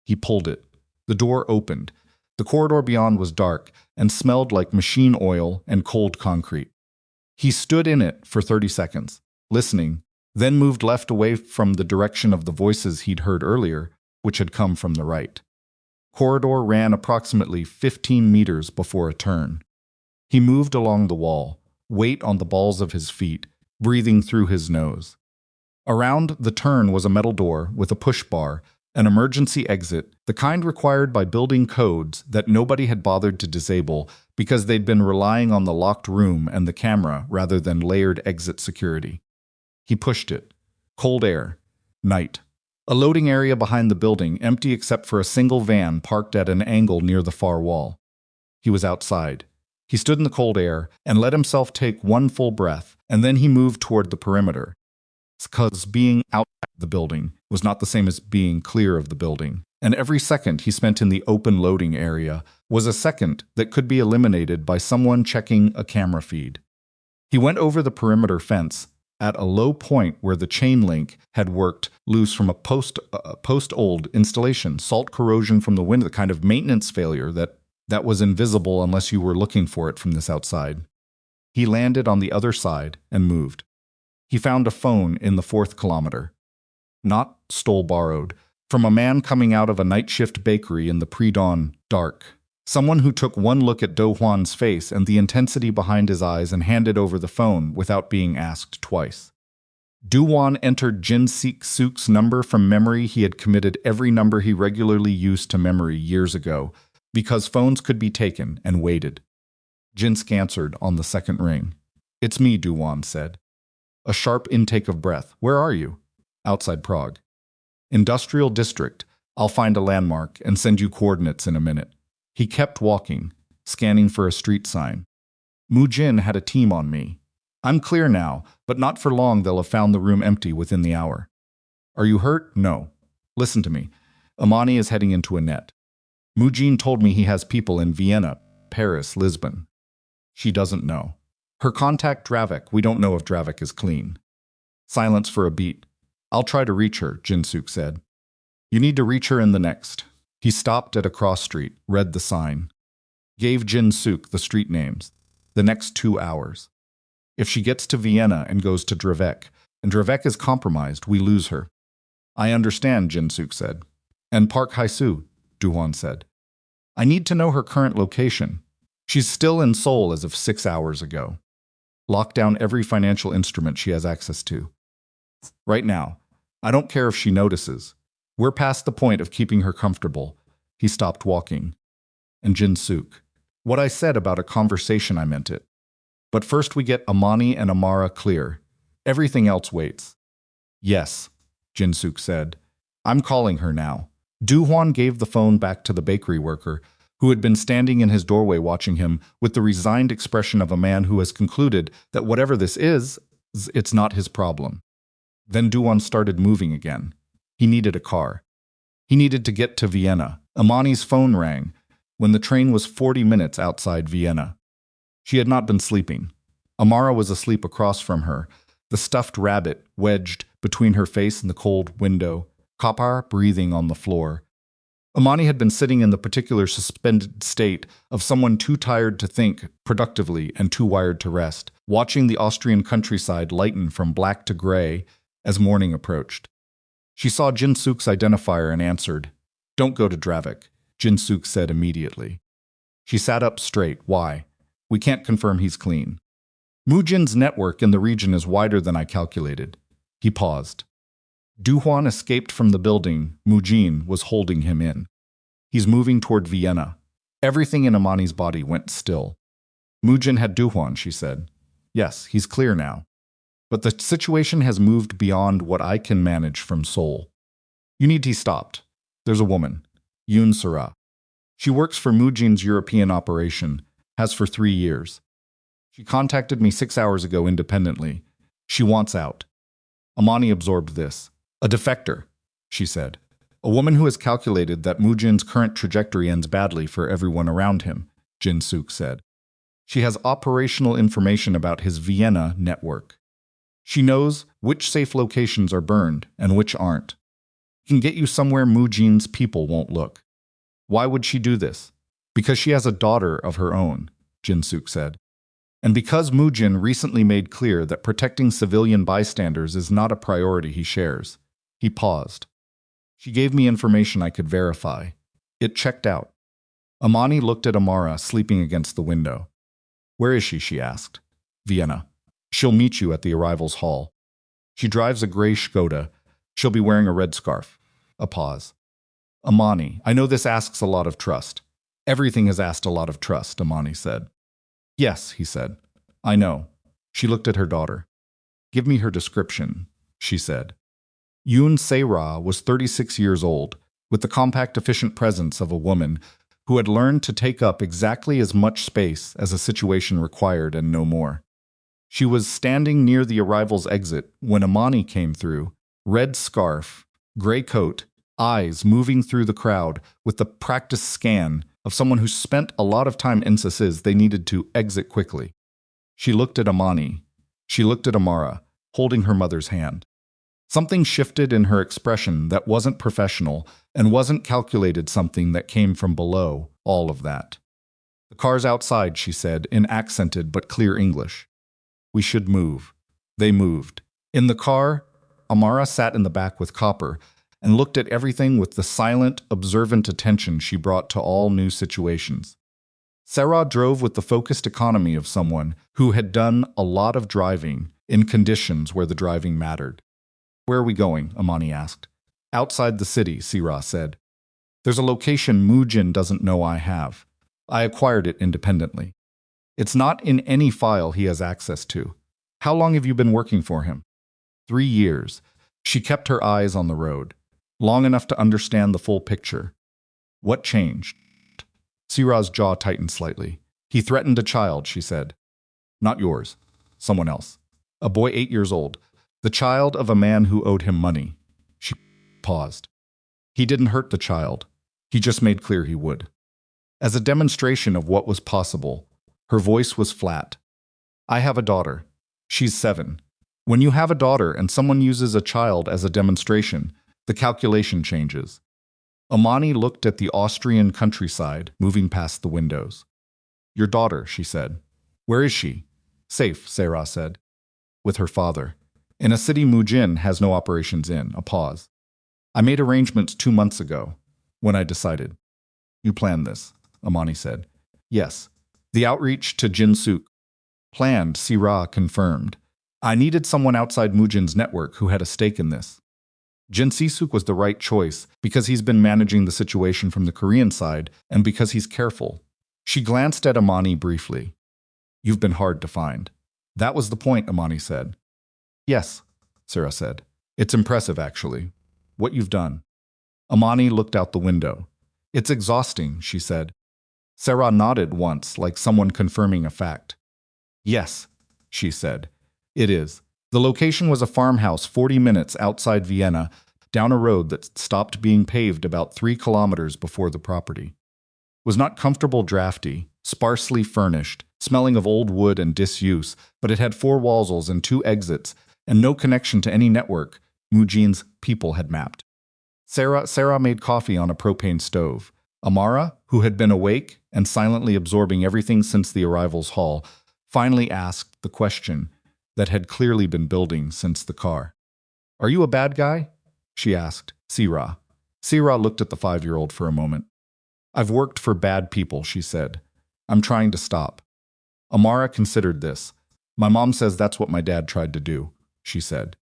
A: He pulled it. The door opened. The corridor beyond was dark and smelled like machine oil and cold concrete. He stood in it for 30 seconds, listening, then moved left away from the direction of the voices he'd heard earlier, which had come from the right. Corridor ran approximately 15 meters before a turn. He moved along the wall, weight on the balls of his feet, breathing through his nose. Around the turn was a metal door with a push bar, an emergency exit, the kind required by building codes that nobody had bothered to disable because they'd been relying on the locked room and the camera rather than layered exit security. He pushed it. Cold air. Night. A loading area behind the building, empty except for a single van parked at an angle near the far wall. He was outside. He stood in the cold air and let himself take one full breath, and then he moved toward the perimeter. Because being outside the building was not the same as being clear of the building, and every second he spent in the open loading area was a second that could be eliminated by someone checking a camera feed. He went over the perimeter fence at a low point where the chain link had worked loose from a post-old installation, salt corrosion from the wind, the kind of maintenance failure that was invisible unless you were looking for it from this outside. He landed on the other side and moved. He found a phone in the 4th kilometer. Not stole-borrowed, from a man coming out of a night shift bakery in the pre-dawn dark. Someone who took one look at Do-hwan's face and the intensity behind his eyes and handed over the phone without being asked twice. Do-hwan entered Jin Suk's number from memory. He had committed every number he regularly used to memory years ago, because phones could be taken, and waited. Jin answered on the second ring. "It's me," Do-hwan said. A sharp intake of breath. "Where are you?" "Outside Prague." "Industrial district. I'll find a landmark and send you coordinates in a minute." He kept walking, scanning for a street sign. Jin had a team on me. "I'm clear now, but not for long. They'll have found the room empty within the hour." "Are you hurt?" "No." "Listen to me. Imani is heading into a net. Jin told me he has people in Vienna, Paris, Lisbon. She doesn't know. Her contact Dravik. We don't know if Dravik is clean." Silence for a beat. "I'll try to reach her," Jin said. "You need to reach her in the next." He stopped at a cross street, read the sign. Gave Jin the street names. "The next 2 hours. If she gets to Vienna and goes to Dravik, and Dravik is compromised, we lose her." "I understand," Jin said. "And Park Haisu," Do-hwan said. "I need to know her current location. She's still in Seoul as of 6 hours ago. Lock down every financial instrument she has access to. Right now. I don't care if she notices. We're past the point of keeping her comfortable." He stopped walking. "And Jin what I said about a conversation, I meant it. But first we get Imani and Amara clear. Everything else waits." "Yes," Jin said. "I'm calling her now." Do-hwan gave the phone back to the bakery worker, who had been standing in his doorway watching him with the resigned expression of a man who has concluded that whatever this is, it's not his problem. Then Do-hwan started moving again. He needed a car. He needed to get to Vienna. Imani's phone rang when the train was 40 minutes outside Vienna. She had not been sleeping. Amara was asleep across from her, the stuffed rabbit wedged between her face and the cold window, Kapar breathing on the floor. Imani had been sitting in the particular suspended state of someone too tired to think productively and too wired to rest, watching the Austrian countryside lighten from black to gray as morning approached. She saw Jin identifier and answered. "Don't go to Dravik," Jin said immediately. She sat up straight. "Why?" "We can't confirm he's clean. Jin's network in the region is wider than I calculated." He paused. Do-hwan escaped from the building. Jin was holding him in. "He's moving toward Vienna." Everything in Imani's body went still. "Jin had Do-hwan," she said. "Yes, he's clear now. But the situation has moved beyond what I can manage from Seoul. You need." He stopped. "There's a woman, Yoon Sara. She works for Jin's European operation, has for 3 years. She contacted me 6 hours ago independently. She wants out." Imani absorbed this. "A defector," she said. A woman who has calculated that Mujin's current trajectory ends badly for everyone around him, Jin-suk said. She has operational information about his Vienna network. She knows which safe locations are burned and which aren't. Can get you somewhere Mujin's people won't look. Why would she do this? Because she has a daughter of her own, Jin-suk said. And because Mujin recently made clear that protecting civilian bystanders is not a priority he shares. He paused. She gave me information I could verify. It checked out. Imani looked at Amara sleeping against the window. Where is she? She asked. Vienna. She'll meet you at the arrivals hall. She drives a gray Skoda. She'll be wearing a red scarf. A pause. Imani, I know this asks a lot of trust. Everything has asked a lot of trust, Imani said. Yes, he said. I know. She looked at her daughter. Give me her description, she said. Yoon Se-ra was 36 years old, with the compact, efficient presence of a woman who had learned to take up exactly as much space as a situation required and no more. She was standing near the arrivals exit when Imani came through, red scarf, gray coat, eyes moving through the crowd with the practiced scan of someone who spent a lot of time emphasis they needed to exit quickly. She looked at Imani. She looked at Amara, holding her mother's hand. Something shifted in her expression that wasn't professional and wasn't calculated, something that came from below all of that. The car's outside, she said, in accented but clear English. We should move. They moved. In the car, Amara sat in the back with Copper and looked at everything with the silent, observant attention she brought to all new situations. Se-ra drove with the focused economy of someone who had done a lot of driving in conditions where the driving mattered. Where are we going? Imani asked. Outside the city, Se-ra said. There's a location Mujin doesn't know I have. I acquired it independently. It's not in any file he has access to. How long have you been working for him? 3 years. She kept her eyes on the road. Long enough to understand the full picture. What changed? Se-ra's jaw tightened slightly. He threatened a child, she said. Not yours. Someone else. A boy 8 years old. The child of a man who owed him money. She paused. He didn't hurt the child. He just made clear he would. As a demonstration of what was possible, her voice was flat. I have a daughter. She's 7. When you have a daughter and someone uses a child as a demonstration, the calculation changes. Imani looked at the Austrian countryside, moving past the windows. Your daughter, she said. Where is she? Safe, Se-ra said. With her father. In a city Mujin has no operations in. A pause. I made arrangements 2 months ago, when I decided. You planned this, Imani said. Yes. The outreach to Jin-suk. Planned, Se-ra confirmed. I needed someone outside Mujin's network who had a stake in this. Jin-suk was the right choice because he's been managing the situation from the Korean side and because he's careful. She glanced at Imani briefly. You've been hard to find. That was the point, Imani said. Yes, Se-ra said. It's impressive, actually, what you've done. Imani looked out the window. It's exhausting, she said. Se-ra nodded once, like someone confirming a fact. Yes, she said. It is. The location was a farmhouse 40 minutes outside Vienna, down a road that stopped being paved about 3 kilometers before the property. It was not comfortable, drafty, sparsely furnished, smelling of old wood and disuse, but it had 4 walls and 2 exits, and no connection to any network Mujin's people had mapped. Se-ra made coffee on a propane stove. Amara, who had been awake and silently absorbing everything since the arrivals hall, finally asked the question that had clearly been building since the car. Are you a bad guy? She asked. Se-ra. Se-ra looked at the 5-year-old for a moment. I've worked for bad people, she said. I'm trying to stop. Amara considered this. My mom says that's what my dad tried to do, she said.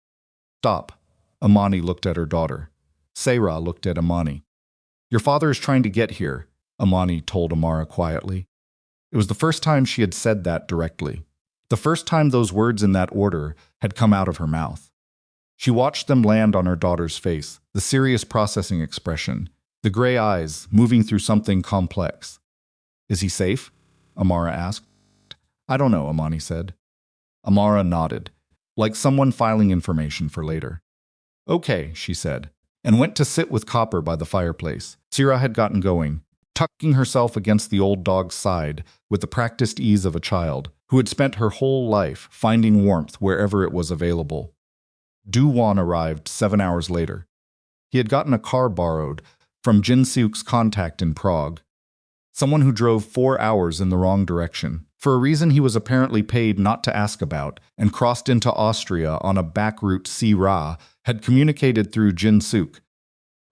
A: Stop. Imani looked at her daughter. Se-ra looked at Imani. Your father is trying to get here, Imani told Amara quietly. It was the first time she had said that directly. The first time those words in that order had come out of her mouth. She watched them land on her daughter's face, the serious processing expression, the gray eyes moving through something complex. Is he safe? Amara asked. I don't know, Imani said. Amara nodded, like someone filing information for later. Okay, she said. and went to sit with Copper by the fireplace. Sira had gotten going, tucking herself against the old dog's side with the practiced ease of a child who had spent her whole life finding warmth wherever it was available. Do-hwan arrived 7 hours later. He had gotten a car borrowed from Jin-seuk's contact in Prague, someone who drove 4 hours in the wrong direction, for a reason he was apparently paid not to ask about, and crossed into Austria on a back route Si-ra had communicated through Jin-seuk,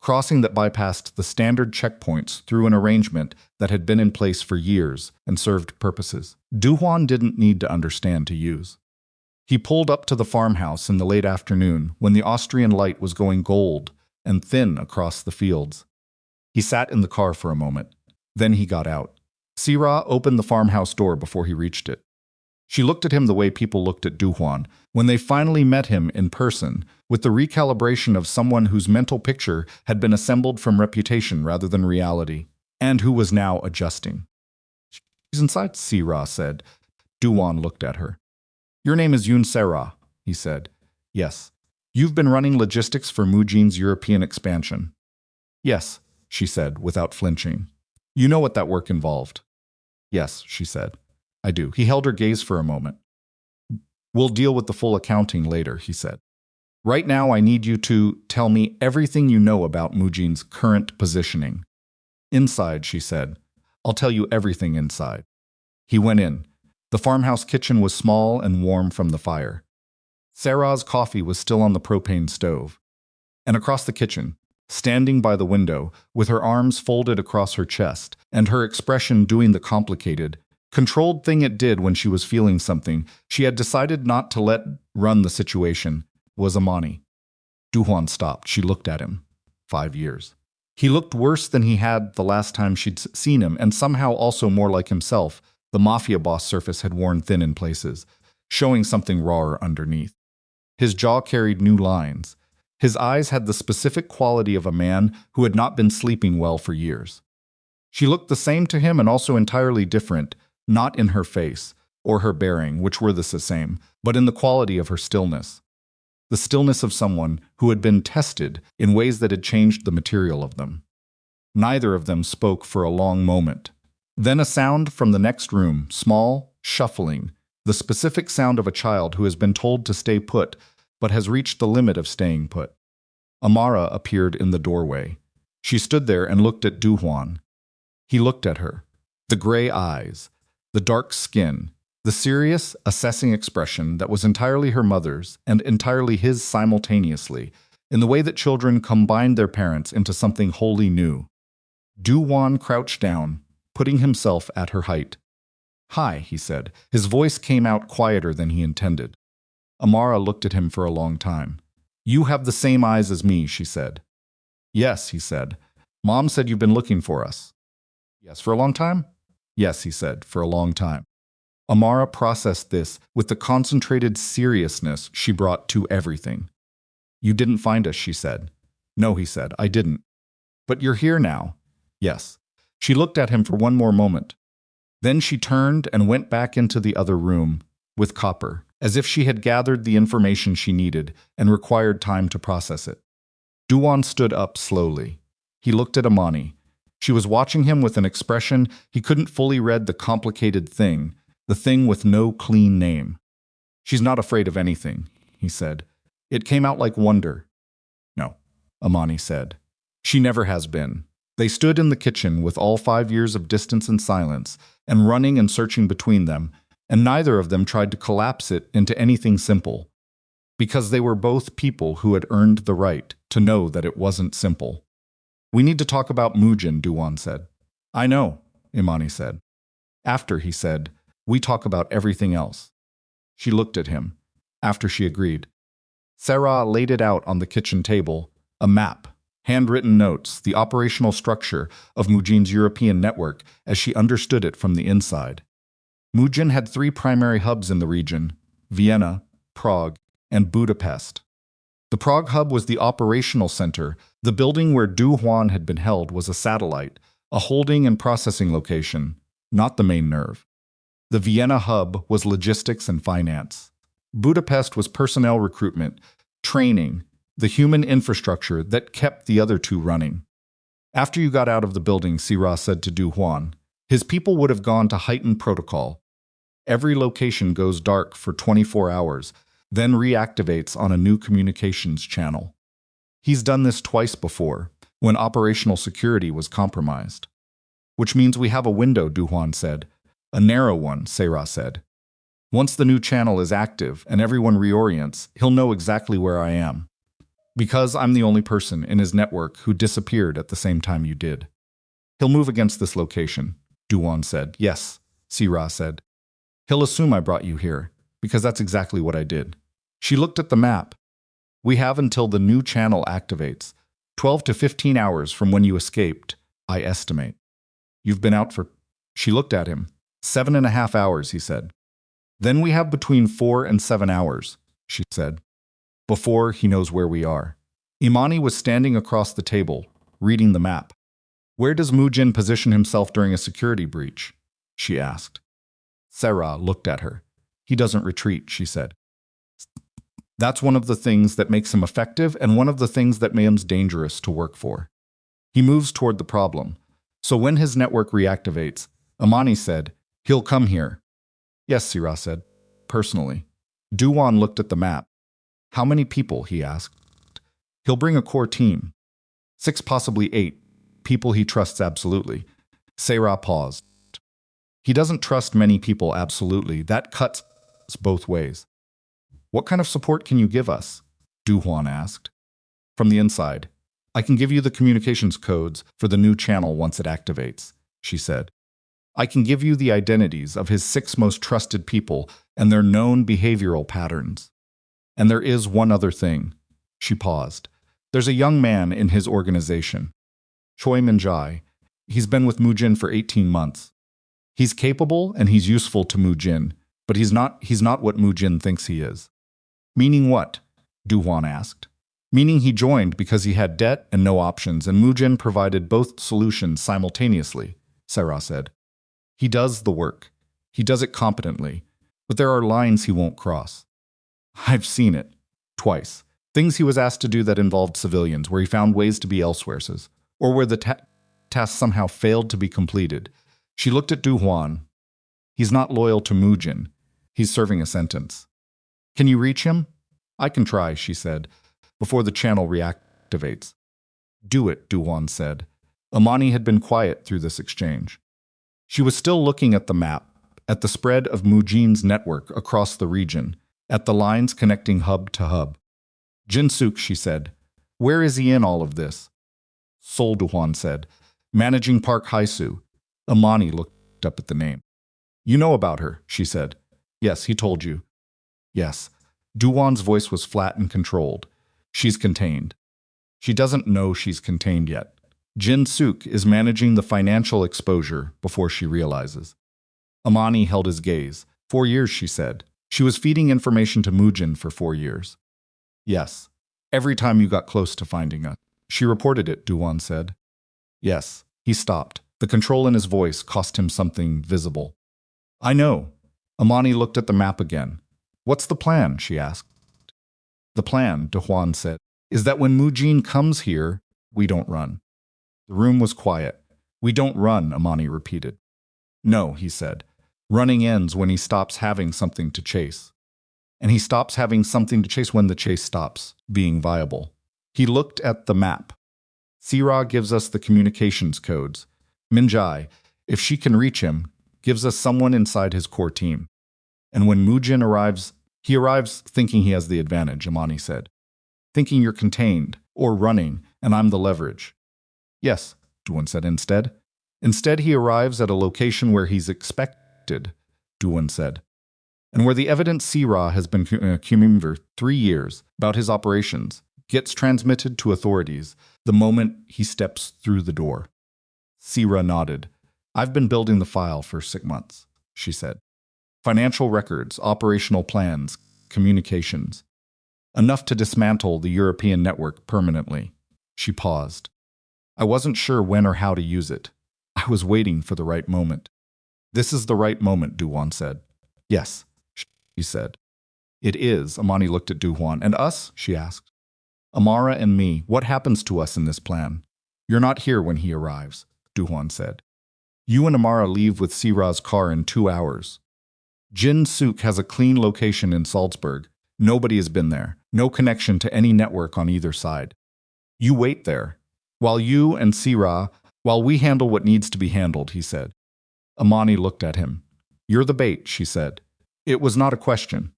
A: crossing that bypassed the standard checkpoints through an arrangement that had been in place for years and served purposes Do-hwan didn't need to understand to use. He pulled up to the farmhouse in the late afternoon when the Austrian light was going gold and thin across the fields. He sat in the car for a moment. Then he got out. Si-ra opened the farmhouse door before he reached it. She looked at him the way people looked at Do-hwan when they finally met him in person, with the recalibration of someone whose mental picture had been assembled from reputation rather than reality, and who was now adjusting. "She's inside," Si-ra said. Do-hwan looked at her. "Your name is Yoon Se-ra," he said. "Yes. You've been running logistics for Mujin's European expansion." "Yes," she said, without flinching. "You know what that work involved." "Yes," she said. "I do." He held her gaze for a moment. "We'll deal with the full accounting later," he said. "Right now I need you to tell me everything you know about Mujin's current positioning." "Inside," she said. "I'll tell you everything inside." He went in. The farmhouse kitchen was small and warm from the fire. Sarah's coffee was still on the propane stove. And across the kitchen, standing by the window, with her arms folded across her chest, and her expression doing the complicated, controlled thing it did when she was feeling something she had decided not to let run the situation, was Imani. Do-hwan stopped. She looked at him. 5 years. He looked worse than he had the last time she'd seen him, and somehow also more like himself. The Mafia Boss surface had worn thin in places, showing something rawer underneath. His jaw carried new lines. His eyes had the specific quality of a man who had not been sleeping well for years. She looked the same to him and also entirely different, not in her face or her bearing, which were the same, but in the quality of her stillness. The stillness of someone who had been tested in ways that had changed the material of them. Neither of them spoke for a long moment. Then a sound from the next room, small, shuffling, the specific sound of a child who has been told to stay put, but has reached the limit of staying put. Amara appeared in the doorway. She stood there and looked at Do-hwan. He looked at her. The gray eyes, the dark skin, the serious, assessing expression that was entirely her mother's and entirely his simultaneously, in the way that children combined their parents into something wholly new. Do-hwan crouched down, putting himself at her height. "Hi," he said. His voice came out quieter than he intended. Amara looked at him for a long time. "You have the same eyes as me," she said. "Yes," he said. "Mom said you've been looking for us." "Yes, for a long time?" "Yes," he said, "for a long time." Amara processed this with the concentrated seriousness she brought to everything. "You didn't find us," she said. "No," he said, "I didn't." "But you're here now." "Yes." She looked at him for one more moment. Then she turned and went back into the other room, with Copper, as if she had gathered the information she needed and required time to process it. Do-hwan stood up slowly. He looked at Imani. She was watching him with an expression he couldn't fully read, the complicated thing, the thing with no clean name. "She's not afraid of anything," he said. It came out like wonder. "No," Imani said. "She never has been." They stood in the kitchen with all 5 years of distance and silence, and running and searching between them, and neither of them tried to collapse it into anything simple, because they were both people who had earned the right to know that it wasn't simple. "We need to talk about Mujin," Do-hwan said. "I know," Imani said. "After," he said, "we talk about everything else." She looked at him. After she agreed. Sarah laid it out on the kitchen table, a map, handwritten notes, the operational structure of Mujin's European network as she understood it from the inside. Mujin had 3 primary hubs in the region: Vienna, Prague, and Budapest. The Prague hub was the operational center. The building where Do-hwan had been held was a satellite, a holding and processing location, not the main nerve. The Vienna hub was logistics and finance. Budapest was personnel recruitment, training, the human infrastructure that kept the other two running. After you got out of the building, Sira said to Do-hwan, his people would have gone to heightened protocol. Every location goes dark for 24 hours, then reactivates on a new communications channel. He's done this twice before, when operational security was compromised. Which means we have a window, Do-hwan said. A narrow one, Sira said. Once the new channel is active and everyone reorients, he'll know exactly where I am. Because I'm the only person in his network who disappeared at the same time you did. He'll move against this location, Do-hwan said. Yes, Sira said. He'll assume I brought you here, because that's exactly what I did. She looked at the map. We have until the new channel activates, 12 to 15 hours from when you escaped, I estimate. You've been out for... She looked at him. 7.5 hours, he said. Then we have between 4 and 7 hours, she said. Before he knows where we are. Imani was standing across the table, reading the map. Where does Mu-jin position himself during a security breach? She asked. Sera looked at her. He doesn't retreat, she said. That's one of the things that makes him effective and one of the things that makes him dangerous to work for. He moves toward the problem. So when his network reactivates, Imani said, he'll come here. Yes, Sera said. Personally. Do-hwan looked at the map. How many people, he asked. He'll bring a core team. 6, possibly 8. People he trusts absolutely. Sera paused. He doesn't trust many people absolutely. That cuts both ways. What kind of support can you give us? Do-hwan asked. From the inside. I can give you the communications codes for the new channel once it activates, she said. I can give you the identities of his 6 most trusted people and their known behavioral patterns. And there is one other thing. She paused. There's a young man in his organization. Choi Min-jae. He's been with Mu-jin for 18 months. He's capable and he's useful to Mu-jin, but he's not what Mu-jin thinks he is. Meaning what? Do-hwan asked. Meaning he joined because he had debt and no options, and Mu-jin provided both solutions simultaneously, Sera said. He does the work. He does it competently, but there are lines he won't cross. I've seen it. Twice. Things he was asked to do that involved civilians, where he found ways to be elsewhere, or where the task somehow failed to be completed. She looked at Do-hwan. He's not loyal to Mu-jin. He's serving a sentence. Can you reach him? I can try, she said, before the channel reactivates. Do it, Do-hwan said. Imani had been quiet through this exchange. She was still looking at the map, at the spread of Mu-jin's network across the region, at the lines connecting hub to hub. Jin-suk, she said. Where is he in all of this? Sol, Do-hwan said. Managing Park Haisu. Imani looked up at the name. You know about her, she said. Yes, he told you. Yes. Do-hwan's voice was flat and controlled. She's contained. She doesn't know she's contained yet. Jin-suk is managing the financial exposure before she realizes. Imani held his gaze. 4 years, she said. She was feeding information to Mu-jin for 4 years. Yes. Every time you got close to finding us. She reported it, Do-hwan said. Yes. He stopped. The control in his voice cost him something visible. I know. Imani looked at the map again. What's the plan? She asked. The plan, Do-hwan said, is that when Mu-jin comes here, we don't run. The room was quiet. We don't run, Imani repeated. No, he said. Running ends when he stops having something to chase. And he stops having something to chase when the chase stops being viable. He looked at the map. Sera gives us the communications codes. Min-jae, if she can reach him, gives us someone inside his core team. And when Mu-jin arrives, he arrives thinking he has the advantage, Imani said. Thinking you're contained, or running, and I'm the leverage. Yes, Do-hwan said instead. Instead, he arrives at a location where he's expected, Do-hwan said. And where the evidence Sera has been accumulating for 3 years about his operations gets transmitted to authorities the moment he steps through the door. Sera nodded. I've been building the file for 6 months, she said. Financial records, operational plans, communications. Enough to dismantle the European network permanently. She paused. I wasn't sure when or how to use it. I was waiting for the right moment. This is the right moment, Do-hwan said. Yes, she said. It is, Imani looked at Do-hwan. And us? She asked. Amara and me, what happens to us in this plan? You're not here when he arrives, Do-hwan said. You and Amara leave with Sira's car in 2 hours. Jin Suk has a clean location in Salzburg. Nobody has been there. No connection to any network on either side. You wait there. While we handle what needs to be handled, he said. Imani looked at him. You're the bait, she said. It was not a question.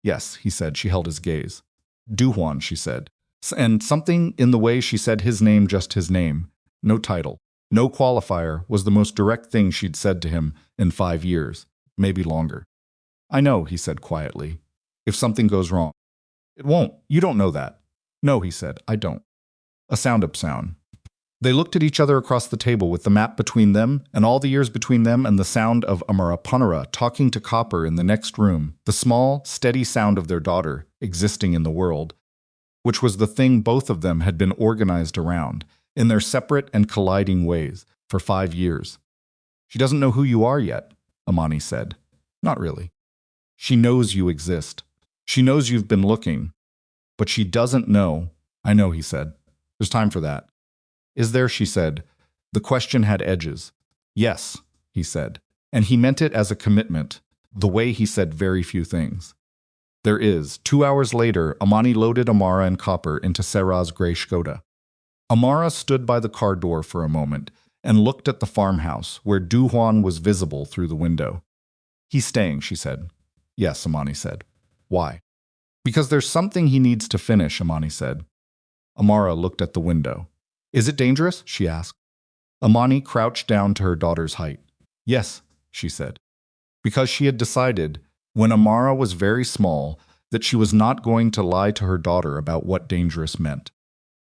A: Yes, he said. She held his gaze. Do-hwan, she said. And something in the way she said his name, just his name. No title. No qualifier was the most direct thing she'd said to him in 5 years, maybe longer. I know, he said quietly. If something goes wrong. It won't. You don't know that. No, he said. I don't. A sound. They looked at each other across the table with the map between them and all the years between them and the sound of Amara Panara talking to Copper in the next room, the small, steady sound of their daughter existing in the world, which was the thing both of them had been organized around, in their separate and colliding ways, for 5 years. She doesn't know who you are yet, Imani said. Not really. She knows you exist. She knows you've been looking. But she doesn't know. I know, he said. There's time for that. Is there, she said. The question had edges. Yes, he said. And he meant it as a commitment, the way he said very few things. There is. 2 hours later, Imani loaded Amara and Copper into Sarah's gray Skoda. Amara stood by the car door for a moment and looked at the farmhouse, where Do-hwan was visible through the window. He's staying, she said. Yes, Imani said. Why? Because there's something he needs to finish, Imani said. Amara looked at the window. Is it dangerous? She asked. Imani crouched down to her daughter's height. Yes, she said. Because she had decided, when Amara was very small, that she was not going to lie to her daughter about what dangerous meant.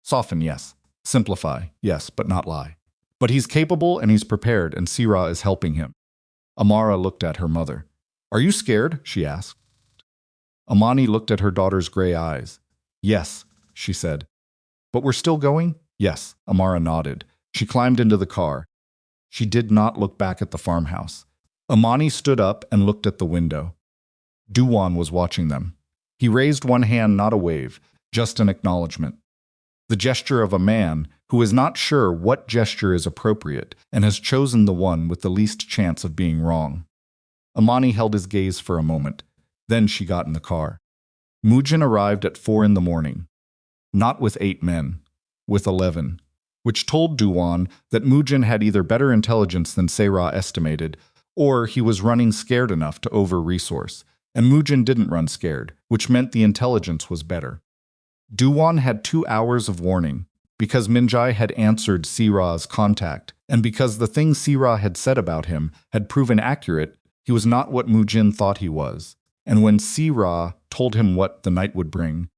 A: Soften, yes. Simplify, yes, but not lie. But he's capable and he's prepared, and Sira is helping him. Amara looked at her mother. Are you scared? She asked. Imani looked at her daughter's gray eyes. Yes, she said. But we're still going? Yes, Amara nodded. She climbed into the car. She did not look back at the farmhouse. Imani stood up and looked at the window. Do-hwan was watching them. He raised one hand, not a wave, just an acknowledgement. The gesture of a man who is not sure what gesture is appropriate and has chosen the one with the least chance of being wrong. Imani held his gaze for a moment. Then she got in the car. Mujin arrived at 4 in the morning. Not with 8 men, with 11, which told Do-hwan that Mujin had either better intelligence than Sarah estimated, or he was running scared enough to over-resource, and Mujin didn't run scared, which meant the intelligence was better. Do-hwan had 2 hours of warning, because Minjai had answered Sira's contact, and because the things Sira had said about him had proven accurate. He was not what Mujin thought he was, and when Sira told him what the night would bring,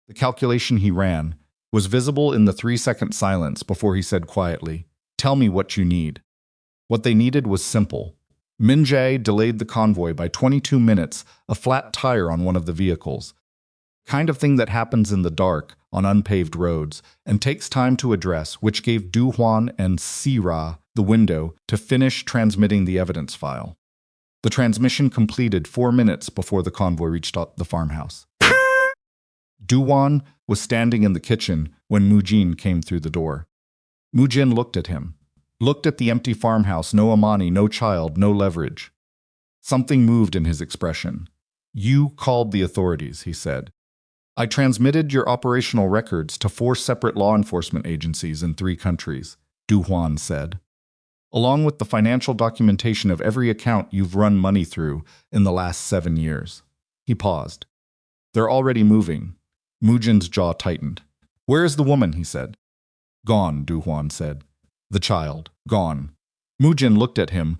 A: the calculation he ran was visible in the 3-second silence before he said quietly, "Tell me what you need." What they needed was simple. Minjai delayed the convoy by 22 minutes, a flat tire on one of the vehicles. Kind of thing that happens in the dark on unpaved roads and takes time to address, which gave Do-hwan and Sira the window to finish transmitting the evidence file. The transmission completed 4 minutes before the convoy reached the farmhouse. Do-hwan was standing in the kitchen when Mujin came through the door. Mujin looked at him. Looked at the empty farmhouse, no Imani, no child, no leverage. Something moved in his expression. You called the authorities, he said. I transmitted your operational records to 4 separate law enforcement agencies in 3 countries, Do-hwan said. Along with the financial documentation of every account you've run money through in the last 7 years. He paused. They're already moving. Mujin's jaw tightened. Where is the woman, he said. Gone, Do-hwan said. The child, gone. Mujin looked at him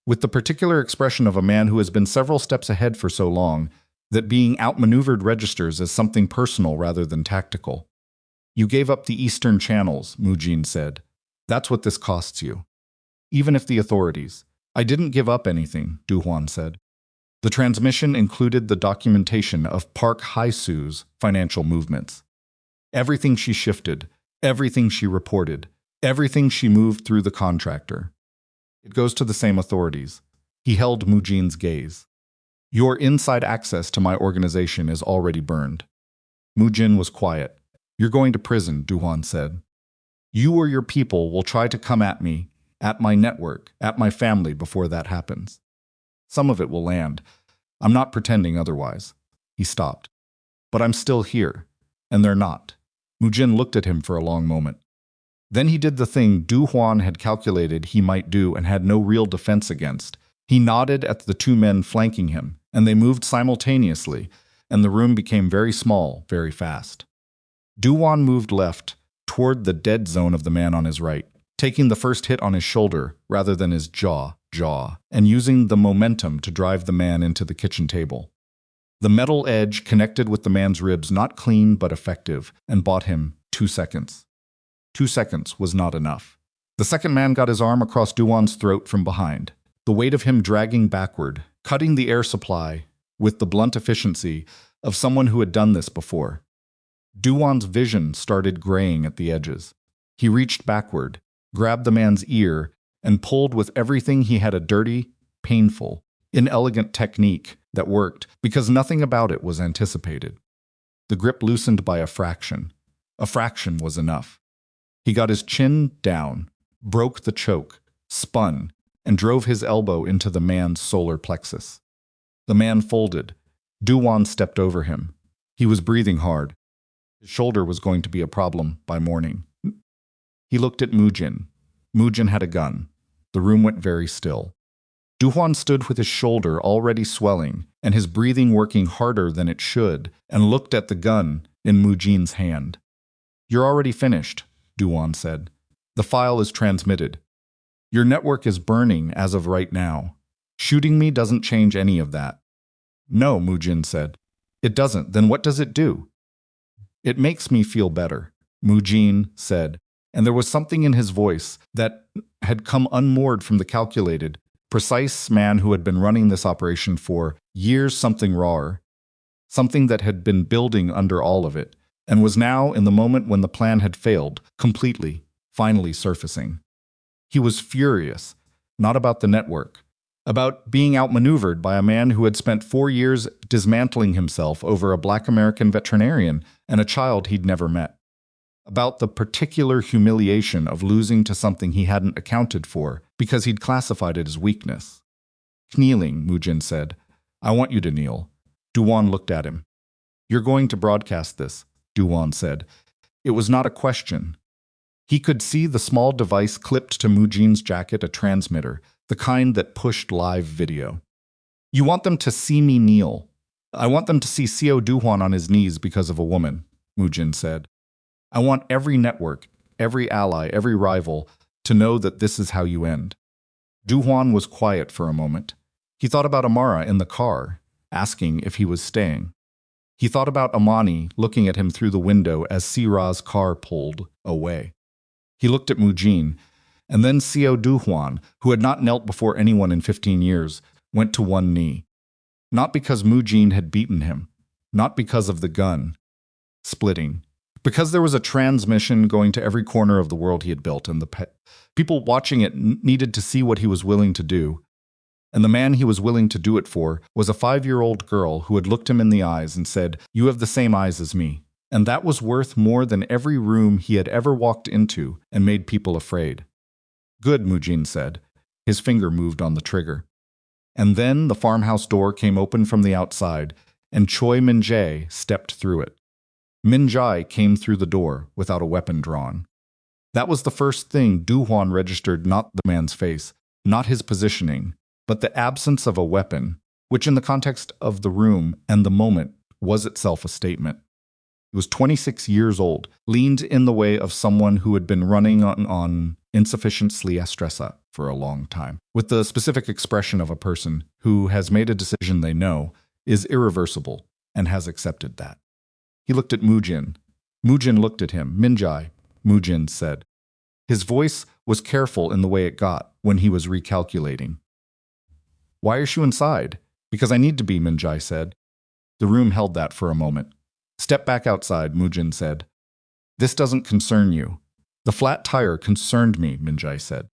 A: with the particular expression of a man who has been several steps ahead for so long that being outmaneuvered registers as something personal rather than tactical. You gave up the eastern channels, Mujin said. That's what this costs you. Even if the authorities. I didn't give up anything, Do-hwan said. The transmission included the documentation of Park Hae-soo's financial movements. Everything she shifted, everything she reported, everything she moved through the contractor. It goes to the same authorities. He held Mujin's gaze. Your inside access to my organization is already burned. Mujin was quiet. You're going to prison, Do-hwan said. You or your people will try to come at me, at my network, at my family before that happens. Some of it will land. I'm not pretending otherwise. He stopped. But I'm still here, and they're not. Mujin looked at him for a long moment. Then he did the thing Do-hwan had calculated he might do and had no real defense against. He nodded at the two men flanking him, and they moved simultaneously, and the room became very small, very fast. Do-hwan moved left, toward the dead zone of the man on his right, taking the first hit on his shoulder rather than his jaw, and using the momentum to drive the man into the kitchen table. The metal edge connected with the man's ribs, not clean but effective, and bought him 2 seconds. 2 seconds was not enough. The second man got his arm across Do-hwan's throat from behind, the weight of him dragging backward, cutting the air supply with the blunt efficiency of someone who had done this before. Do-hwan's vision started graying at the edges. He reached backward, grabbed the man's ear, and pulled with everything he had, a dirty, painful, inelegant technique that worked because nothing about it was anticipated. The grip loosened by a fraction. A fraction was enough. He got his chin down, broke the choke, spun, and drove his elbow into the man's solar plexus. The man folded. Do-hwan stepped over him. He was breathing hard. His shoulder was going to be a problem by morning. He looked at Mujin. Mujin had a gun. The room went very still. Do-hwan stood with his shoulder already swelling and his breathing working harder than it should, and looked at the gun in Mujin's hand. You're already finished, Do-hwan said. The file is transmitted. Your network is burning as of right now. Shooting me doesn't change any of that. No, Mujin said. It doesn't. Then what does it do? It makes me feel better, Mujin said, and there was something in his voice that had come unmoored from the calculated, precise man who had been running this operation for years, something rawer, something that had been building under all of it, and was now, in the moment when the plan had failed, completely, finally surfacing. He was furious, not about the network, about being outmaneuvered by a man who had spent 4 years dismantling himself over a black American veterinarian and a child he'd never met, about the particular humiliation of losing to something he hadn't accounted for because he'd classified it as weakness. Kneeling, Mujin said. I want you to kneel. Do-hwan looked at him. You're going to broadcast this, Do-hwan said. It was not a question. He could see the small device clipped to Mujin's jacket, a transmitter, the kind that pushed live video. You want them to see me kneel. I want them to see CO Do-hwan on his knees because of a woman, Mujin said. I want every network, every ally, every rival to know that this is how you end. Do-hwan was quiet for a moment. He thought about Amara in the car, asking if he was staying. He thought about Imani looking at him through the window as Sira's car pulled away. He looked at Mujin, and then CO Do-hwan, who had not knelt before anyone in 15 years, went to one knee. Not because Mujin had beaten him, not because of the gun splitting, because there was a transmission going to every corner of the world he had built, and the people watching it needed to see what he was willing to do. And the man he was willing to do it for was a 5-year-old girl who had looked him in the eyes and said, "You have the same eyes as me." And that was worth more than every room he had ever walked into and made people afraid. Good, Mujin said. His finger moved on the trigger. And then the farmhouse door came open from the outside, and Choi Min-jae stepped through it. Min-jae came through the door without a weapon drawn. That was the first thing Do-hwan registered, not the man's face, not his positioning, but the absence of a weapon, which in the context of the room and the moment was itself a statement. He was 26 years old, leaned in the way of someone who had been running on insufficient sleepless for a long time, with the specific expression of a person who has made a decision they know is irreversible and has accepted that. He looked at Mujin. Mujin looked at him. Min-jae, Mujin said. His voice was careful in the way it got when he was recalculating. Why is she inside? Because I need to be, Min-jae said. The room held that for a moment. Step back outside, Mujin said. This doesn't concern you. The flat tire concerned me, Min-jae said.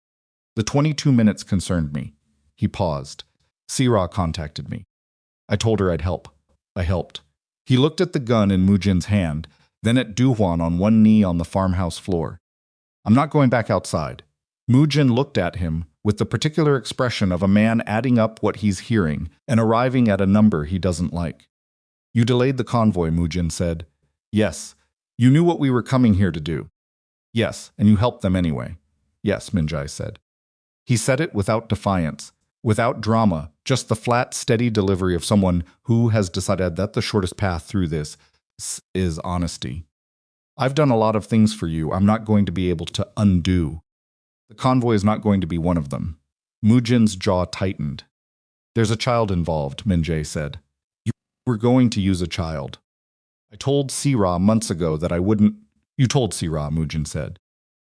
A: The 22 minutes concerned me. He paused. Sira contacted me. I told her I'd help. I helped. He looked at the gun in Mujin's hand, then at Do-hwan on one knee on the farmhouse floor. I'm not going back outside. Mu-jin looked at him with the particular expression of a man adding up what he's hearing and arriving at a number he doesn't like. You delayed the convoy, Mu-jin said. Yes. You knew what we were coming here to do. Yes, and you helped them anyway. Yes, Min-jae said. He said it without defiance, without drama, just the flat, steady delivery of someone who has decided that the shortest path through this is honesty. I've done a lot of things for you I'm not going to be able to undo. The convoy is not going to be one of them. Mu-jin's jaw tightened. There's a child involved, Min-jae said. You were going to use a child. I told Sira months ago that I wouldn't. You told Sira, Mu-jin said.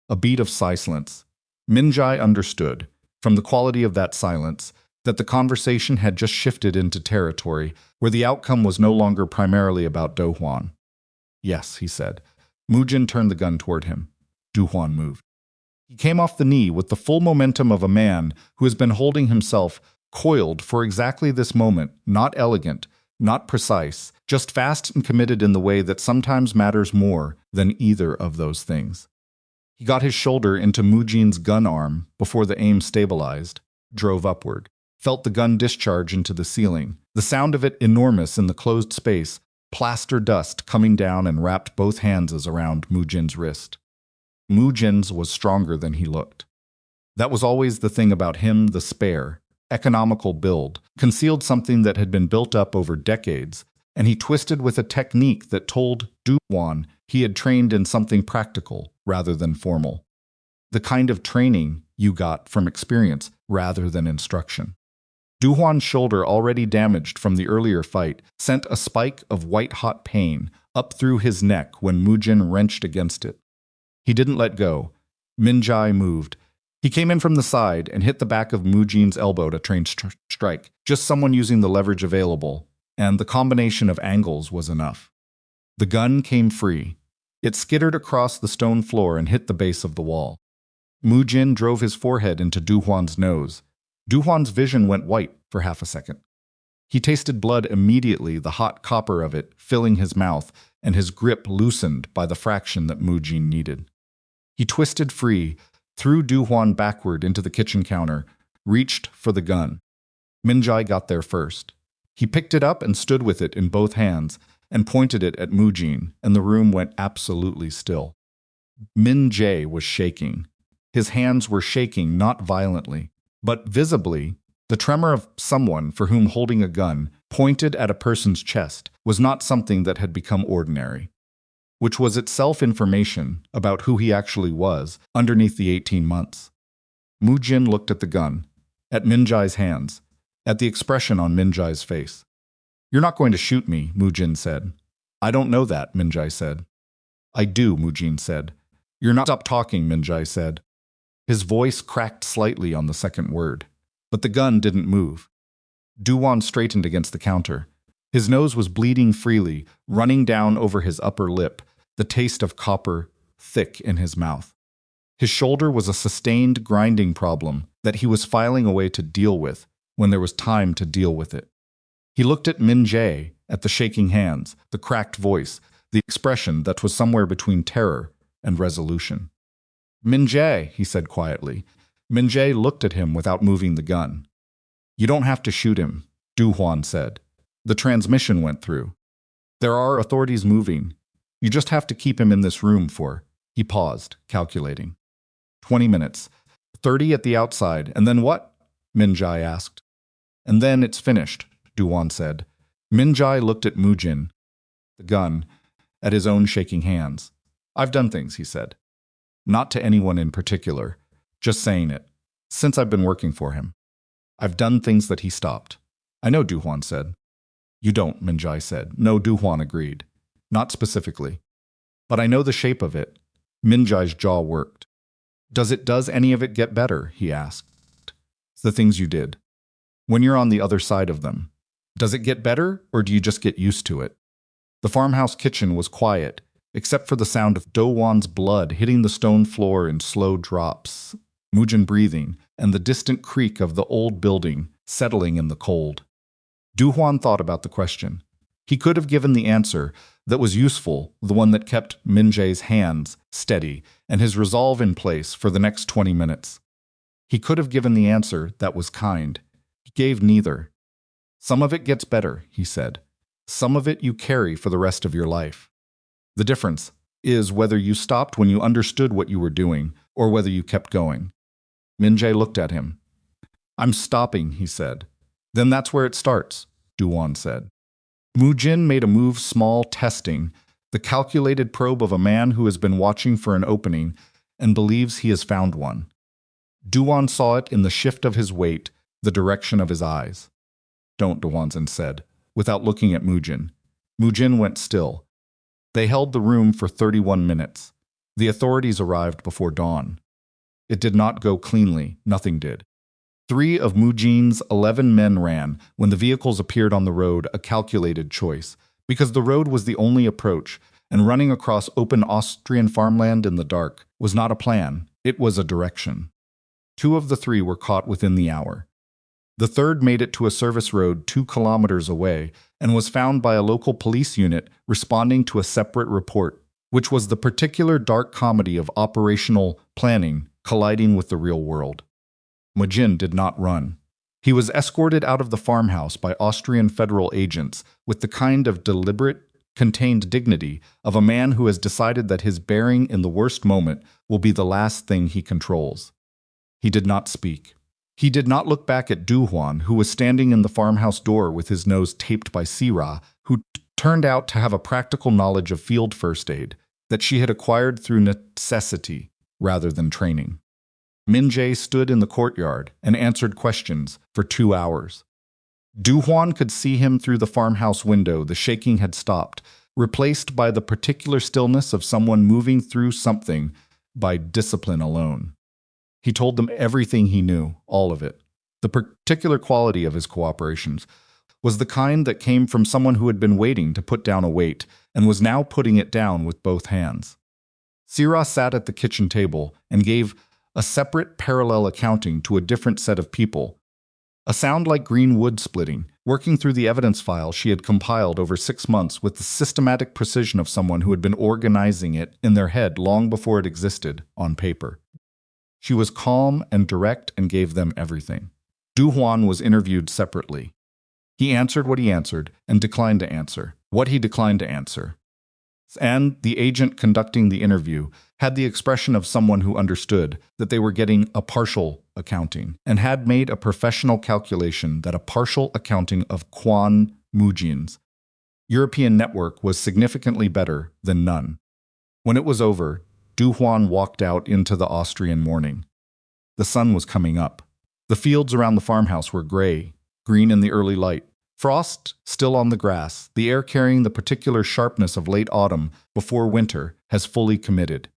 A: A beat of silence. Min-jae understood, from the quality of that silence, that the conversation had just shifted into territory where the outcome was no longer primarily about Do-hwan. Yes, he said. Mu-jin turned the gun toward him. Do-hwan moved. He came off the knee with the full momentum of a man who has been holding himself coiled for exactly this moment, not elegant, not precise, just fast and committed in the way that sometimes matters more than either of those things. He got his shoulder into Mu-jin's gun arm before the aim stabilized, drove upward, felt the gun discharge into the ceiling, the sound of it enormous in the closed space, plaster dust coming down and wrapped both hands around Mu-jin's wrist. Mu-jin's was stronger than he looked. That was always the thing about him, the spare, economical build, concealed something that had been built up over decades, and he twisted with a technique that told Do-hwan he had trained in something practical rather than formal. The kind of training you got from experience rather than instruction. Do-hwan's shoulder, already damaged from the earlier fight, sent a spike of white-hot pain up through his neck when Mu-jin wrenched against it. He didn't let go. Min-jae moved. He came in from the side and hit the back of Mu-jin's elbow to train strike, just someone using the leverage available, and the combination of angles was enough. The gun came free. It skittered across the stone floor and hit the base of the wall. Mu-jin drove his forehead into Do-hwan's nose. Do-hwan's vision went white for half a second. He tasted blood immediately, the hot copper of it filling his mouth, and his grip loosened by the fraction that Mu-jin needed. He twisted free, threw Do-hwan backward into the kitchen counter, reached for the gun. Min-jae got there first. He picked it up and stood with it in both hands and pointed it at Mu-jin, and the room went absolutely still. Min-jae was shaking. His hands were shaking not violently, but visibly. The tremor of someone for whom holding a gun pointed at a person's chest was not something that had become ordinary, which was itself information about who he actually was underneath the 18 months. Mu-jin looked at the gun, at Min-jae's hands, at the expression on Min-jae's face. You're not going to shoot me, Mu-jin said. I don't know that, Min-jae said. I do, Mu-jin said. You're not. Stop talking, Min-jae said. His voice cracked slightly on the second word. But the gun didn't move. Do-hwan straightened against the counter. His nose was bleeding freely, running down over his upper lip, the taste of copper thick in his mouth. His shoulder was a sustained grinding problem that he was filing away to deal with when there was time to deal with it. He looked at Min-jae, at the shaking hands, the cracked voice, the expression that was somewhere between terror and resolution. Min-jae, he said quietly. Min-jae looked at him without moving the gun. You don't have to shoot him, Do-hwan said. The transmission went through. There are authorities moving. You just have to keep him in this room for. He paused, calculating. 20 minutes. 30 at the outside, and then what? Min-jae asked. And then it's finished, Do-hwan said. Min-jae looked at Mu-jin, the gun, at his own shaking hands. I've done things, he said. Not to anyone in particular. Just saying it. Since I've been working for him. I've done things that he stopped. I know, Do-hwan said. You don't, Min-jae said. No, Do-hwan agreed. Not specifically. But I know the shape of it. Min-jae's jaw worked. Does any of it get better? He asked. The things you did. When you're on the other side of them. Does it get better, or do you just get used to it? The farmhouse kitchen was quiet, except for the sound of Do-hwan's blood hitting the stone floor in slow drops, Mu-jin breathing, and the distant creak of the old building settling in the cold. Do-hwan thought about the question. He could have given the answer, that was useful, the one that kept Min-jae's hands steady and his resolve in place for the next 20 minutes. He could have given the answer that was kind. He gave neither. Some of it gets better, he said. Some of it you carry for the rest of your life. The difference is whether you stopped when you understood what you were doing or whether you kept going. Min-jae looked at him. I'm stopping, he said. Then that's where it starts, Do-hwan said. Mu-jin made a move, small, testing, the calculated probe of a man who has been watching for an opening and believes he has found one. Do-hwan saw it in the shift of his weight, the direction of his eyes. Don't, Do-hwan said, without looking at Mu-jin. Mu-jin went still. They held the room for 31 minutes. The authorities arrived before dawn. It did not go cleanly, nothing did. 3 of Mu-jin's 11 men ran when the vehicles appeared on the road, a calculated choice, because the road was the only approach, and running across open Austrian farmland in the dark was not a plan, it was a direction. 2 of the 3 were caught within the hour. The third made it to a service road 2 kilometers away and was found by a local police unit responding to a separate report, which was the particular dark comedy of operational planning colliding with the real world. Mu-jin did not run. He was escorted out of the farmhouse by Austrian federal agents with the kind of deliberate, contained dignity of a man who has decided that his bearing in the worst moment will be the last thing he controls. He did not speak. He did not look back at Do-hwan, who was standing in the farmhouse door with his nose taped by Sira, who turned out to have a practical knowledge of field first aid that she had acquired through necessity rather than training. Min-jae stood in the courtyard and answered questions for 2 hours. Do-hwan could see him through the farmhouse window. The shaking had stopped, replaced by the particular stillness of someone moving through something by discipline alone. He told them everything he knew, all of it. The particular quality of his cooperations was the kind that came from someone who had been waiting to put down a weight and was now putting it down with both hands. Sira sat at the kitchen table and gave a separate parallel accounting to a different set of people. A sound like green wood splitting, working through the evidence file she had compiled over 6 months with the systematic precision of someone who had been organizing it in their head long before it existed on paper. She was calm and direct and gave them everything. Do-hwan was interviewed separately. He answered what he answered and declined to answer what he declined to answer. And the agent conducting the interview had the expression of someone who understood that they were getting a partial accounting and had made a professional calculation that a partial accounting of Kwon Mu-jin's European network was significantly better than none. When it was over, Do-hwan walked out into the Austrian morning. The sun was coming up. The fields around the farmhouse were gray, green in the early light. Frost still on the grass, the air carrying the particular sharpness of late autumn before winter has fully committed.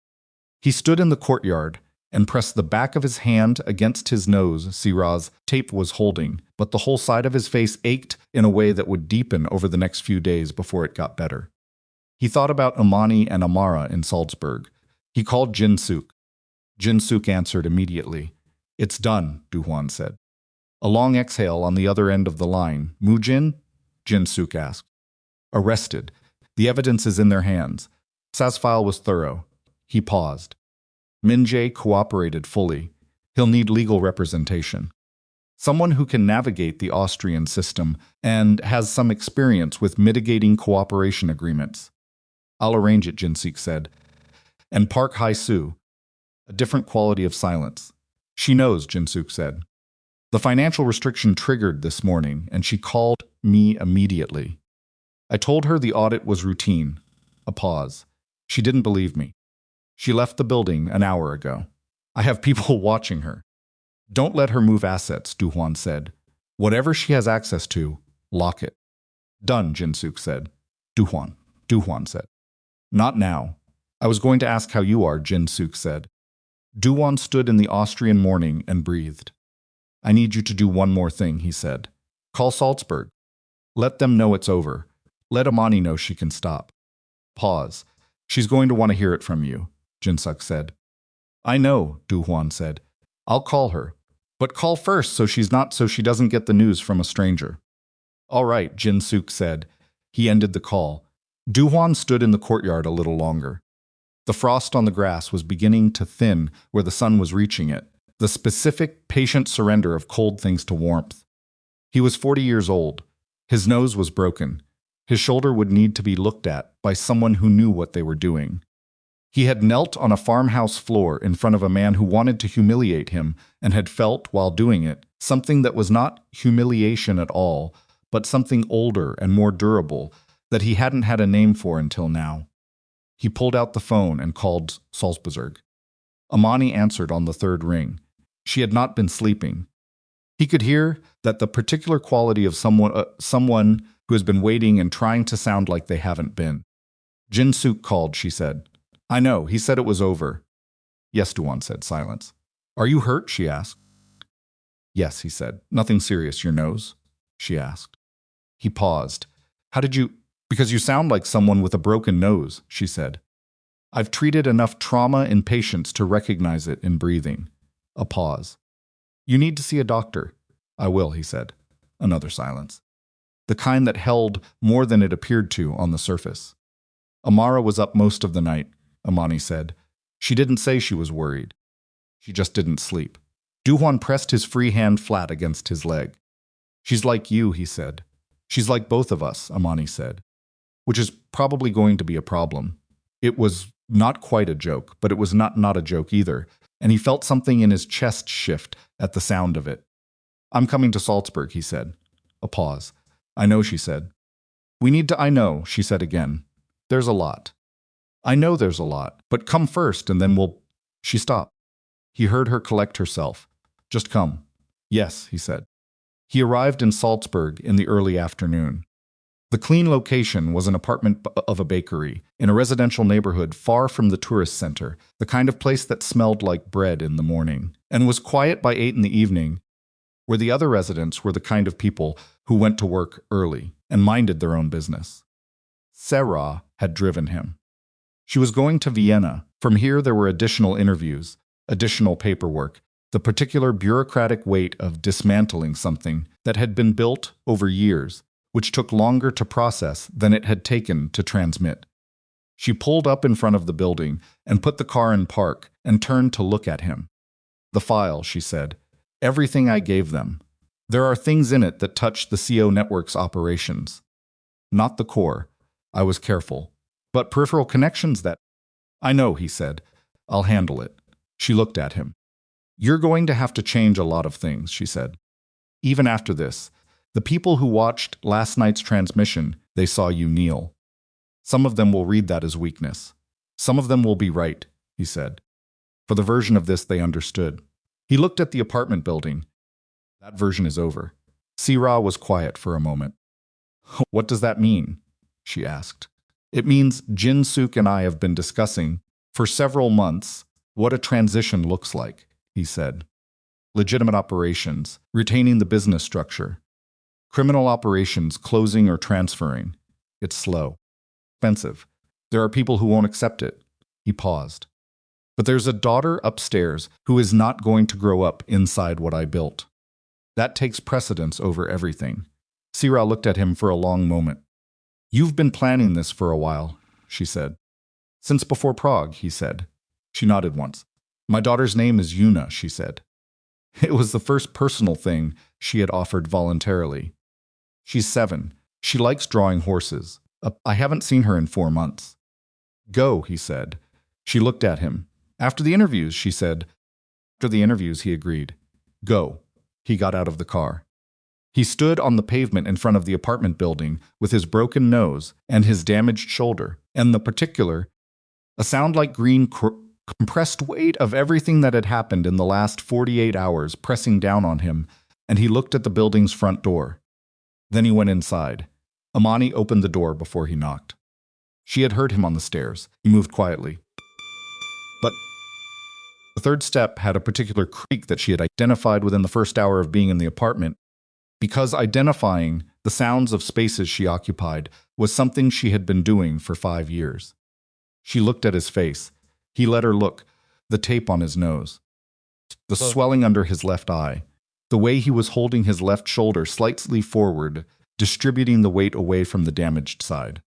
A: He stood in the courtyard and pressed the back of his hand against his nose Sira's tape was holding, but the whole side of his face ached in a way that would deepen over the next few days before it got better. He thought about Imani and Amara in Salzburg. He called Jin-suk. Jin-suk answered immediately. It's done, Do-hwan said. A long exhale on the other end of the line. Mu-jin? Jin-suk asked. Arrested. The evidence is in their hands. Sa's file was thorough. He paused. Min-jae cooperated fully. He'll need legal representation. Someone who can navigate the Austrian system and has some experience with mitigating cooperation agreements. I'll arrange it, Jin-suk said. And Park Hae-soo. A different quality of silence. She knows, Jin-suk said. The financial restriction triggered this morning, and she called me immediately. I told her the audit was routine. A pause. She didn't believe me. She left the building an hour ago. I have people watching her. Don't let her move assets, Do-hwan said. Whatever she has access to, lock it. Done, Jin-suk said. Do-hwan said. Not now. I was going to ask how you are, Jin-suk said. Do-hwan stood in the Austrian morning and breathed. I need you to do one more thing, he said. Call Salzburg. Let them know it's over. Let Imani know she can stop. Pause. She's going to want to hear it from you, Jin-suk said. I know, Do-hwan said. I'll call her. But call first so she doesn't get the news from a stranger. All right, Jin-suk said. He ended the call. Do-hwan stood in the courtyard a little longer. The frost on the grass was beginning to thin where the sun was reaching it, the specific, patient surrender of cold things to warmth. He was 40 years old. His nose was broken. His shoulder would need to be looked at by someone who knew what they were doing. He had knelt on a farmhouse floor in front of a man who wanted to humiliate him and had felt, while doing it, something that was not humiliation at all, but something older and more durable that he hadn't had a name for until now. He pulled out the phone and called Salzburg. Imani answered on the third ring. She had not been sleeping. He could hear that the particular quality of someone who has been waiting and trying to sound like they haven't been. Jin-suk called, she said. I know, he said it was over. Yes, Do-hwan said, silence. Are you hurt, she asked. Yes, he said. Nothing serious, your nose? She asked. He paused. How did you... Because you sound like someone with a broken nose, she said. I've treated enough trauma in patients to recognize it in breathing. A pause. You need to see a doctor. I will, he said. Another silence. The kind that held more than it appeared to on the surface. Amara was up most of the night, Imani said. She didn't say she was worried. She just didn't sleep. Do-hwan pressed his free hand flat against his leg. She's like you, he said. She's like both of us, Imani said. Which is probably going to be a problem. It was not quite a joke, but it was not a joke either, and he felt something in his chest shift at the sound of it. I'm coming to Salzburg, he said. A pause. I know, she said. We need to, I know, she said again. There's a lot. I know there's a lot, but come first and then we'll... She stopped. He heard her collect herself. Just come. Yes, he said. He arrived in Salzburg in the early afternoon. The clean location was an apartment of a bakery, in a residential neighborhood far from the tourist center, the kind of place that smelled like bread in the morning, and was quiet by 8 in the evening, where the other residents were the kind of people who went to work early and minded their own business. Sarah had driven him. She was going to Vienna. From here there were additional interviews, additional paperwork, the particular bureaucratic weight of dismantling something that had been built over years, which took longer to process than it had taken to transmit. She pulled up in front of the building and put the car in park and turned to look at him. The file, she said. Everything I gave them. There are things in it that touch the CO network's operations. Not the core. I was careful. But peripheral connections that... I know, he said. I'll handle it. She looked at him. You're going to have to change a lot of things, she said. Even after this, the people who watched last night's transmission, they saw you kneel. Some of them will read that as weakness. Some of them will be right, he said. For the version of this they understood. He looked at the apartment building. That version is over. Sira was quiet for a moment. What does that mean? She asked. It means Jin-suk and I have been discussing, for several months, what a transition looks like, he said. Legitimate operations, retaining the business structure. Criminal operations closing or transferring. It's slow. Expensive. There are people who won't accept it. He paused. But there's a daughter upstairs who is not going to grow up inside what I built. That takes precedence over everything. Sira looked at him for a long moment. You've been planning this for a while, she said. Since before Prague, he said. She nodded once. My daughter's name is Yuna, she said. It was the first personal thing she had offered voluntarily. She's 7. She likes drawing horses. I haven't seen her in 4 months. Go, he said. She looked at him. After the interviews, she said. After the interviews, he agreed. Go. He got out of the car. He stood on the pavement in front of the apartment building with his broken nose and his damaged shoulder, and the particular, a sound like green compressed weight of everything that had happened in the last 48 hours pressing down on him, and he looked at the building's front door. Then he went inside. Imani opened the door before he knocked. She had heard him on the stairs. He moved quietly. But the third step had a particular creak that she had identified within the first hour of being in the apartment, because identifying the sounds of spaces she occupied was something she had been doing for 5 years. She looked at his face. He let her look, the tape on his nose, the swelling under his left eye, the way he was holding his left shoulder slightly forward, distributing the weight away from the damaged side.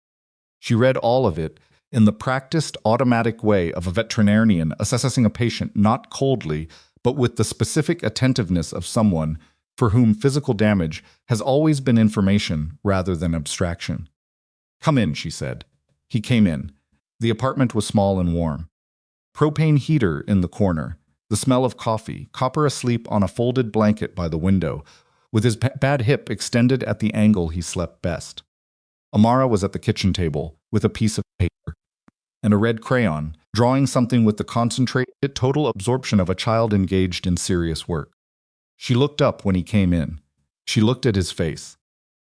A: She read all of it in the practiced, automatic way of a veterinarian assessing a patient not coldly, but with the specific attentiveness of someone for whom physical damage has always been information rather than abstraction. "Come in," she said. He came in. The apartment was small and warm. Propane heater in the corner, the smell of coffee, Copper asleep on a folded blanket by the window, with his bad hip extended at the angle he slept best. Amara was at the kitchen table with a piece of paper and a red crayon, drawing something with the concentrated total absorption of a child engaged in serious work. She looked up when he came in. She looked at his face.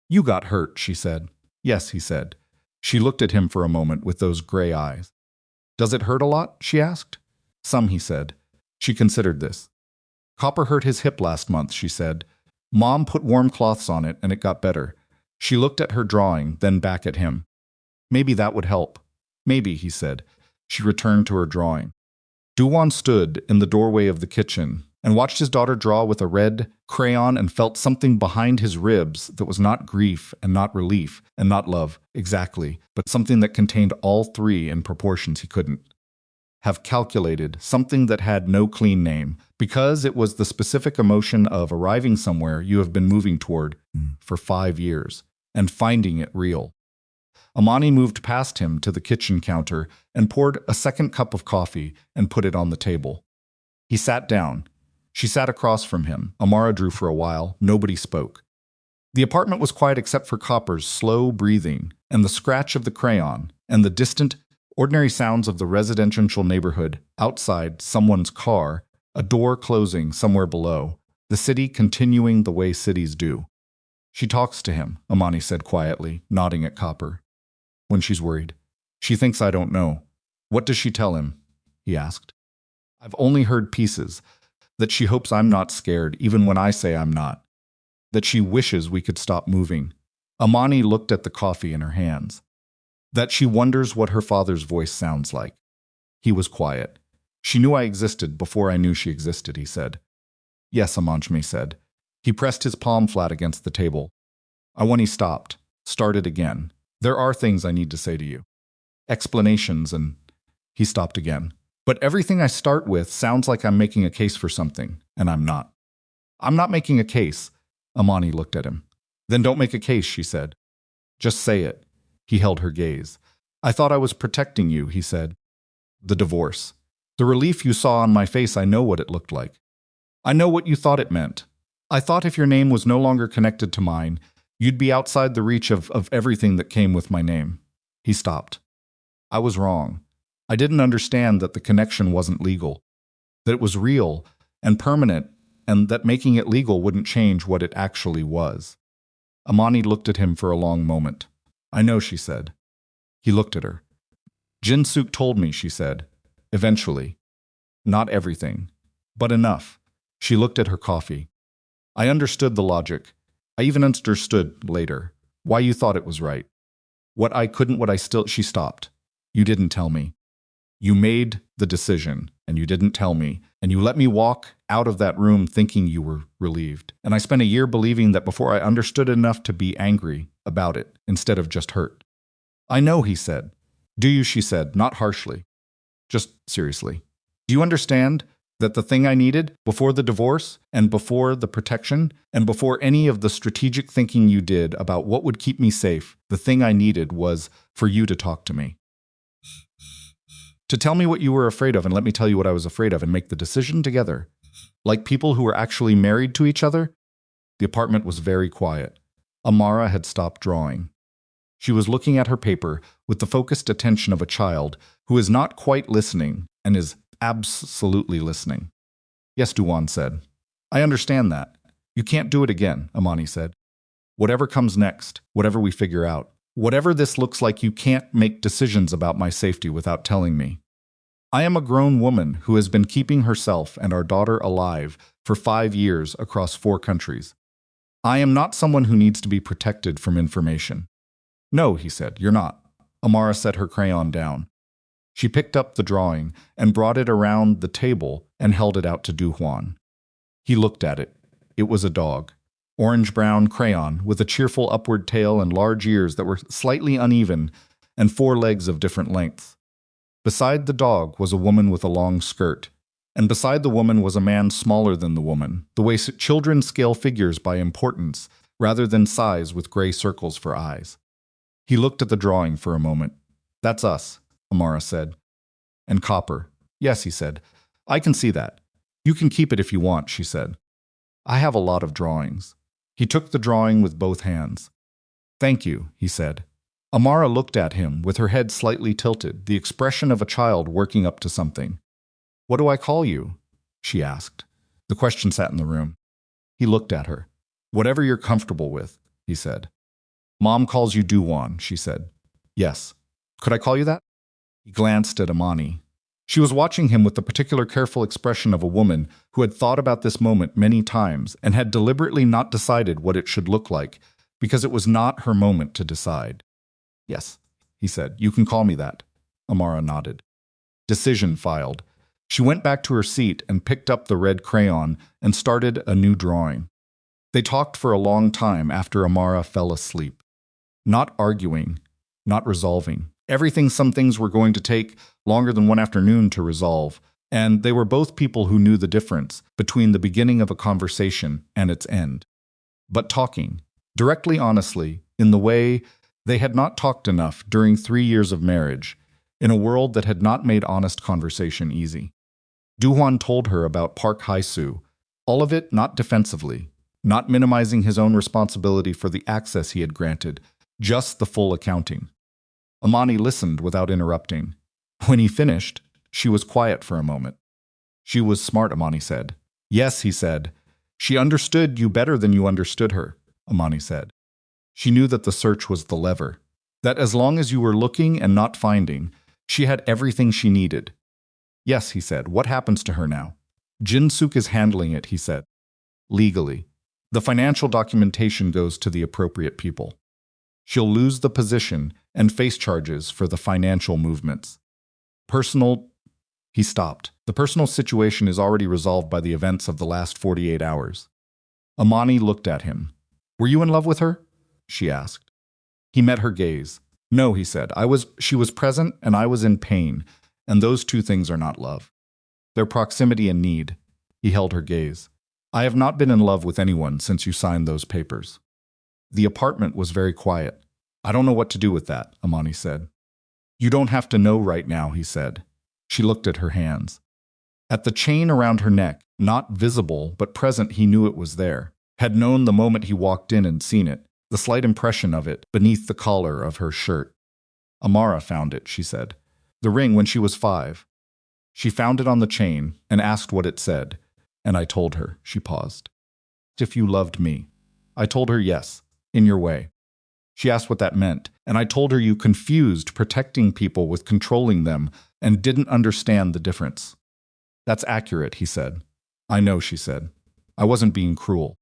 A: "You got hurt," she said. "Yes," he said. She looked at him for a moment with those gray eyes. "Does it hurt a lot?" she asked. "Some," he said. She considered this. "Copper hurt his hip last month," she said. "Mom put warm cloths on it and it got better." She looked at her drawing, then back at him. "Maybe that would help." "Maybe," he said. She returned to her drawing. Do-hwan stood in the doorway of the kitchen and watched his daughter draw with a red crayon and felt something behind his ribs that was not grief and not relief and not love, exactly, but something that contained all three in proportions he couldn't have calculated, something that had no clean name, because it was the specific emotion of arriving somewhere you have been moving toward for 5 years and finding it real. Imani moved past him to the kitchen counter and poured a second cup of coffee and put it on the table. He sat down. She sat across from him. Amara drew for a while. Nobody spoke. The apartment was quiet except for Copper's slow breathing and the scratch of the crayon and the distant, ordinary sounds of the residential neighborhood, outside, someone's car, a door closing somewhere below, the city continuing the way cities do. "She talks to him," Imani said quietly, nodding at Copper. "When she's worried. She thinks I don't know." "What does she tell him?" he asked. "I've only heard pieces. That she hopes I'm not scared, even when I say I'm not. That she wishes we could stop moving." Imani looked at the coffee in her hands. "That she wonders what her father's voice sounds like." He was quiet. "She knew I existed before I knew she existed," he said. "Yes," Imani said. He pressed his palm flat against the table. When he stopped, started again. "There are things I need to say to you. Explanations and—" He stopped again. "But everything I start with sounds like I'm making a case for something, and I'm not." "I'm not making a case." Imani looked at him. "Then don't make a case," she said. "Just say it." He held her gaze. "I thought I was protecting you," he said. "The divorce. The relief you saw on my face, I know what it looked like. I know what you thought it meant. I thought if your name was no longer connected to mine, you'd be outside the reach of everything that came with my name." He stopped. "I was wrong. I didn't understand that the connection wasn't legal, that it was real and permanent, and that making it legal wouldn't change what it actually was." Imani looked at him for a long moment. "I know," she said. He looked at her. "Jin-suk told me," she said. "Eventually. Not everything, but enough." She looked at her coffee. "I understood the logic. I even understood later why you thought it was right. What I couldn't, what I still—" She stopped. "You didn't tell me. You made the decision, and you didn't tell me, and you let me walk out of that room thinking you were relieved. And I spent a year believing that before I understood enough to be angry about it, instead of just hurt." "I know," he said. "Do you?" she said, not harshly. Just seriously. "Do you understand that the thing I needed, before the divorce, and before the protection, and before any of the strategic thinking you did about what would keep me safe, the thing I needed was for you to talk to me. To tell me what you were afraid of and let me tell you what I was afraid of and make the decision together. Like people who were actually married to each other?" The apartment was very quiet. Amara had stopped drawing. She was looking at her paper with the focused attention of a child who is not quite listening and is absolutely listening. "Yes," Do-hwan said. "I understand that. You can't do it again," Imani said. "Whatever comes next, whatever we figure out, whatever this looks like, you can't make decisions about my safety without telling me. I am a grown woman who has been keeping herself and our daughter alive for 5 years across 4 countries. I am not someone who needs to be protected from information." "No," he said, "you're not." Amara set her crayon down. She picked up the drawing and brought it around the table and held it out to Do-hwan. He looked at it. It was a dog. Orange-brown crayon with a cheerful upward tail and large ears that were slightly uneven and 4 legs of different lengths. Beside the dog was a woman with a long skirt, and beside the woman was a man smaller than the woman, the way children scale figures by importance rather than size with gray circles for eyes. He looked at the drawing for a moment. "That's us," Amara said. "And Copper." "Yes," he said. "I can see that. You can keep it if you want," she said. "I have a lot of drawings." He took the drawing with both hands. "Thank you," he said. Amara looked at him with her head slightly tilted, the expression of a child working up to something. "What do I call you?" she asked. The question sat in the room. He looked at her. "Whatever you're comfortable with," he said. "Mom calls you Do-hwan," she said. "Yes. Could I call you that?" He glanced at Imani. She was watching him with the particular careful expression of a woman who had thought about this moment many times and had deliberately not decided what it should look like because it was not her moment to decide. "Yes," he said. "You can call me that." Amara nodded. Decision filed. She went back to her seat and picked up the red crayon and started a new drawing. They talked for a long time after Amara fell asleep. Not arguing, not resolving. Some things were going to take longer than one afternoon to resolve, and they were both people who knew the difference between the beginning of a conversation and its end. But talking, directly honestly, in the way they had not talked enough during 3 years of marriage, in a world that had not made honest conversation easy. Do-hwan told her about Park Hae-soo, all of it not defensively, not minimizing his own responsibility for the access he had granted, just the full accounting. Imani listened without interrupting. When he finished, she was quiet for a moment. "She was smart," Imani said. "Yes," he said. "She understood you better than you understood her," Imani said. She knew that the search was the lever, that as long as you were looking and not finding, she had everything she needed. "Yes," he said. "What happens to her now?" "Jin-suk is handling it," he said. "Legally. The financial documentation goes to the appropriate people. She'll lose the position and face charges for the financial movements. He stopped. "The personal situation is already resolved by the events of the last 48 hours. Imani looked at him. "Were you in love with her?" she asked. He met her gaze. "No," he said. She was present and I was in pain, and those 2 things are not love. They're proximity and need." He held her gaze. "I have not been in love with anyone since you signed those papers." The apartment was very quiet. "I don't know what to do with that," Imani said. "You don't have to know right now," he said. She looked at her hands. At the chain around her neck, not visible but present, he knew it was there, had known the moment he walked in and seen it, the slight impression of it beneath the collar of her shirt. "Amara found it," she said. "The ring when she was 5. She found it on the chain and asked what it said, and I told her." She paused. "If you loved me." I told her yes, in your way. She asked what that meant, and I told her you confused protecting people with controlling them and didn't understand the difference. "That's accurate," he said. "I know," she said. "I wasn't being cruel.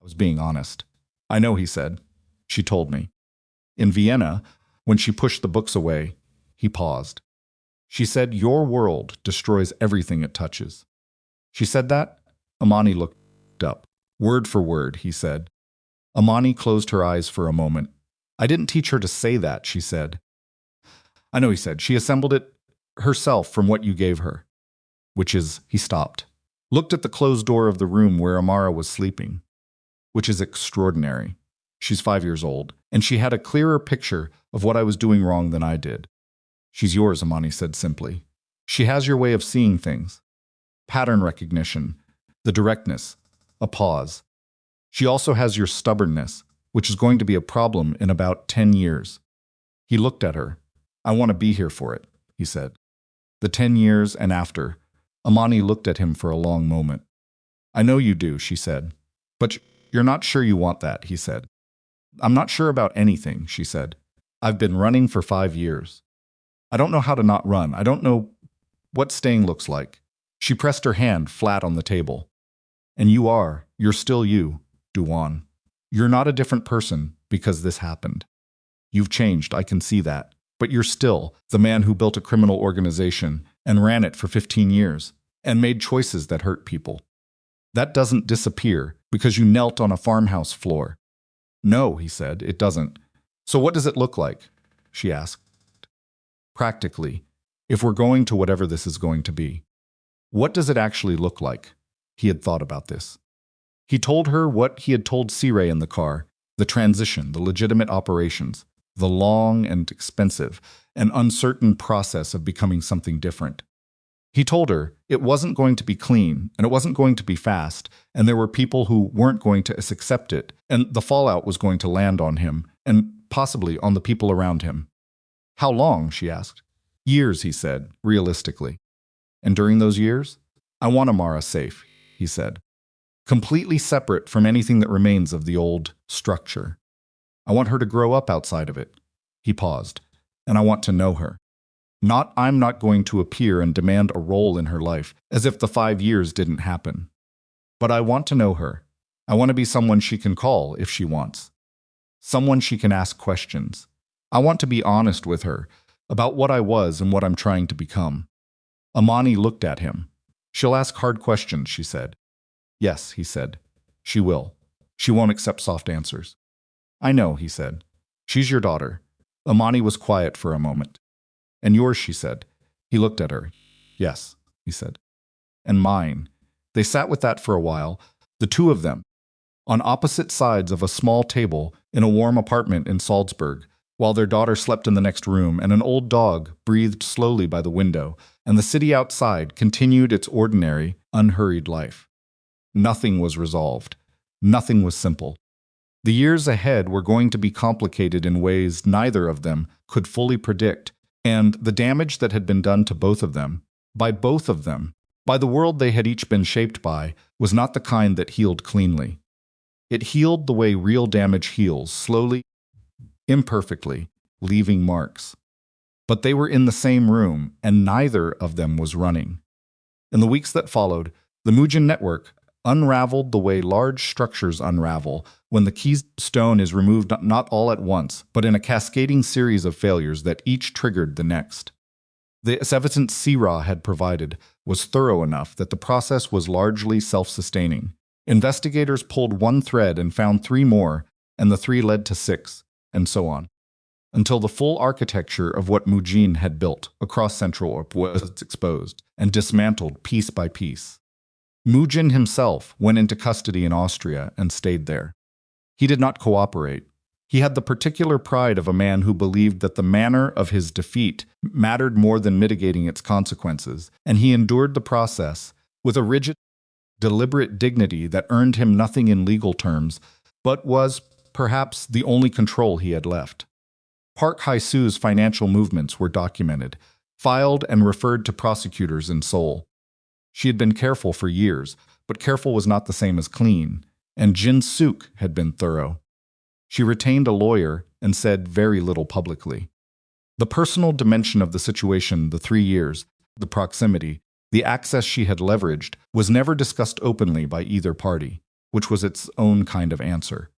A: I was being honest." "I know," he said. She told me. In Vienna, when she pushed the books away, he paused. She said, "Your world destroys everything it touches." She said that? Imani looked up. "Word for word," he said. Imani closed her eyes for a moment. "I didn't teach her to say that," she said. "I know," he said. "She assembled it herself from what you gave her." "Which is," he stopped, looked at the closed door of the room where Amara was sleeping. "Which is extraordinary. She's 5 years old, and she had a clearer picture of what I was doing wrong than I did." "She's yours," Imani said simply. "She has your way of seeing things. Pattern recognition, the directness, a pause. She also has your stubbornness, which is going to be a problem in about 10 years. He looked at her. "I want to be here for it," he said. "The 10 years and after." Imani looked at him for a long moment. "I know you do," she said. "But you're not sure you want that," he said. "I'm not sure about anything," she said. "I've been running for 5 years. I don't know how to not run. I don't know what staying looks like." She pressed her hand flat on the table. "And you're still you, Do-hwan. You're not a different person because this happened. You've changed, I can see that. But you're still the man who built a criminal organization and ran it for 15 years and made choices that hurt people. That doesn't disappear because you knelt on a farmhouse floor." "No," he said, "it doesn't." "So what does it look like?" she asked. Practically, if we're going to whatever this is going to be. What does it actually look like? He had thought about this. He told her what he had told Sirei in the car, the transition, the legitimate operations, the long and expensive and uncertain process of becoming something different. He told her it wasn't going to be clean, and it wasn't going to be fast, and there were people who weren't going to accept it, and the fallout was going to land on him, and possibly on the people around him. How long? She asked. Years, he said, realistically. And during those years, I want Amara safe, he said. Completely separate from anything that remains of the old structure. I want her to grow up outside of it. He paused. And I want to know her. I'm not going to appear and demand a role in her life, as if the 5 years didn't happen. But I want to know her. I want to be someone she can call if she wants. Someone she can ask questions. I want to be honest with her about what I was and what I'm trying to become. Imani looked at him. She'll ask hard questions, she said. Yes, he said. She will. She won't accept soft answers. I know, he said. She's your daughter. Imani was quiet for a moment. And yours, she said. He looked at her. Yes, he said. And mine. They sat with that for a while, the two of them, on opposite sides of a small table in a warm apartment in Salzburg, while their daughter slept in the next room and an old dog breathed slowly by the window, and the city outside continued its ordinary, unhurried life. Nothing was resolved. Nothing was simple. The years ahead were going to be complicated in ways neither of them could fully predict, and the damage that had been done to both of them, by the world they had each been shaped by, was not the kind that healed cleanly. It healed the way real damage heals, slowly, imperfectly, leaving marks. But they were in the same room, and neither of them was running. In the weeks that followed, the Mujin network unraveled the way large structures unravel when the keystone is removed not all at once, but in a cascading series of failures that each triggered the next. The evidence Sirah had provided was thorough enough that the process was largely self-sustaining. Investigators pulled one thread and found 3 more, and the 3 led to 6, and so on, until the full architecture of what Mujin had built across Central Europe was exposed and dismantled piece by piece. Mujin himself went into custody in Austria and stayed there. He did not cooperate. He had the particular pride of a man who believed that the manner of his defeat mattered more than mitigating its consequences, and he endured the process with a rigid, deliberate dignity that earned him nothing in legal terms, but was, perhaps, the only control he had left. Park Hae-soo's financial movements were documented, filed and referred to prosecutors in Seoul. She had been careful for years, but careful was not the same as clean, and Jin Suk had been thorough. She retained a lawyer and said very little publicly. The personal dimension of the situation, the 3 years, the proximity, the access she had leveraged, was never discussed openly by either party, which was its own kind of answer.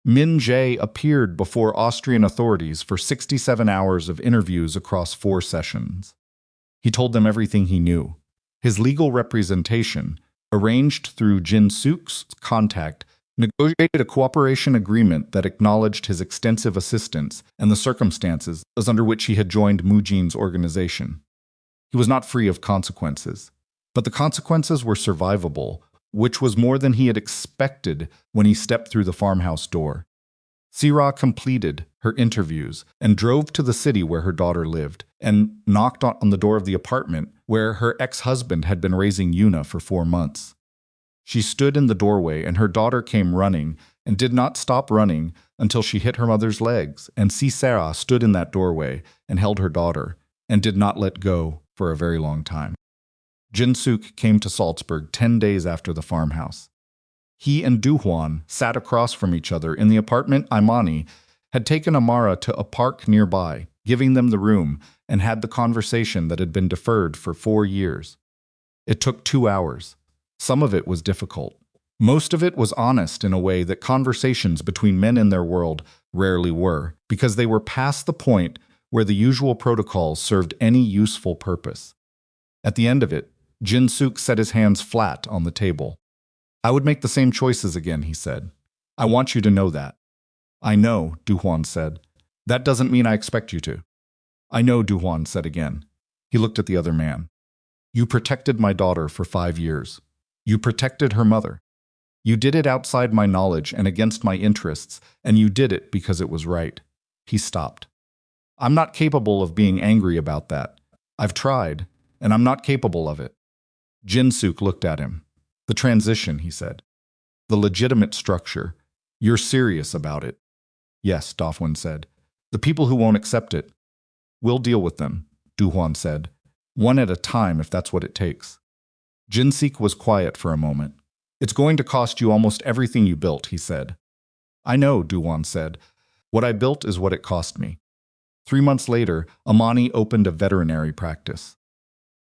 A: Min Jae appeared before Austrian authorities for 67 hours of interviews across 4 sessions. He told them everything he knew. His legal representation, arranged through Jin Suk's contact, negotiated a cooperation agreement that acknowledged his extensive assistance and the circumstances under which he had joined Mujin's organization. He was not free of consequences, but the consequences were survivable, which was more than he had expected when he stepped through the farmhouse door. Sirah completed her interviews and drove to the city where her daughter lived and knocked on the door of the apartment where her ex-husband had been raising Yuna for 4 months. She stood in the doorway and her daughter came running and did not stop running until she hit her mother's legs, and Sirah stood in that doorway and held her daughter and did not let go for a very long time. Jin Suk came to Salzburg 10 days after the farmhouse. He and Do-hwan sat across from each other in the apartment Imani had taken Amara to a park nearby, giving them the room, and had the conversation that had been deferred for 4 years. It took 2 hours. Some of it was difficult. Most of it was honest in a way that conversations between men in their world rarely were, because they were past the point where the usual protocols served any useful purpose. At the end of it, Jin Suk set his hands flat on the table. I would make the same choices again, he said. I want you to know that. I know, Do-hwan said. That doesn't mean I expect you to. I know, Do-hwan said again. He looked at the other man. You protected my daughter for 5 years. You protected her mother. You did it outside my knowledge and against my interests, and you did it because it was right. He stopped. I'm not capable of being angry about that. I've tried, and I'm not capable of it. Jin-suk looked at him. The transition, he said. The legitimate structure. You're serious about it. Yes, Do-hwan said. The people who won't accept it. We'll deal with them, Do-hwan said. One at a time if that's what it takes. Jin-suk was quiet for a moment. It's going to cost you almost everything you built, he said. I know, Do-hwan said. What I built is what it cost me. 3 months later, Imani opened a veterinary practice.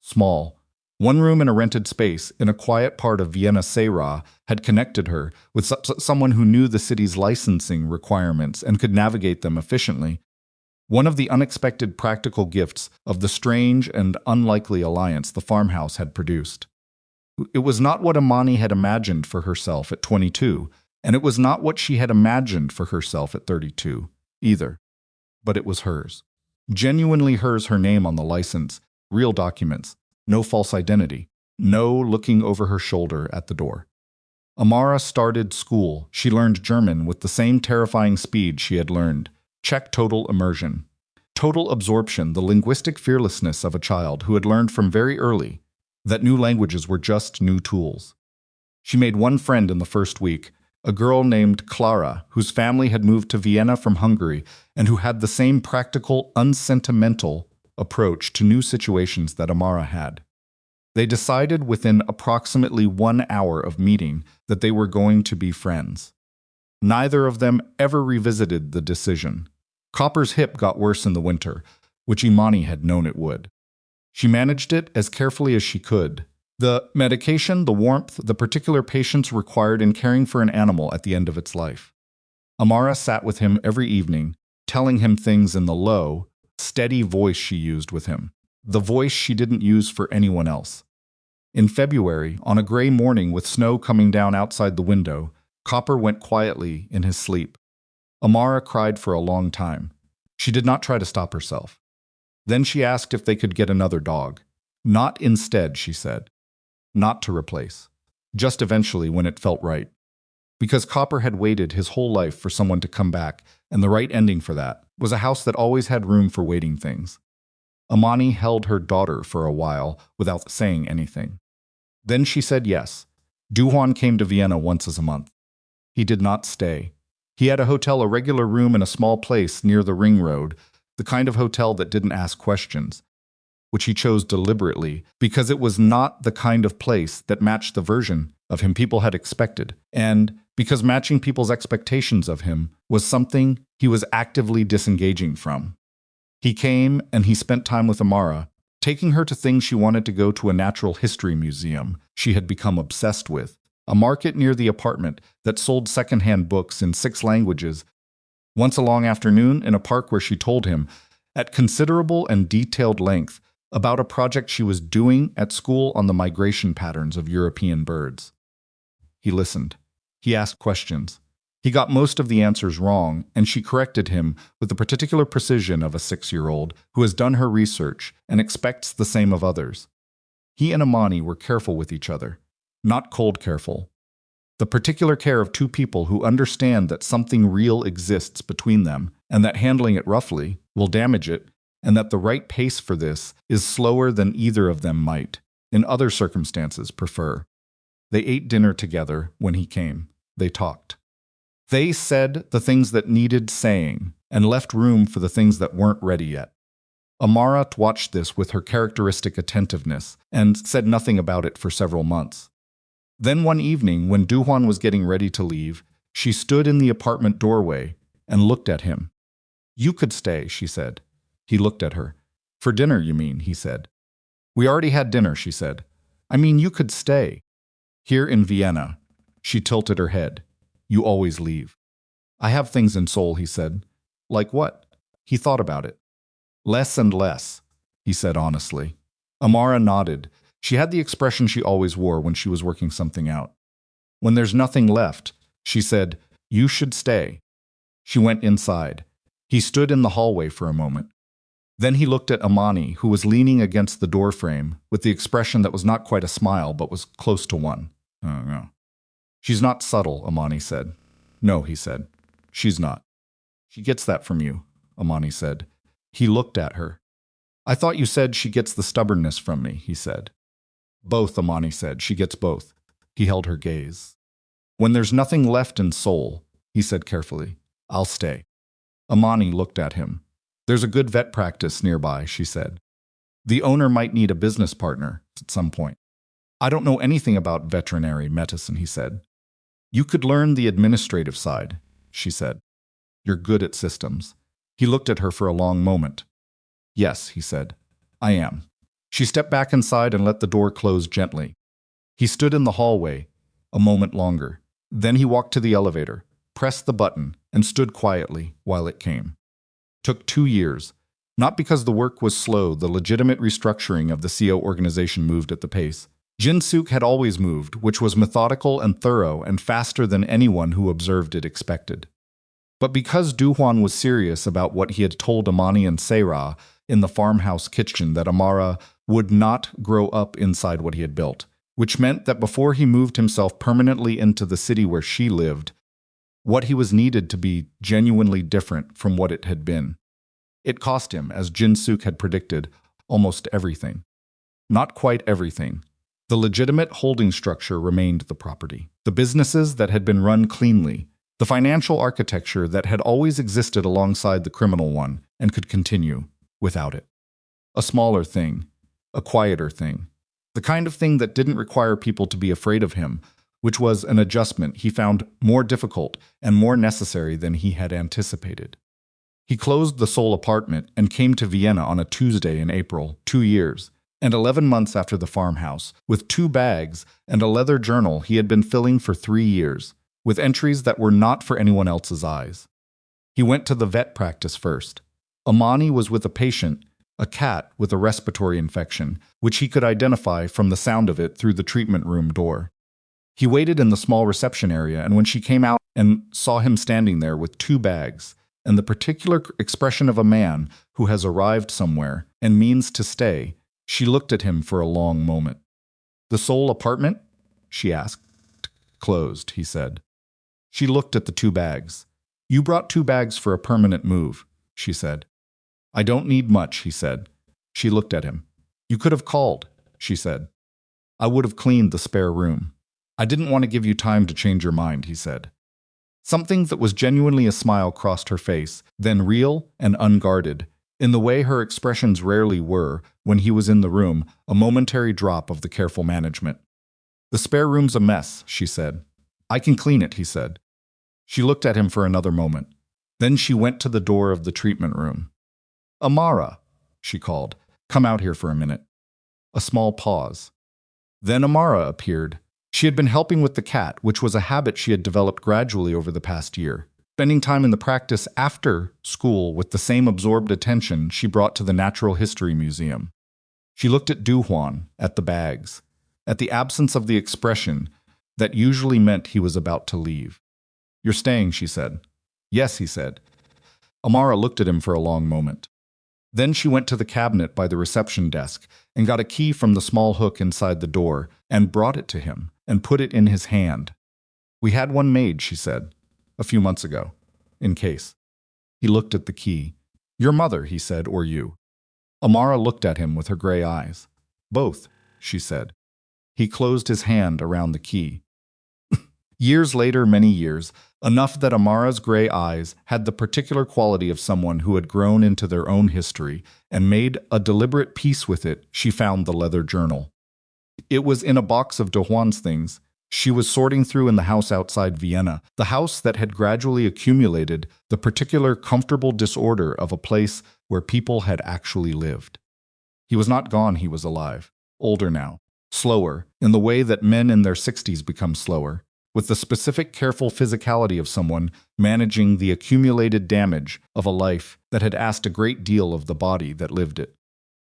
A: Small, one room in a rented space in a quiet part of Vienna Seira had connected her with someone who knew the city's licensing requirements and could navigate them efficiently. One of the unexpected practical gifts of the strange and unlikely alliance the farmhouse had produced. It was not what Imani had imagined for herself at 22, and it was not what she had imagined for herself at 32, either. But it was hers. Genuinely hers, her name on the license, real documents, no false identity, no looking over her shoulder at the door. Amara started school. She learned German with the same terrifying speed she had learned. Check total immersion. Total absorption, the linguistic fearlessness of a child who had learned from very early that new languages were just new tools. She made one friend in the first week, a girl named Clara, whose family had moved to Vienna from Hungary and who had the same practical, unsentimental approach to new situations that Amara had. They decided within approximately 1 hour of meeting that they were going to be friends. Neither of them ever revisited the decision. Copper's hip got worse in the winter, which Imani had known it would. She managed it as carefully as she could. The medication, the warmth, the particular patience required in caring for an animal at the end of its life. Amara sat with him every evening, telling him things in the low, steady voice she used with him, the voice she didn't use for anyone else. In February, on a gray morning with snow coming down outside the window, Copper went quietly in his sleep. Amara cried for a long time. She did not try to stop herself. Then she asked if they could get another dog. Not instead, she said. Not to replace. Just eventually when it felt right. Because Copper had waited his whole life for someone to come back, and the right ending for that was a house that always had room for waiting things. Imani held her daughter for a while without saying anything. Then she said yes. Do-hwan came to Vienna once a month. He did not stay. He had a hotel, a regular room in a small place near the ring road, the kind of hotel that didn't ask questions, which he chose deliberately because it was not the kind of place that matched the version of him people had expected, and because matching people's expectations of him was something he was actively disengaging from. He came and he spent time with Amara, taking her to things she wanted to go to, a natural history museum she had become obsessed with, a market near the apartment that sold secondhand books in 6 languages. Once a long afternoon in a park where she told him, at considerable and detailed length, about a project she was doing at school on the migration patterns of European birds. He listened. He asked questions. He got most of the answers wrong, and she corrected him with the particular precision of a 6-year-old who has done her research and expects the same of others. He and Imani were careful with each other, not cold careful. The particular care of 2 people who understand that something real exists between them and that handling it roughly will damage it, and that the right pace for this is slower than either of them might, in other circumstances, prefer. They ate dinner together when he came. They talked. They said the things that needed saying and left room for the things that weren't ready yet. Amara watched this with her characteristic attentiveness and said nothing about it for several months. Then one evening, when Do-hwan was getting ready to leave, she stood in the apartment doorway and looked at him. You could stay, she said. He looked at her. For dinner, you mean, he said. We already had dinner, she said. I mean, you could stay. Here in Vienna. She tilted her head. You always leave. I have things in Seoul, he said. Like what? He thought about it. Less and less, he said honestly. Amara nodded. She had the expression she always wore when she was working something out. When there's nothing left, she said, you should stay. She went inside. He stood in the hallway for a moment. Then he looked at Imani, who was leaning against the doorframe, with the expression that was not quite a smile, but was close to one. Oh, no. She's not subtle, Imani said. No, he said. She's not. She gets that from you, Imani said. He looked at her. I thought you said she gets the stubbornness from me, he said. Both, Imani said. She gets both. He held her gaze. When there's nothing left in Seoul, he said carefully, I'll stay. Imani looked at him. There's a good vet practice nearby, she said. The owner might need a business partner at some point. I don't know anything about veterinary medicine, he said. You could learn the administrative side, she said. You're good at systems. He looked at her for a long moment. Yes, he said. I am. She stepped back inside and let the door close gently. He stood in the hallway a moment longer. Then he walked to the elevator, pressed the button, and stood quietly while it came. Took 2 years. Not because the work was slow, the legitimate restructuring of the CO organization moved at the pace. Jin-suk had always moved, which was methodical and thorough and faster than anyone who observed it expected. But because Do-hwan was serious about what he had told Imani and Seira in the farmhouse kitchen, that Amara would not grow up inside what he had built, which meant that before he moved himself permanently into the city where she lived, what he was needed to be genuinely different from what it had been. It cost him, as Jin-suk had predicted, almost everything. Not quite everything. The legitimate holding structure remained the property. The businesses that had been run cleanly, the financial architecture that had always existed alongside the criminal one and could continue without it. A smaller thing, a quieter thing, the kind of thing that didn't require people to be afraid of him, which was an adjustment he found more difficult and more necessary than he had anticipated. He closed the Seoul apartment and came to Vienna on a Tuesday in April, 2 years, and 11 months after the farmhouse, with 2 bags and a leather journal he had been filling for 3 years, with entries that were not for anyone else's eyes. He went to the vet practice first. Imani was with a patient, a cat with a respiratory infection, which he could identify from the sound of it through the treatment room door. He waited in the small reception area, and when she came out and saw him standing there with 2 bags, and the particular expression of a man who has arrived somewhere and means to stay, she looked at him for a long moment. The Seoul apartment? She asked. Closed, he said. She looked at the 2 bags. You brought 2 bags for a permanent move, she said. I don't need much, he said. She looked at him. You could have called, she said. I would have cleaned the spare room. I didn't want to give you time to change your mind, he said. Something that was genuinely a smile crossed her face, then real and unguarded, in the way her expressions rarely were when he was in the room, a momentary drop of the careful management. The spare room's a mess, she said. I can clean it, he said. She looked at him for another moment. Then she went to the door of the treatment room. Amara, she called, come out here for a minute. A small pause. Then Amara appeared. She had been helping with the cat, which was a habit she had developed gradually over the past year, spending time in the practice after school with the same absorbed attention she brought to the Natural History Museum. She looked at Do-hwan, at the bags, at the absence of the expression that usually meant he was about to leave. You're staying, she said. Yes, he said. Amara looked at him for a long moment. Then she went to the cabinet by the reception desk and got a key from the small hook inside the door and brought it to him and put it in his hand. We had one made, she said, a few months ago, in case. He looked at the key. Your mother, he said, or you? Amara looked at him with her gray eyes. Both, she said. He closed his hand around the key. Years later, many years, enough that Amara's gray eyes had the particular quality of someone who had grown into their own history and made a deliberate peace with it, she found the leather journal. It was in a box of Do-hwan's things she was sorting through in the house outside Vienna, the house that had gradually accumulated the particular comfortable disorder of a place where people had actually lived. He was not gone, he was alive, older now, slower, in the way that men in their 60s become slower, with the specific careful physicality of someone managing the accumulated damage of a life that had asked a great deal of the body that lived it.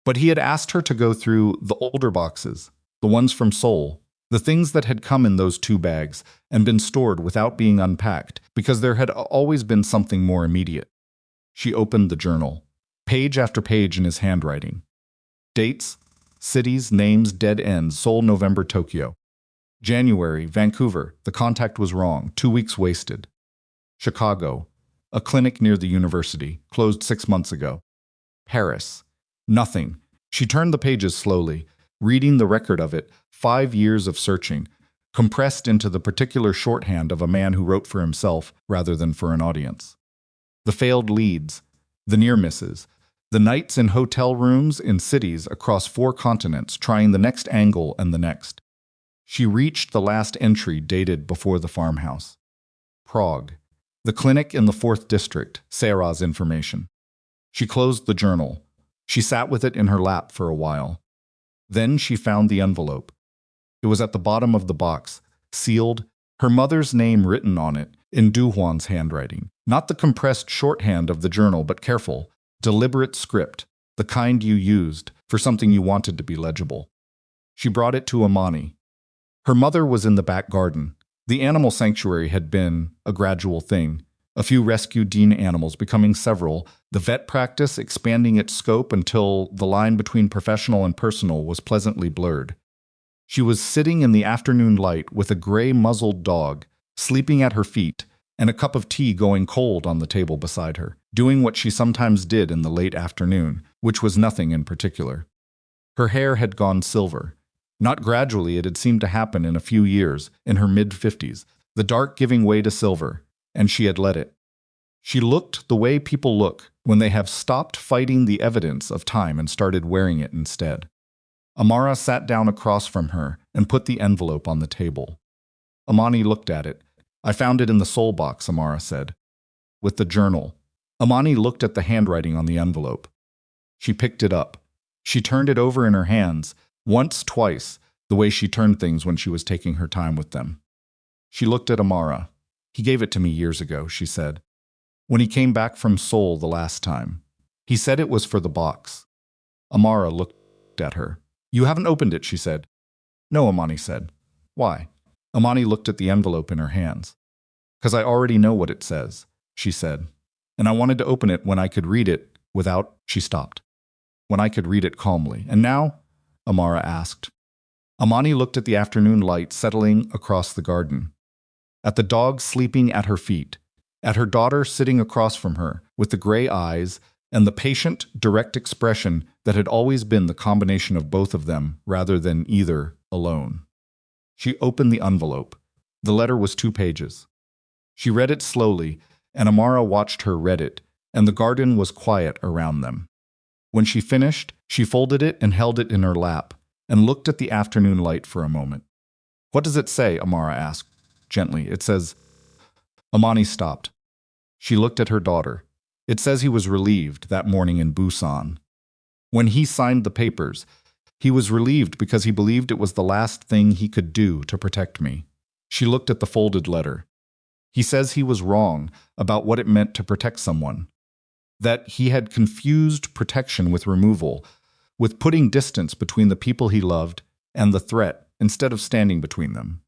A: But he had asked her to go through the older boxes, the ones from Seoul, the things that had come in those 2 bags and been stored without being unpacked, because there had always been something more immediate. She opened the journal. page after page in his handwriting. Dates, cities, names, dead ends, Seoul, November, Tokyo. January, Vancouver, the contact was wrong, 2 weeks wasted. Chicago, a clinic near the university, closed 6 months ago. Paris, nothing. She turned the pages slowly, reading the record of it, 5 years of searching, compressed into the particular shorthand of a man who wrote for himself rather than for an audience. The failed leads, the near misses, the nights in hotel rooms in cities across 4 continents trying the next angle and the next. She reached the last entry dated before the farmhouse. Prague, the clinic in the 4th district, Sarah's information. She closed the journal. She sat with it in her lap for a while. Then she found the envelope. It was at the bottom of the box, sealed, her mother's name written on it in Do-hwan's handwriting. Not the compressed shorthand of the journal, but careful, deliberate script, the kind you used for something you wanted to be legible. She brought it to Imani. Her mother was in the back garden. The animal sanctuary had been a gradual thing, a few rescued Dean animals becoming several, the vet practice expanding its scope until the line between professional and personal was pleasantly blurred. She was sitting in the afternoon light with a gray-muzzled dog, sleeping at her feet, and a cup of tea going cold on the table beside her, doing what she sometimes did in the late afternoon, which was nothing in particular. Her hair had gone silver. Not gradually, it had seemed to happen in a few years, in her mid-50s, the dark giving way to silver, and she had let it. She looked the way people look when they have stopped fighting the evidence of time and started wearing it instead. Amara sat down across from her and put the envelope on the table. Imani looked at it. "I found it in the soul box," Amara said. "With the journal." Imani looked at the handwriting on the envelope. She picked it up. She turned it over in her hands, once, twice, the way she turned things when she was taking her time with them. She looked at Amara. "He gave it to me years ago," she said. "When he came back from Seoul the last time. He said it was for the box." Amara looked at her. "You haven't opened it," she said. "No," Imani said. "Why?" Imani looked at the envelope in her hands. "'Cause I already know what it says," she said. "And I wanted to open it when I could read it without—" She stopped. "When I could read it calmly. And now?" Amara asked. Imani looked at the afternoon light settling across the garden, at the dog sleeping at her feet, at her daughter sitting across from her with the gray eyes and the patient, direct expression that had always been the combination of both of them rather than either alone. She opened the envelope. The letter was 2 pages. She read it slowly, and Amara watched her read it, and the garden was quiet around them. When she finished, she folded it and held it in her lap, and looked at the afternoon light for a moment. "What does it say?" Amara asked, gently. "It says—" Imani stopped. She looked at her daughter. "It says he was relieved that morning in Busan. When he signed the papers, he was relieved because he believed it was the last thing he could do to protect me." She looked at the folded letter. "He says he was wrong about what it meant to protect someone. That he had confused protection with removal, with putting distance between the people he loved and the threat instead of standing between them."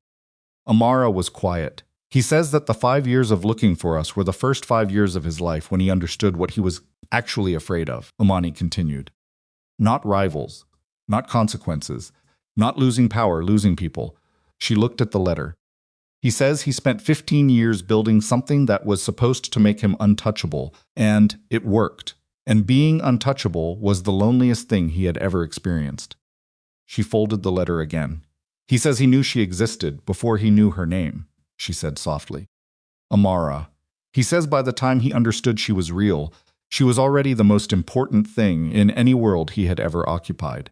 A: Amara was quiet. "He says that the 5 years of looking for us were the first 5 years of his life when he understood what he was actually afraid of," Imani continued. "Not rivals, not consequences, not losing power, losing people." She looked at the letter. "He says he spent 15 years building something that was supposed to make him untouchable, and it worked. And being untouchable was the loneliest thing he had ever experienced." She folded the letter again. "He says he knew she existed before he knew her name," she said softly. "Amara. He says by the time he understood she was real, she was already the most important thing in any world he had ever occupied.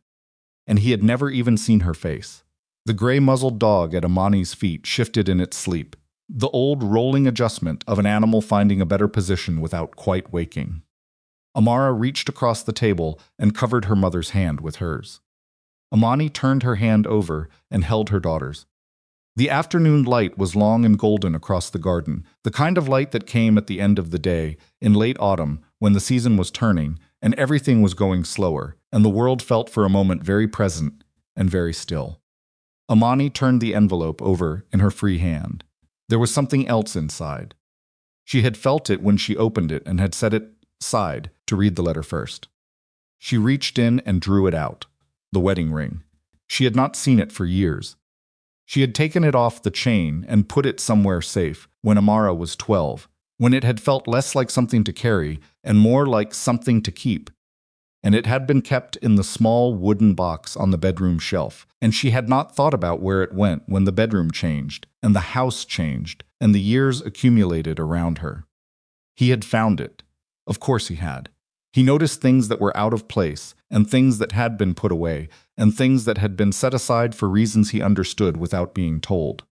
A: And he had never even seen her face." The gray-muzzled dog at Imani's feet shifted in its sleep, the old rolling adjustment of an animal finding a better position without quite waking. Amara reached across the table and covered her mother's hand with hers. Imani turned her hand over and held her daughter's. The afternoon light was long and golden across the garden, the kind of light that came at the end of the day, in late autumn, when the season was turning, and everything was going slower, and the world felt for a moment very present and very still. Imani turned the envelope over in her free hand. There was something else inside. She had felt it when she opened it and had set it aside, to read the letter first. She reached in and drew it out. The wedding ring. She had not seen it for years. She had taken it off the chain and put it somewhere safe when Amara was 12, when it had felt less like something to carry and more like something to keep. And it had been kept in the small wooden box on the bedroom shelf, and she had not thought about where it went when the bedroom changed, and the house changed, and the years accumulated around her. He had found it. Of course he had. He noticed things that were out of place, and things that had been put away, and things that had been set aside for reasons he understood without being told.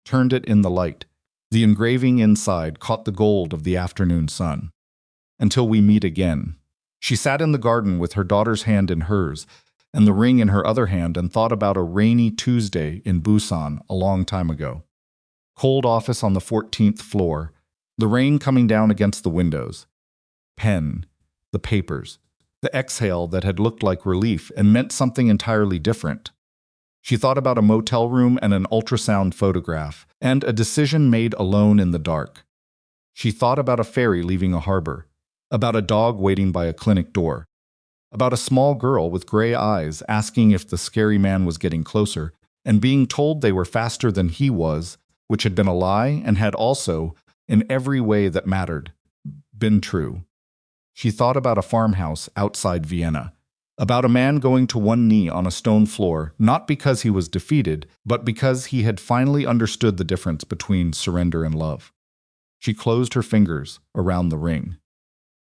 A: Turned it in the light. The engraving inside caught the gold of the afternoon sun. Until we meet again. She sat in the garden with her daughter's hand in hers, and the ring in her other hand, and thought about a rainy Tuesday in Busan a long time ago. Cold office on the 14th floor, the rain coming down against the windows. Pen, the papers, the exhale that had looked like relief and meant something entirely different. She thought about a motel room and an ultrasound photograph, and a decision made alone in the dark. She thought about a ferry leaving a harbor, about a dog waiting by a clinic door, about a small girl with gray eyes asking if the scary man was getting closer, and being told they were faster than he was, which had been a lie and had also, in every way that mattered, been true. She thought about a farmhouse outside Vienna, about a man going to one knee on a stone floor, not because he was defeated, but because he had finally understood the difference between surrender and love. She closed her fingers around the ring.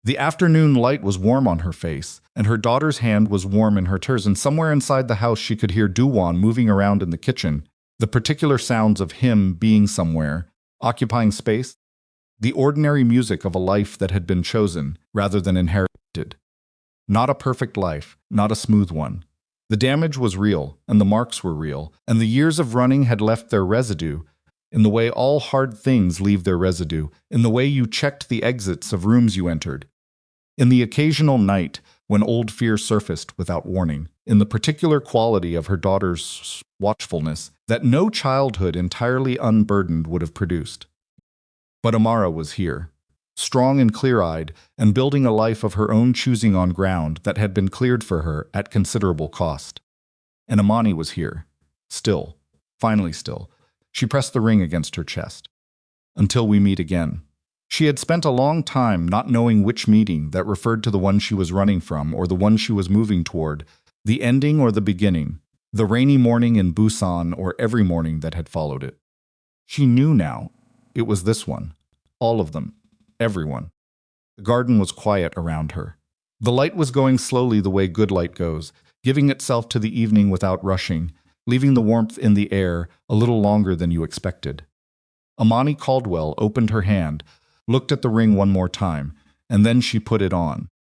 A: The afternoon light was warm on her face, and her daughter's hand was warm in hers, and somewhere inside the house she could hear Do-hwan moving around in the kitchen, the particular sounds of him being somewhere, occupying space, the ordinary music of a life that had been chosen rather than inherited. Not a perfect life, not a smooth one. The damage was real, and the marks were real, and the years of running had left their residue, in the way all hard things leave their residue, in the way you checked the exits of rooms you entered, in the occasional night when old fear surfaced without warning, in the particular quality of her daughter's watchfulness that no childhood entirely unburdened would have produced. But Amara was here, strong and clear-eyed, and building a life of her own choosing on ground that had been cleared for her at considerable cost. And Imani was here, still, finally still. She pressed the ring against her chest. Until we meet again. She had spent a long time not knowing which meeting that referred to the one she was running from or the one she was moving toward, the ending or the beginning, the rainy morning in Busan or every morning that had followed it. She knew now. It was this one. All of them. Everyone. The garden was quiet around her. The light was going slowly the way good light goes, giving itself to the evening without rushing, leaving the warmth in the air a little longer than you expected. Imani Caldwell opened her hand, looked at the ring one more time, and then she put it on.